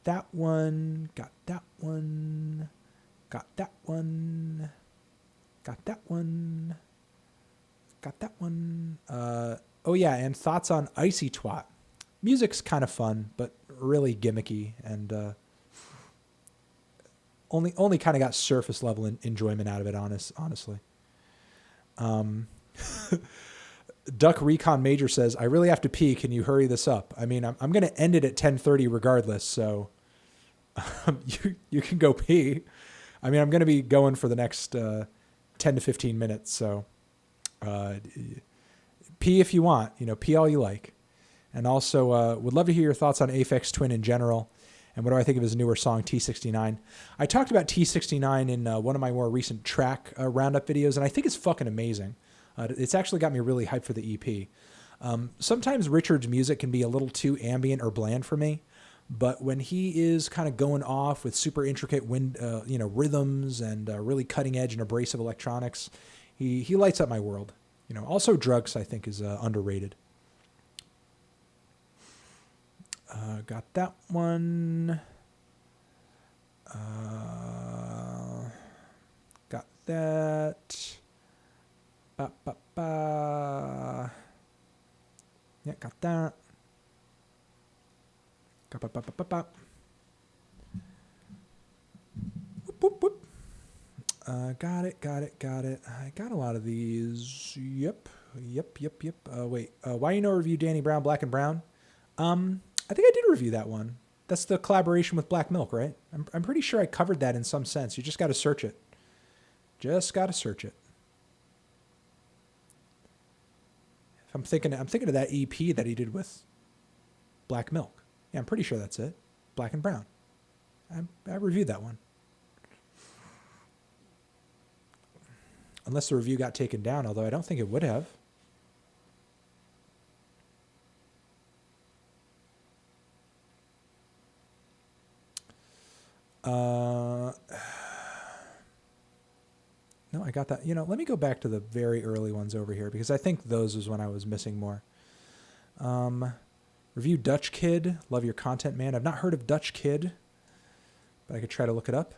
that one. Got that one. Got that one. Got that one. Got that one. Oh yeah, and thoughts on Icy Twat. Music's kind of fun, but really gimmicky, and only kind of got surface level enjoyment out of it, honestly. Duck Recon Major says, I really have to pee. Can you hurry this up? I mean, I'm going to end it at 10:30 regardless, so you can go pee. I mean, I'm going to be going for the next 10 to 15 minutes, so pee if you want. Pee all you like. And also, would love to hear your thoughts on Aphex Twin in general. And what do I think of his newer song, T69? I talked about T69 in one of my more recent track roundup videos, and I think it's fucking amazing. It's actually got me really hyped for the EP. Sometimes Richard's music can be a little too ambient or bland for me, but when he is kind of going off with super intricate rhythms and really cutting edge and abrasive electronics, he lights up my world. Also Drugs, I think, is underrated. Got that one. Got that. Ba, ba, ba. Yeah, got that. Ba, ba, ba, ba, ba. Whoop, whoop, whoop. Got it. I got a lot of these. Yep. Wait. Why you no review Danny Brown, Black and Brown? I think I did review that one. That's the collaboration with Black Milk, right? I'm pretty sure I covered that in some sense. You just got to search it. If I'm thinking of that EP that he did with Black Milk. Yeah, I'm pretty sure that's it. Black and Brown. I reviewed that one. Unless the review got taken down, although I don't think it would have. No, I got that. Let me go back to the very early ones over here because I think those was when I was missing more. Review Dutch Kid. Love your content, man. I've not heard of Dutch Kid, but I could try to look it up.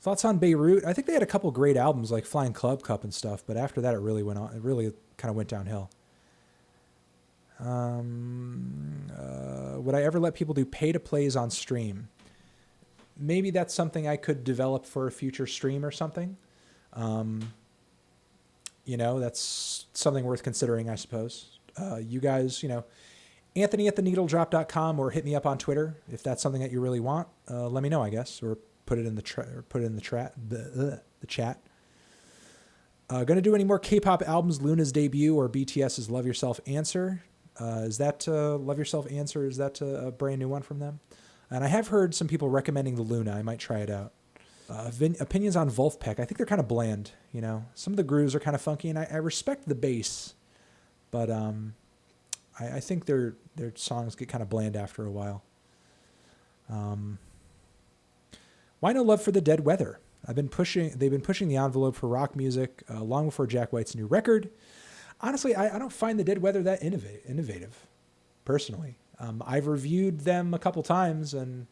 Thoughts on Beirut? I think they had a couple great albums like Flying Club Cup and stuff, but after that it really went on. It really kind of went downhill. Would I ever let people do pay-to-plays on stream? Maybe that's something I could develop for a future stream or something. That's something worth considering, I suppose. You guys, Anthony at theneedledrop.com or hit me up on Twitter if that's something that you really want. Let me know, I guess, or put it in the chat. Going to do any more K-pop albums? Luna's debut or BTS's Love Yourself Answer? Is that Love Yourself Answer? Is that a brand new one from them? And I have heard some people recommending the Luna. I might try it out. Opinions on Wolfpack. I think they're kind of bland. Some of the grooves are kind of funky, and I respect the bass, but I think their songs get kind of bland after a while. Why no love for the Dead Weather? They've been pushing the envelope for rock music long before Jack White's new record. Honestly, I don't find the Dead Weather that innovative, personally. I've reviewed them a couple times, and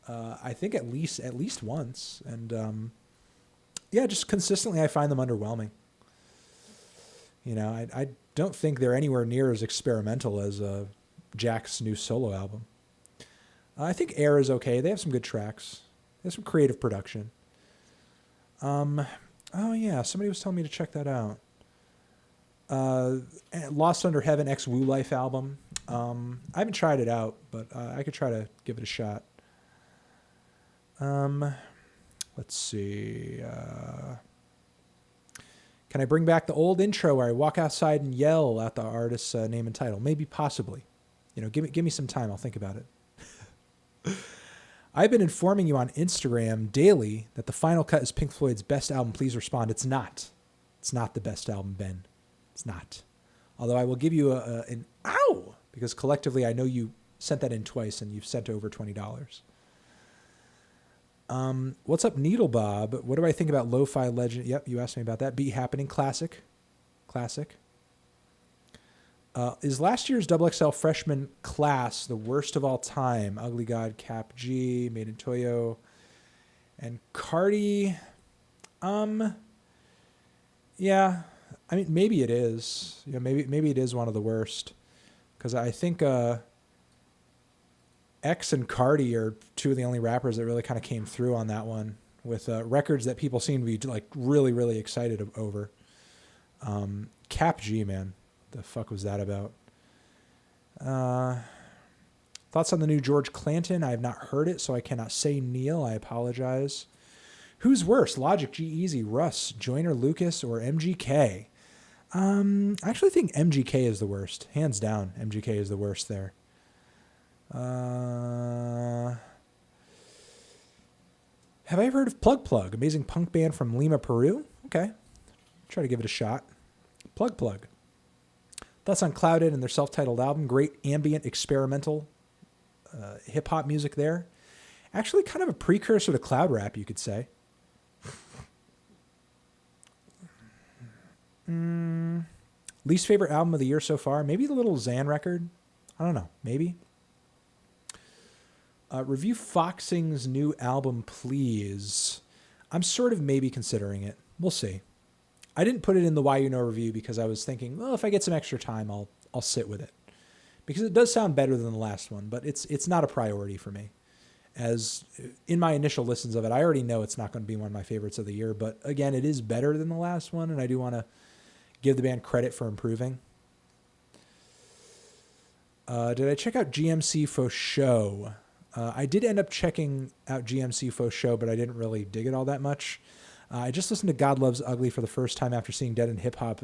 I think at least once, and just consistently I find them underwhelming. I don't think they're anywhere near as experimental as Jack's new solo album. I think Air is okay. They have some good tracks. They have some creative production. Oh yeah, somebody was telling me to check that out. Lost Under Heaven X Woo Life album. I haven't tried it out, but I could try to give it a shot. Let's see. Can I bring back the old intro where I walk outside and yell at the artist's name and title? Maybe, possibly. Give me some time. I'll think about it. I've been informing you on Instagram daily that the Final Cut is Pink Floyd's best album. Please respond. It's not. It's not the best album, Ben. It's not. Although I will give you an ow, because collectively I know you sent that in twice and you've sent over $20. What's up, Needle Bob? What do I think about Lo-Fi Legend? Yep, you asked me about that. Beat Happening, classic. Is last year's XXL freshman class the worst of all time? Ugly God, Cap G, Made in Toyo, and Cardi. Yeah, I mean, maybe it is. Maybe it is one of the worst, because I think X and Cardi are two of the only rappers that really kind of came through on that one with records that people seem to be like really, really excited over. Cap G, man. The fuck was that about? Thoughts on the new George Clanton? I have not heard it, so I cannot say. Neil, I apologize. Who's worse, Logic, G-Eazy, Russ, Joyner Lucas, or MGK? I actually think MGK is the worst. Hands down, MGK is the worst there. Have I ever heard of Plug Plug? Amazing punk band from Lima, Peru? Okay. Try to give it a shot. Plug Plug. Thoughts on Clouded and their self-titled album. Great ambient experimental hip-hop music there. Actually kind of a precursor to cloud rap, you could say. Least favorite album of the year so far? Maybe the Little Xan record. I don't know. Maybe. Review Foxing's new album, please. I'm sort of maybe considering it. We'll see. I didn't put it in the Why You Know review because I was thinking, well, if I get some extra time, I'll sit with it. Because it does sound better than the last one, but it's not a priority for me. As in my initial listens of it, I already know it's not going to be one of my favorites of the year, but again, it is better than the last one, and I do want to give the band credit for improving. Did I check out GMC Faux Show? I did end up checking out GMC Faux Show, but I didn't really dig it all that much. I just listened to God Loves Ugly for the first time after seeing Dead End Hip Hop.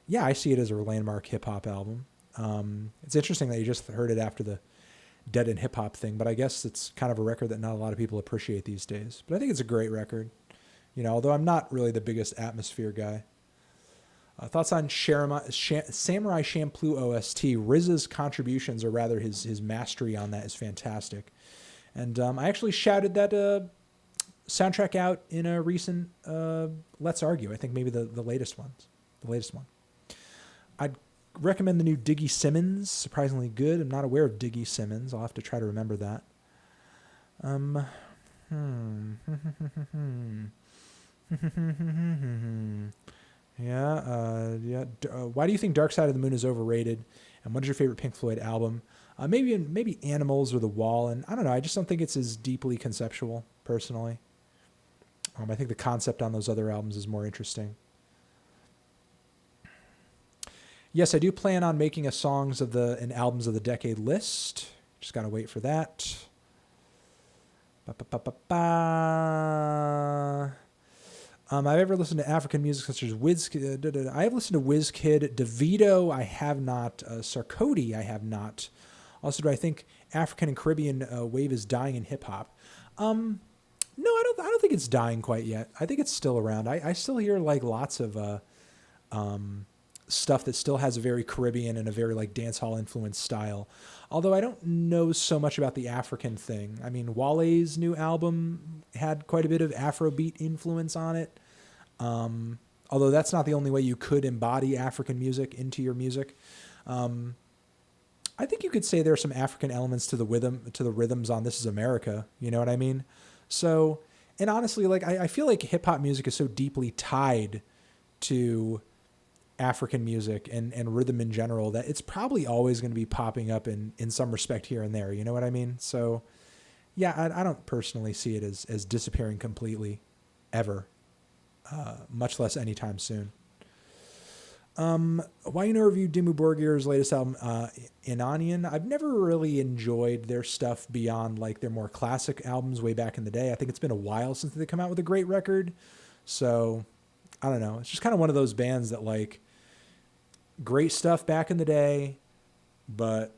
Yeah, I see it as a landmark hip hop album. It's interesting that you just heard it after the Dead End Hip Hop thing, but I guess it's kind of a record that not a lot of people appreciate these days. But I think it's a great record, although I'm not really the biggest Atmosphere guy. Thoughts on Samurai Champloo OST. RZA's contributions, or rather his mastery on that, is fantastic. And I actually shouted that soundtrack out in a recent Let's Argue. I think maybe the latest one. I'd recommend the new Diggy Simmons. Surprisingly good. I'm not aware of Diggy Simmons. I'll have to try to remember that. Why do you think Dark Side of the Moon is overrated? And what is your favorite Pink Floyd album? Maybe Animals or The Wall. And I don't know. I just don't think it's as deeply conceptual, personally. I think the concept on those other albums is more interesting. Yes, I do plan on making a songs of and albums of the decade list. Just got to wait for that. I've ever listened to African music such as Wizkid. I have listened to Wizkid, DeVito. I have not. Sarkodie. I have not. Also, do I think African and Caribbean wave is dying in hip hop? No, I don't think it's dying quite yet. I think it's still around. I still hear like lots of stuff that still has a very Caribbean and a very like dance hall influenced style. Although I don't know so much about the African thing. I mean, Wale's new album had quite a bit of Afrobeat influence on it. Although that's not the only way you could embody African music into your music. I think you could say there are some African elements to the rhythms on This Is America. You know what I mean? So, and honestly, like I feel like hip hop music is so deeply tied to African music and rhythm in general that it's probably always going to be popping up in some respect here and there. You know what I mean? So yeah, I don't personally see it as disappearing completely ever, much less anytime soon. Why You Know review Dimmu Borgir's latest album, Inanian. I've never really enjoyed their stuff beyond like their more classic albums way back in the day. I think it's been a while since they come out with a great record. So I don't know. It's just kind of one of those bands that like great stuff back in the day, but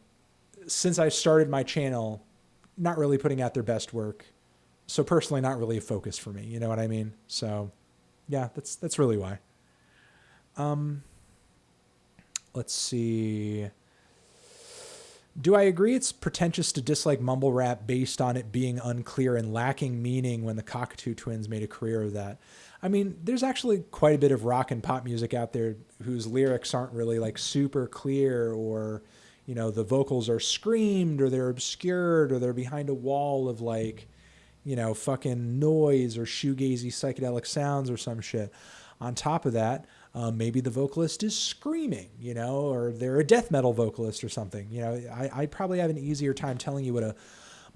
since I started my channel, not really putting out their best work. So personally, not really a focus for me. You know what I mean? So yeah, that's really why. Let's see. Do I agree it's pretentious to dislike mumble rap based on it being unclear and lacking meaning when the Cockatoo Twins made a career of that? I mean, there's actually quite a bit of rock and pop music out there whose lyrics aren't really like super clear, or, the vocals are screamed or they're obscured or they're behind a wall of like, fucking noise or shoegazy psychedelic sounds or some shit. On top of that, maybe the vocalist is screaming, or they're a death metal vocalist or something. I probably have an easier time telling you what a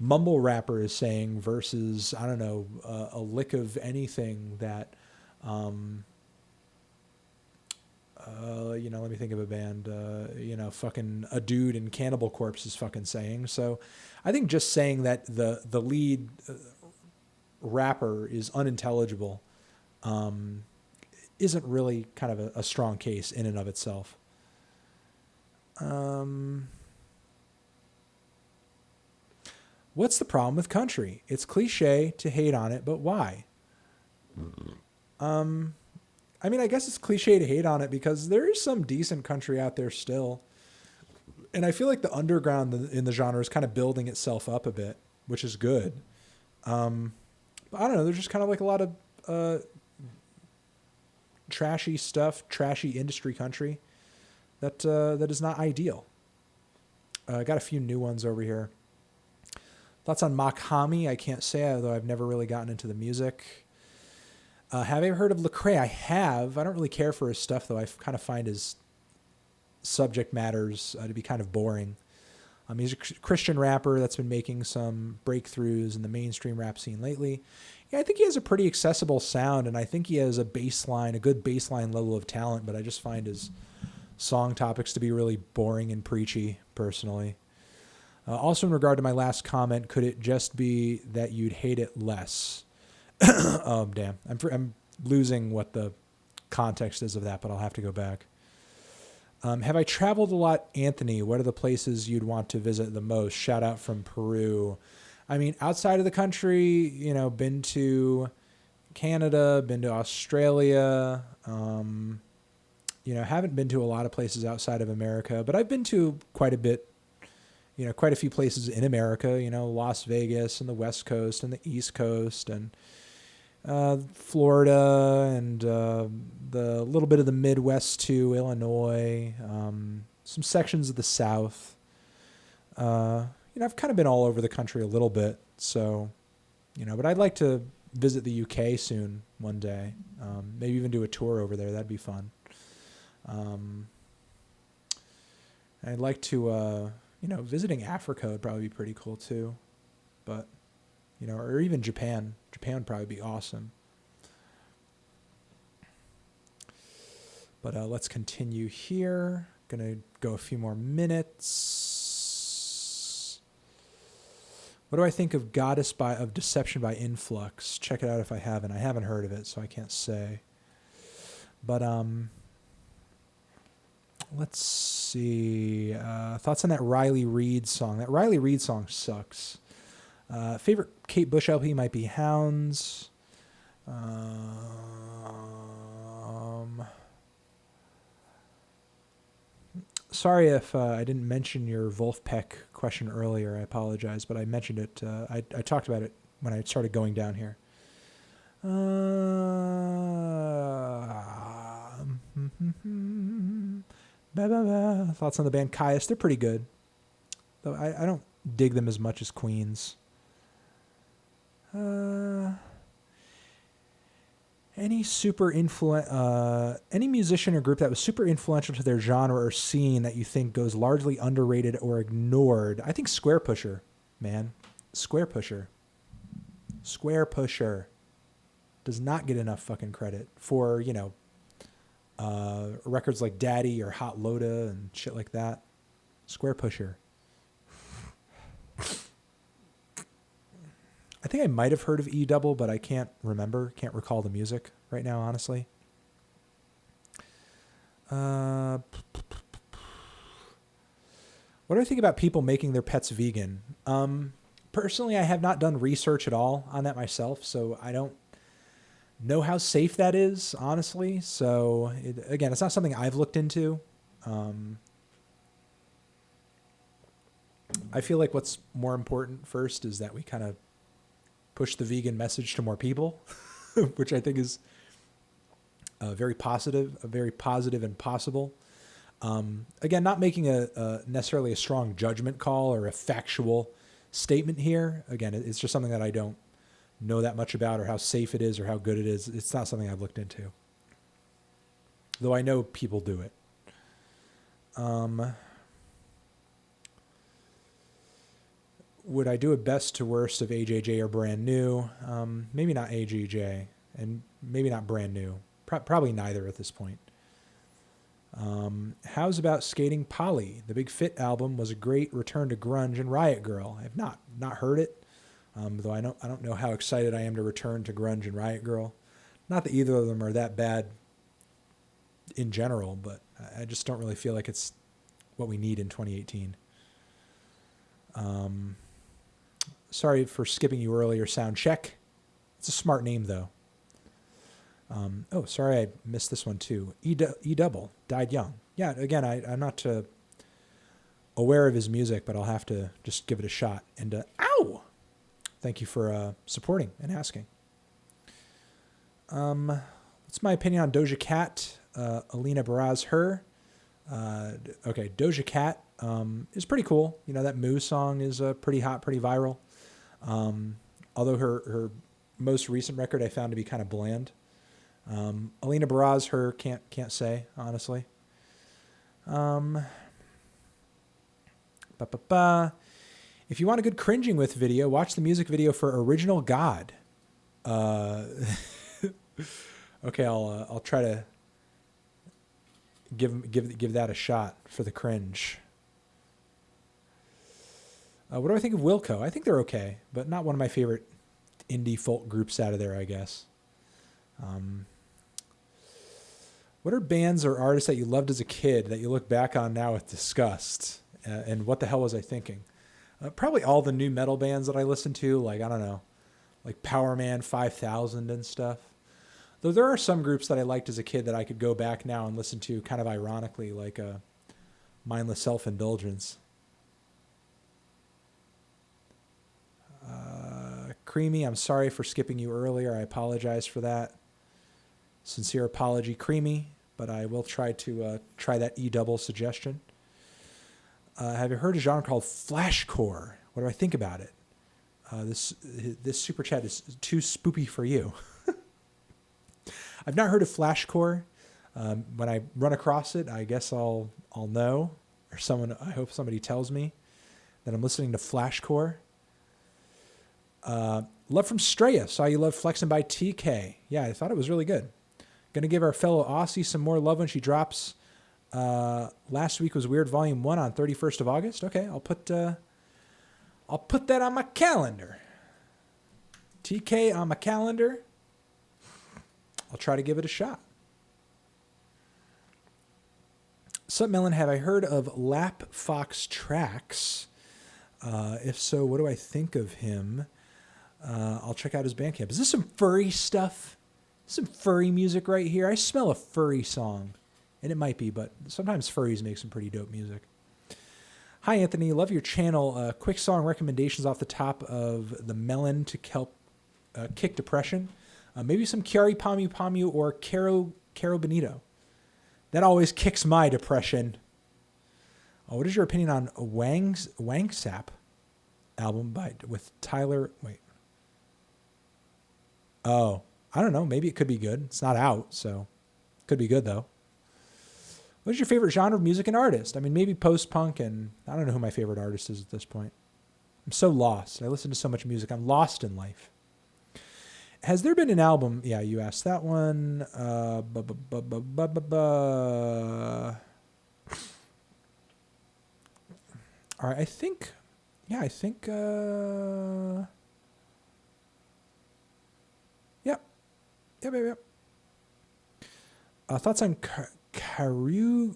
mumble rapper is saying versus, I don't know, a lick of anything that, let me think of a band, fucking a dude in Cannibal Corpse is fucking saying. So I think just saying that the lead rapper is unintelligible, isn't really kind of a strong case in and of itself. What's the problem with country? It's cliche to hate on it, but why? I mean, I guess it's cliche to hate on it because there is some decent country out there still. And I feel like the underground in the genre is kind of building itself up a bit, which is good. But I don't know. There's just kind of like a lot of trashy stuff, trashy industry country that is not ideal. I got a few new ones over here. Thoughts on Makhami? I can't say, although I've never really gotten into the music. Have I ever heard of Lecrae? I have. I don't really care for his stuff, though. I kind of find his subject matters to be kind of boring. He's a Christian rapper that's been making some breakthroughs in the mainstream rap scene lately. Yeah, I think he has a pretty accessible sound, and I think he has a good baseline level of talent, but I just find his song topics to be really boring and preachy, personally. Also, in regard to my last comment, could it just be that you'd hate it less? Oh, damn. I'm losing what the context is of that, but I'll have to go back. Have I traveled a lot, Anthony? What are the places you'd want to visit the most? Shout out from Peru. I mean, outside of the country, been to Canada, been to Australia. Haven't been to a lot of places outside of America, but I've been to quite a bit, quite a few places in America, Las Vegas and the West Coast and the East Coast and Florida and the little bit of the Midwest too, Illinois, some sections of the South. I've kind of been all over the country a little bit, so, but I'd like to visit the UK soon one day, maybe even do a tour over there. That'd be fun. I'd like to, visiting Africa would probably be pretty cool too, but, or even Japan. Japan would probably be awesome. But let's continue here. Gonna go a few more minutes. What do I think of of Deception by Influx? Check it out if I haven't. I haven't heard of it, so I can't say. But let's see. Thoughts on that Riley Reid song? That Riley Reid song sucks. Favorite Kate Bush LP might be Hounds. Sorry if I didn't mention your Wolfpack question earlier. I apologize, but I mentioned it. I talked about it when I started going down here. Thoughts on the band Caius? They're pretty good, though I don't dig them as much as Queens. Any musician or group that was super influential to their genre or scene that you think goes largely underrated or ignored? I think Square Pusher, man. Square Pusher does not get enough fucking credit for, records like Daddy or Hot Lotta and shit like that. Square Pusher. I think I might have heard of E-Double, but I can't recall the music right now, honestly. What do I think about people making their pets vegan? Personally, I have not done research at all on that myself, so I don't know how safe that is, honestly. So, again, it's not something I've looked into. I feel like what's more important first is that we kind of push the vegan message to more people, which I think is very positive and possible. Again, not making a necessarily a strong judgment call or a factual statement here. Again, it's just something that I don't know that much about or how safe it is or how good it is. It's not something I've looked into, though I know people do it. Would I do a best to worst of AJJ or brand new? Maybe not AJJ, and maybe not brand new. Probably neither at this point. How's about Skating Polly? The Big Fit album was a great return to grunge and Riot Girl. I have not heard it, though I don't know how excited I am to return to grunge and Riot Girl. Not that either of them are that bad in general, but I just don't really feel like it's what we need in 2018. Sorry for skipping you earlier, Sound Check. It's a smart name, though. Oh, sorry, I missed this one too. E Double died young. Yeah, again, I'm not aware of his music, but I'll have to just give it a shot. And ow! Thank you for supporting and asking. What's my opinion on Doja Cat? Alina Baraz, her. Okay, Doja Cat is pretty cool. You know, that Moo song is pretty hot, pretty viral. Although her most recent record I found to be kind of bland. Alina Baraz, her, can't say, honestly. If you want a good cringing with video, watch the music video for Original God. Okay, I'll try to give that a shot for the cringe. What do I think of Wilco? I think they're okay, but not one of my favorite indie folk groups out of there, I guess. What are bands or artists that you loved as a kid that you look back on now with disgust? And what the hell was I thinking? Probably all the new metal bands that I listened to, like, I don't know, like Power Man 5000 and stuff. Though there are some groups that I liked as a kid that I could go back now and listen to kind of ironically, like Mindless Self-Indulgence. Creamy, I'm sorry for skipping you earlier. I apologize for that. Sincere apology, Creamy, but I will try to try that E-double suggestion. Have you heard a genre called flashcore? What do I think about it? This super chat is too spoopy for you. I've not heard of flashcore. When I run across it, I guess I'll know, or I hope somebody tells me that I'm listening to flashcore. Love from Straya. Saw you love Flexin' by TK. Yeah, I thought it was really good. Gonna give our fellow Aussie some more love when she drops. Last week was Weird Volume 1 on 31st of August. Okay, I'll put that on my calendar. TK on my calendar. I'll try to give it a shot. Sup, Melon, have I heard of Lap Fox Tracks? If so, what do I think of him? I'll check out his Bandcamp. Is this some furry stuff? Some furry music right here? I smell a furry song. And it might be, but sometimes furries make some pretty dope music. Hi, Anthony. Love your channel. Quick song recommendations off the top of the Melon to help kick depression. Maybe some Chiari Pamu Pamu or Caro Benito. That always kicks my depression. What is your opinion on Wang Sap album with Tyler? Wait. Oh, I don't know. Maybe it could be good. It's not out, so it could be good though. What is your favorite genre of music and artist? I mean, maybe post-punk, and I don't know who my favorite artist is at this point. I'm so lost. I listen to so much music. I'm lost in life. Has there been an album? Yeah, you asked that one. All right, I think. Yep. Thoughts on Karangbin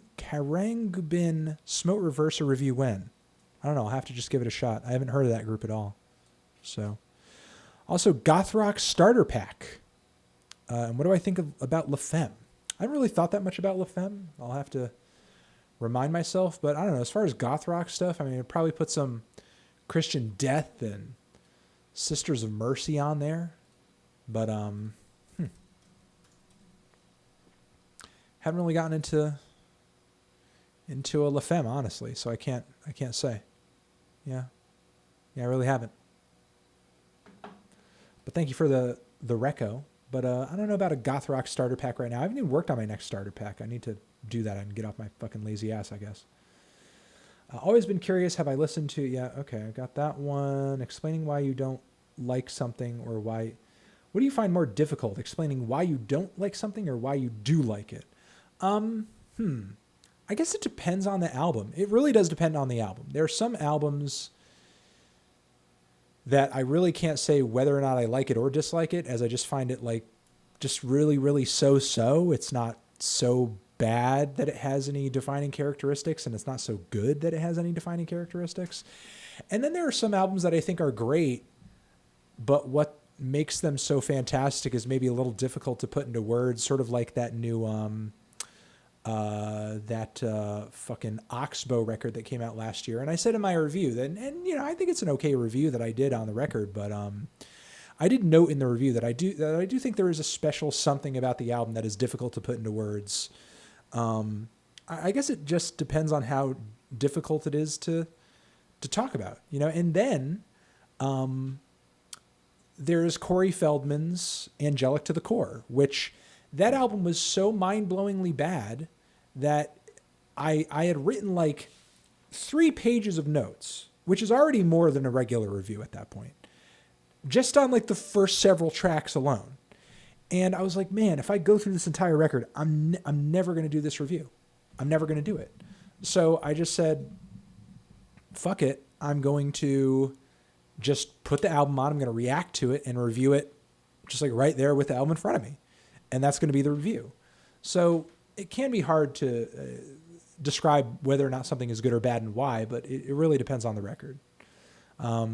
Smote Reverser review when? I don't know. I'll have to just give it a shot. I haven't heard of that group at all. So, also Goth Rock Starter Pack. And what do I think about La Femme? I haven't really thought that much about La Femme. I'll have to remind myself. But I don't know. As far as goth rock stuff, I mean, I'd probably put some Christian Death and Sisters of Mercy on there. But haven't really gotten into a La Femme, honestly, so I can't say. Yeah, I really haven't. But thank you for the reco. But I don't know about a goth rock starter pack right now. I haven't even worked on my next starter pack. I need to do that and get off my fucking lazy ass, I guess. Always been curious. Have I listened to? Yeah, okay, I got that one. Explaining why you don't like something or why. What do you find more difficult? Explaining why you don't like something or why you do like it? I guess it depends on the album. It really does depend on the album. There are some albums that I really can't say whether or not I like it or dislike it, as I just find it like just really, really so-so. It's not so bad that it has any defining characteristics, and it's not so good that it has any defining characteristics. And then there are some albums that I think are great, but what makes them so fantastic is maybe a little difficult to put into words, sort of like that new fucking Oxbow record that came out last year. And I said in my review that, and I think it's an okay review that I did on the record, but I did note in the review that I do think there is a special something about the album that is difficult to put into words. I guess it just depends on how difficult it is to talk about, and then there's Corey Feldman's Angelic to the Core, which that album was so mind-blowingly bad that I had written like 3 pages of notes, which is already more than a regular review at that point, just on like the first several tracks alone. And I was like, man, if I go through this entire record, I'm never going to do this review. I'm never going to do it. So I just said, fuck it. I'm going to just put the album on. I'm going to react to it and review it just like right there with the album in front of me. And that's going to be the review. So it can be hard to describe whether or not something is good or bad and why, but it really depends on the record. Let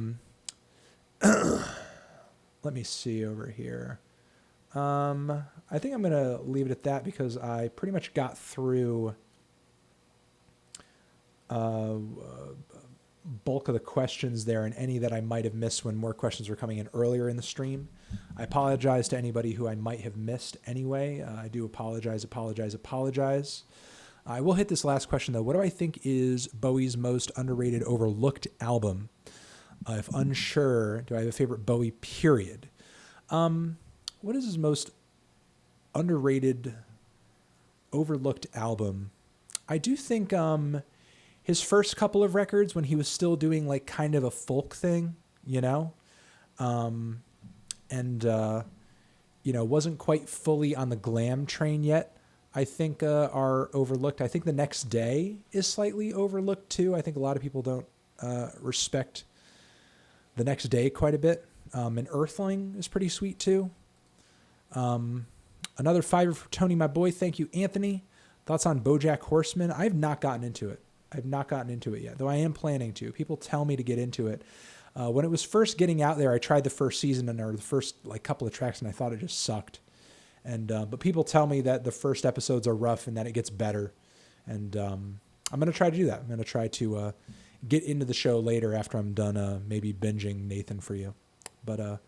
me see over here. I think I'm going to leave it at that because I pretty much got through bulk of the questions there, and any that I might have missed when more questions were coming in earlier in the stream. I apologize to anybody who I might have missed anyway. I do apologize. I will hit this last question though. What do I think is Bowie's most underrated, overlooked album? If unsure, do I have a favorite Bowie period? What is his most underrated, overlooked album? I do think his first couple of records when he was still doing like kind of a folk thing, wasn't quite fully on the glam train yet, I think are overlooked. I think The Next Day is slightly overlooked too. I think a lot of people don't respect The Next Day quite a bit. And Earthling is pretty sweet too. Another $5 for Tony, my boy. Thank you, Anthony. Thoughts on BoJack Horseman? I have not gotten into it. Yet, though I am planning to. People tell me to get into it. When it was first getting out there, I tried the first season or the first like couple of tracks, and I thought it just sucked. And but people tell me that the first episodes are rough and that it gets better. And I'm going to try to do that. I'm going to try to get into the show later after I'm done maybe binging Nathan for you. But all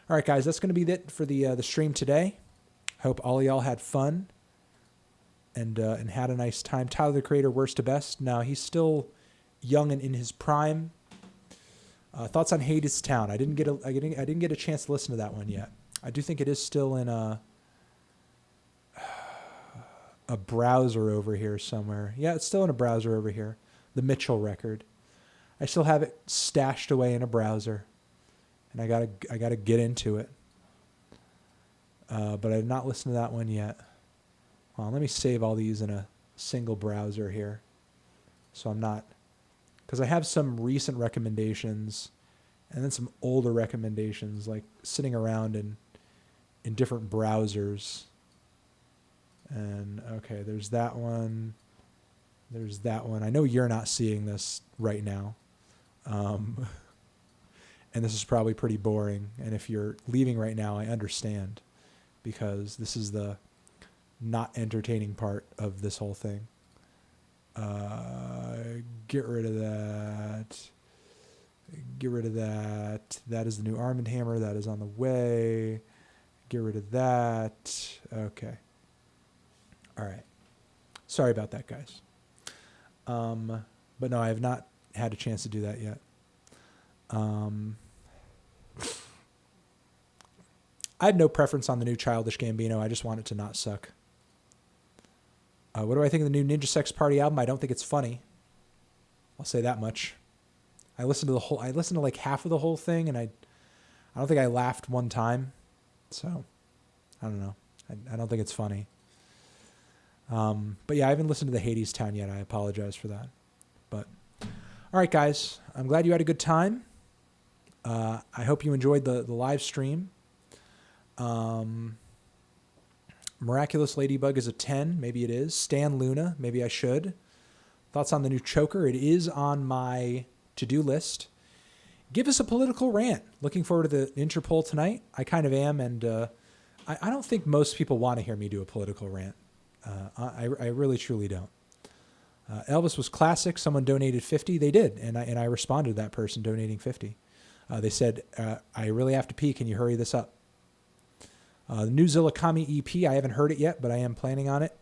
right, guys, that's going to be it for the stream today. Hope all of y'all had fun and had a nice time. Tyler, the Creator, worst to best. Now he's still young and in his prime. Thoughts on Hadestown? I didn't get a chance to listen to that one yet. I do think it is still in a browser over here somewhere. Yeah, it's still in a browser over here. The Mitchell record. I still have it stashed away in a browser, and I gotta get into it. But I have not listened to that one yet. Well, let me save all these in a single browser here, so I'm not, because I have some recent recommendations and then some older recommendations like sitting around in different browsers. And okay, there's that one. There's that one. I know you're not seeing this right now. And this is probably pretty boring. And if you're leaving right now, I understand, because this is the not entertaining part of this whole thing. Get rid of that. That is the new Arm & Hammer. That is on the way. Get rid of that. Okay. All right. Sorry about that, guys. But no, I have not had a chance to do that yet. I had no preference on the new Childish Gambino. I just want it to not suck. What do I think of the new Ninja Sex Party album? I don't think it's funny. I'll say that much. I listened to like half of the whole thing, and I don't think I laughed one time. So, I don't know. I don't think it's funny. But yeah, I haven't listened to the Hadestown yet. I apologize for that. But all right, guys, I'm glad you had a good time. I hope you enjoyed the live stream. Miraculous Ladybug is a 10. Maybe it is. Stan Luna. Maybe I should. Thoughts on the new Choker? It is on my to-do list. Give us a political rant. Looking forward to the Interpol tonight. I kind of am, and I don't think most people want to hear me do a political rant. I really, truly don't. Elvis was classic. Someone donated 50. They did, and I responded to that person donating 50. They said, I really have to pee. Can you hurry this up? The new Zilla Kami EP, I haven't heard it yet, but I am planning on it.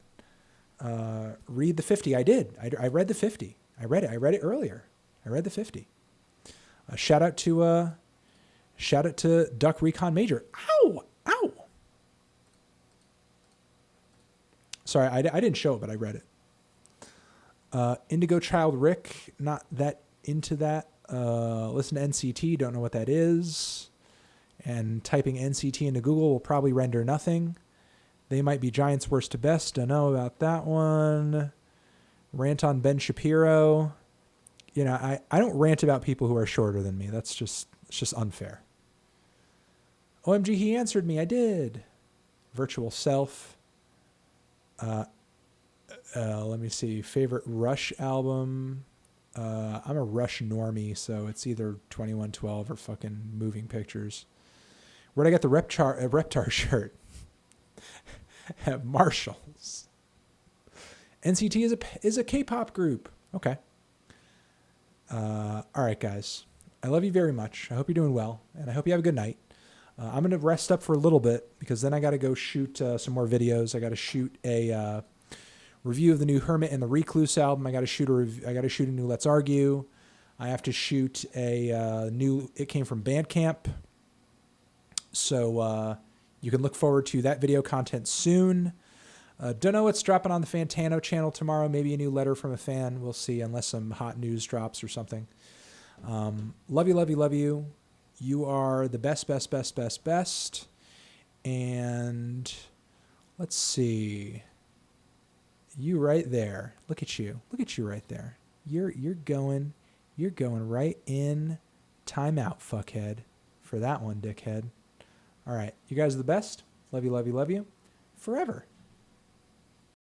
Read the 50. I did. I read the 50. I read it. I read it earlier. I read the 50. Shout out to Duck Recon Major. Ow! Ow! Sorry, I didn't show it, but I read it. Indigo Child Rick, not that into that. Listen to NCT, don't know what that is. And typing NCT into Google will probably render nothing. They might be Giants' worst to best. Don't know about that one. Rant on Ben Shapiro. You know, I don't rant about people who are shorter than me. It's just unfair. OMG, he answered me. I did. Virtual Self. Let me see. Favorite Rush album. I'm a Rush normie, so it's either 2112 or fucking Moving Pictures. Where'd I get the Reptar shirt? At Marshall's. NCT is a K-pop group. Okay. All right, guys. I love you very much. I hope you're doing well, and I hope you have a good night. I'm going to rest up for a little bit because then I got to go shoot some more videos. I got to shoot a review of the new Hermit and the Recluse album. I got to shoot a new Let's Argue. I have to shoot a new It Came From Bandcamp. So you can look forward to that video content soon. Don't know what's dropping on the Fantano channel tomorrow. Maybe a new letter from a fan. We'll see, unless some hot news drops or something. Love you, love you, love you. You are the best. And let's see. You right there. Look at you. Look at you right there. You're going right in timeout, fuckhead. For that one, dickhead. All right. You guys are the best. Love you, love you, love you. Forever.